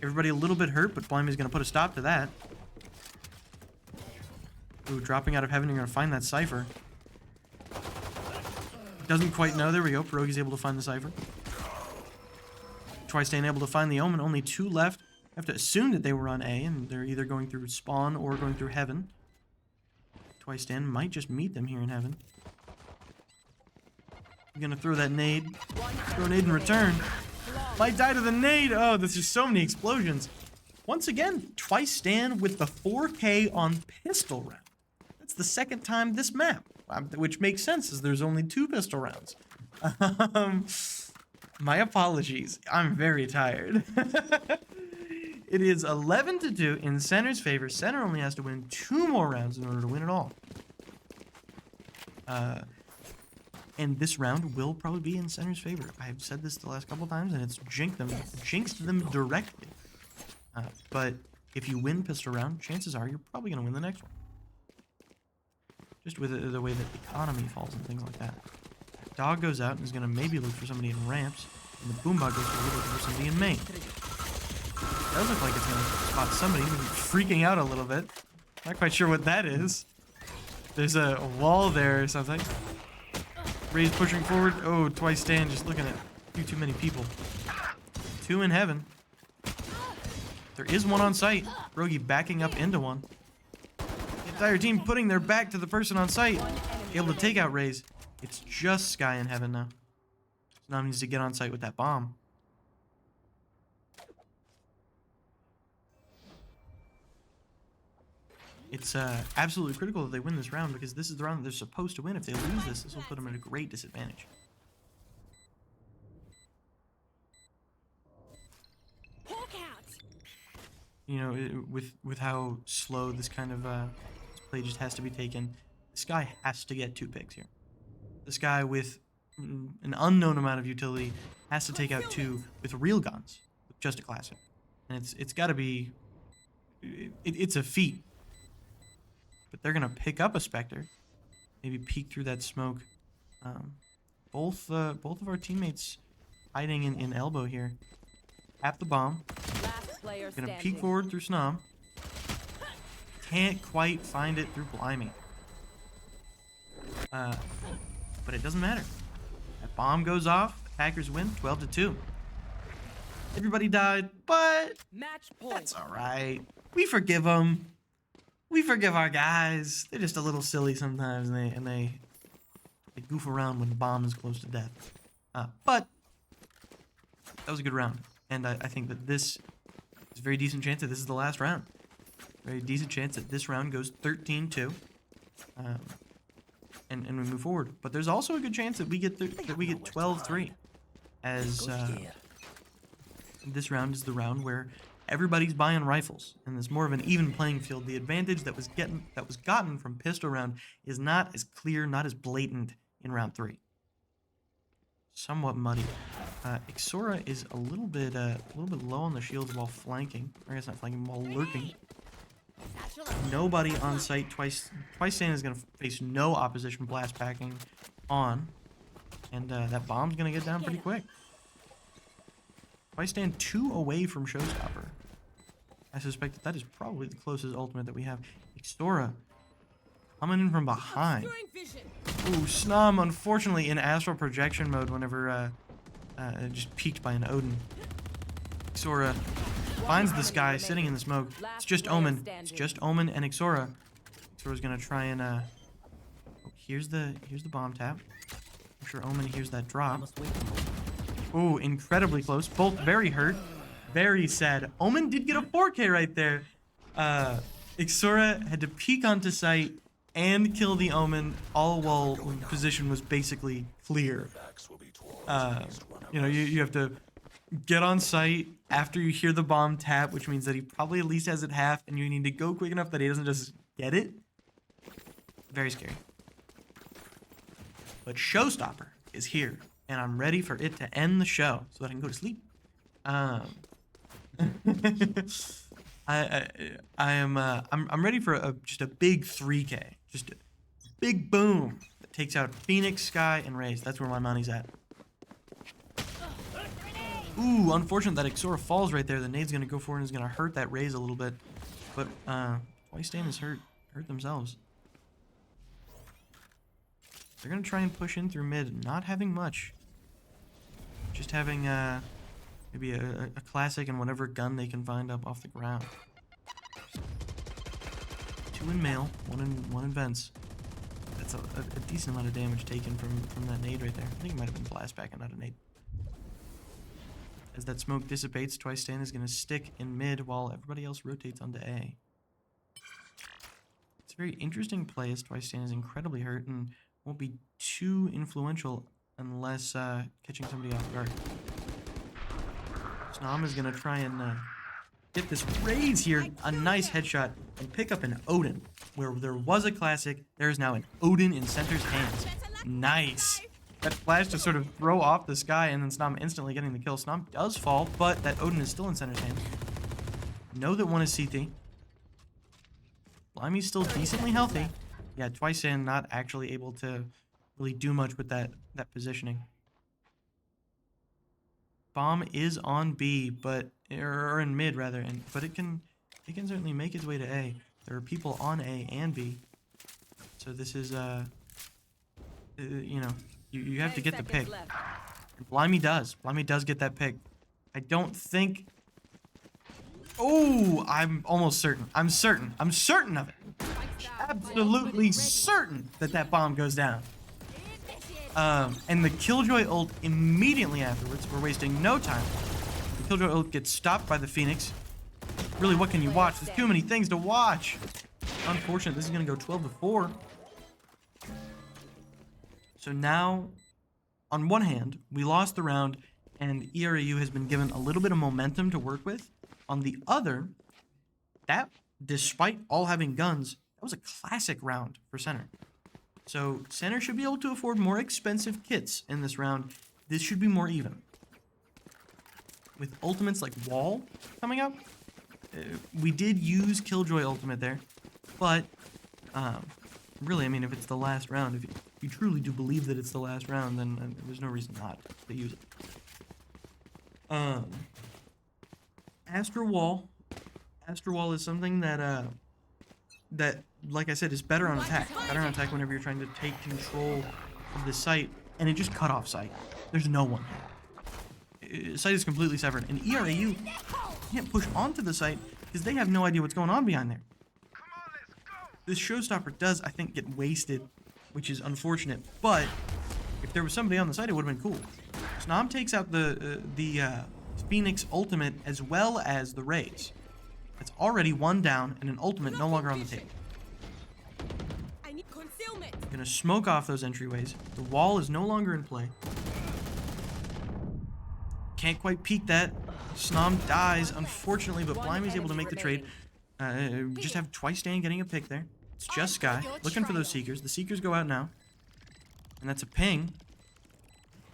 Speaker 1: Everybody a little bit hurt, but Blimey's going to put a stop to that. Ooh, dropping out of heaven, you're going to find that Cypher. Doesn't quite know. There we go. Pierogi's able to find the Cypher. Twistan able to find the Omen. Only 2 left. I have to assume that they were on A, and they're either going through spawn or going through heaven. Twistan might just meet them here in heaven. I'm going to throw that nade. Throw a nade in return. Might die to the nade. Oh, there's just so many explosions. Once again, Twistan with the 4K on pistol round. That's the second time this map, which makes sense as there's only 2 pistol rounds. My apologies. I'm very tired. It is 11-2 in Center's favor. Center only has to win 2 more rounds in order to win it all. And this round will probably be in Center's favor. I've said this the last couple times, and it's jinxed them directly. But if you win pistol round, chances are you're probably going to win the next one. Just with the way that the economy falls and things like that. Dog goes out and is going to maybe look for somebody in ramps, and the Boombot goes to look for somebody in main. It does look like it's going to spot somebody freaking out a little bit. Not quite sure what that is. There's a wall there or something. Ray's pushing forward. Oh, Twistan just looking at too many people. 2 in heaven. There is one on site. Rogi backing up into one. The entire team putting their back to the person on site. Able to take out Rays. It's just Sky in heaven now. So now he needs to get on site with that bomb. It's absolutely critical that they win this round, because this is the round that they're supposed to win. If they lose this will put them at a great disadvantage.
Speaker 6: Hawk out.
Speaker 1: You know, with how slow this kind of this play just has to be taken, this guy has to get 2 picks here. This guy with an unknown amount of utility has to take out 2 with real guns, with just a classic, and it's got to be. It's a feat. But they're gonna pick up a Spectre, maybe peek through that smoke. Both of our teammates hiding in elbow here. Tap the bomb.
Speaker 5: Last player
Speaker 1: Gonna
Speaker 5: standing.
Speaker 1: peek forward through Snom. Can't quite find it through Blimey. But it doesn't matter. That bomb goes off. Attackers win 12-2. Everybody died, but
Speaker 5: Match point.
Speaker 1: that's all right. We forgive them. We forgive our guys. They're just a little silly sometimes, and they goof around when the bomb is close to death. But that was a good round, and I think that this is a very decent chance that this is the last round. Very decent chance that this round goes 13-2. And we move forward. But there's also a good chance that we get 12-3, as this round is the round where everybody's buying rifles, and there's more of an even playing field. The advantage that was gotten from pistol round is not as clear, not as blatant in round 3. Somewhat muddy. Ixora is a little bit low on the shields while flanking. Or I guess not flanking, while lurking. Nobody on site. Twice Stand is going to face no opposition blast packing on. And that bomb's going to get down pretty quick. Twice Stand 2 away from Showstopper. I suspect that is probably the closest ultimate that we have. Ixora coming in from behind. Ooh, Snom, unfortunately, in astral projection mode whenever just peeked by an Odin. Ixora finds this guy sitting in the smoke. It's just Omen. It's just Omen and Ixora. Ixora's gonna try and oh, here's the bomb tap. I'm sure Omen hears that drop. Ooh, incredibly close. Both very hurt. Very sad. Omen did get a 4K right there. Ixora had to peek onto site and kill the Omen, all while the position was basically clear. You know, you have to get on site after you hear the bomb tap, which means that he probably at least has it half, and you need to go quick enough that he doesn't just get it. Very scary. But Showstopper is here, and I'm ready for it to end the show so that I can go to sleep. I'm ready for just a big 3K, just a big boom that takes out Phoenix, Sky, and Raze. That's where my money's at. Ooh, unfortunate that Ixora falls right there. The nade's gonna go for it and is gonna hurt that Raze a little bit, but Twice Stand is hurt themselves. They're gonna try and push in through mid, not having much, just having maybe a classic and whatever gun they can find up off the ground. 2 in male, 1 in vents. That's a decent amount of damage taken from that nade right there. I think it might have been blast back and not a nade. As that smoke dissipates, Twice Stand is going to stick in mid while everybody else rotates onto A. It's a very interesting play as Twice Stand is incredibly hurt and won't be too influential unless catching somebody off guard. Snom is going to try and get this Raze here, a nice headshot, and pick up an Odin. Where there was a classic, there is now an Odin in Center's hands. Nice. That flash to sort of throw off the Sky and then Snom instantly getting the kill. Snom does fall, but that Odin is still in Center's hands. Know that one is CT. Blimey's still decently healthy. Yeah, Twice Stand not actually able to really do much with that positioning. Bomb is on B, or in mid rather, but it can certainly make its way to A. There are people on A and B, so this is you know, you have to get the pick. And Blimey does get that pick. I don't think. Oh, I'm almost certain. I'm certain of it. Absolutely certain that bomb goes down. And the Killjoy ult immediately afterwards. We're wasting no time. The Killjoy ult gets stopped by the Phoenix. Really, what can you watch? There's too many things to watch. Unfortunate. This is going to go 12-4. So now, on one hand, we lost the round, and ERAU has been given a little bit of momentum to work with. On the other, that, despite all having guns, that was a classic round for Center. So Center should be able to afford more expensive kits in this round. This should be more even. With ultimates like Wall coming up, we did use Killjoy ultimate there, but really, I mean, if it's the last round, if you truly do believe that it's the last round, then there's no reason not to use it. Astro Wall is something that like I said is better on attack. Better on attack whenever you're trying to take control of the site, and it just cut off site. There's no one here. Site is completely severed, and ERAU can't push onto the site because they have no idea what's going on behind there. This Showstopper does, I think, get wasted, which is unfortunate, but if there was somebody on the site, it would have been cool. Snom takes out the Phoenix ultimate as well as the Raze. It's already one down and an ultimate no longer on the table.
Speaker 6: I need concealment.
Speaker 1: Gonna smoke off those entryways. The wall is no longer in play. Can't quite peek that. Snom dies, unfortunately, but
Speaker 5: One
Speaker 1: Blimey's able to
Speaker 5: enemy
Speaker 1: make the trade. Just have Twice Stand getting a pick there. It's just Sky looking for those Seekers. The Seekers go out now. And that's a ping.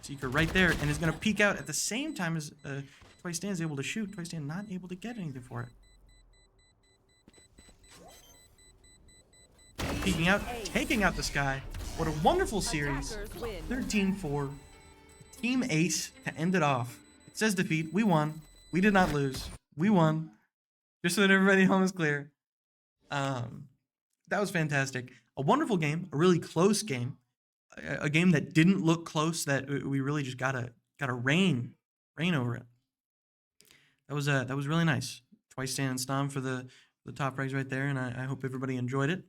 Speaker 1: Seeker right there, and is going to peek out at the same time as Twice Stand is able to shoot. Twice Stand not able to get anything for it. Peeking out, taking out the Sky. What a wonderful series.
Speaker 5: Attackers win.
Speaker 1: 13-4. Team Ace to end it off. It says defeat. We won. We did not lose. We won. Just so that everybody at home is clear. That was fantastic. A wonderful game. A really close game. A game that didn't look close. That we really just gotta reign over it. That was really nice. Twice Stand and Stom for the top prize right there, and I hope everybody enjoyed it.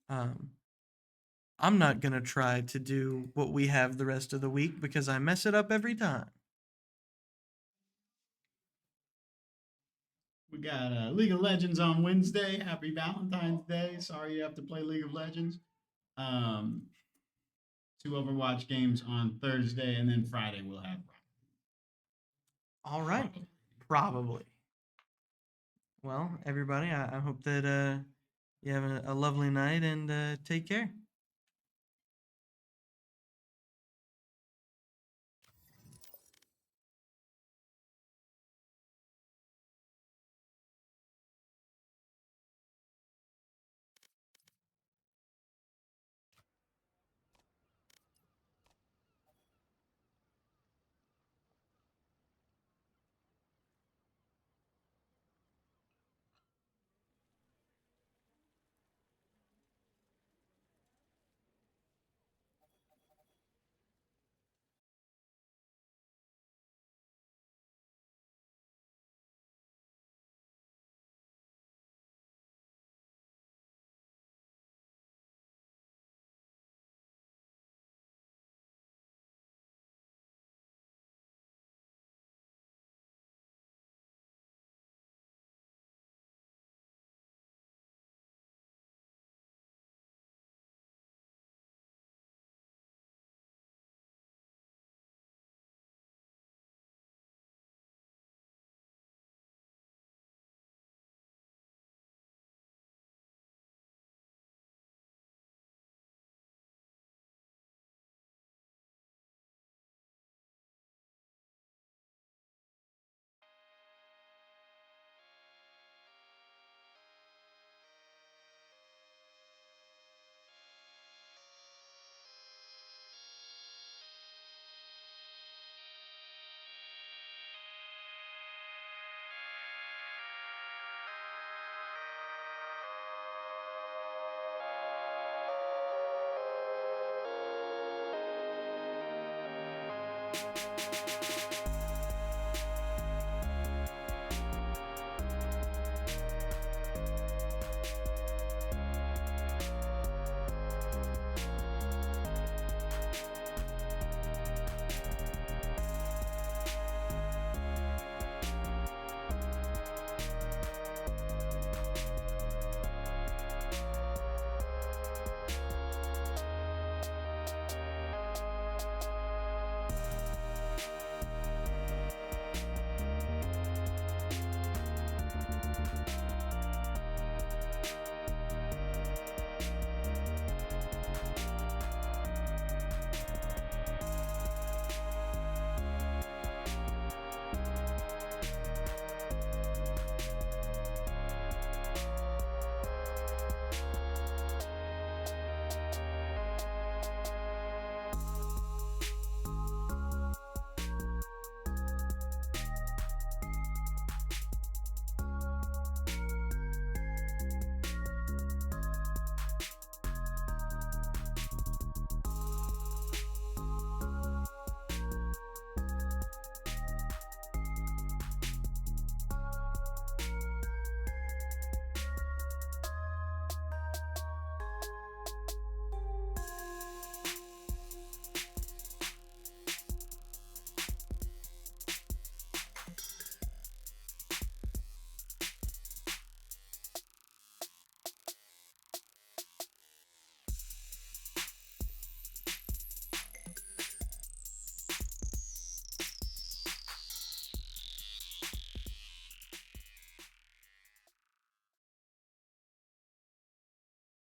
Speaker 1: I'm not gonna try to do what we have the rest of the week because I mess it up every time.
Speaker 2: We got League of Legends on Wednesday. Happy Valentine's Day. Sorry you have to play League of Legends. 2 Overwatch games on Thursday, and then Friday we'll have.
Speaker 1: All right, probably. Well, everybody, I hope that you have a lovely night and take care.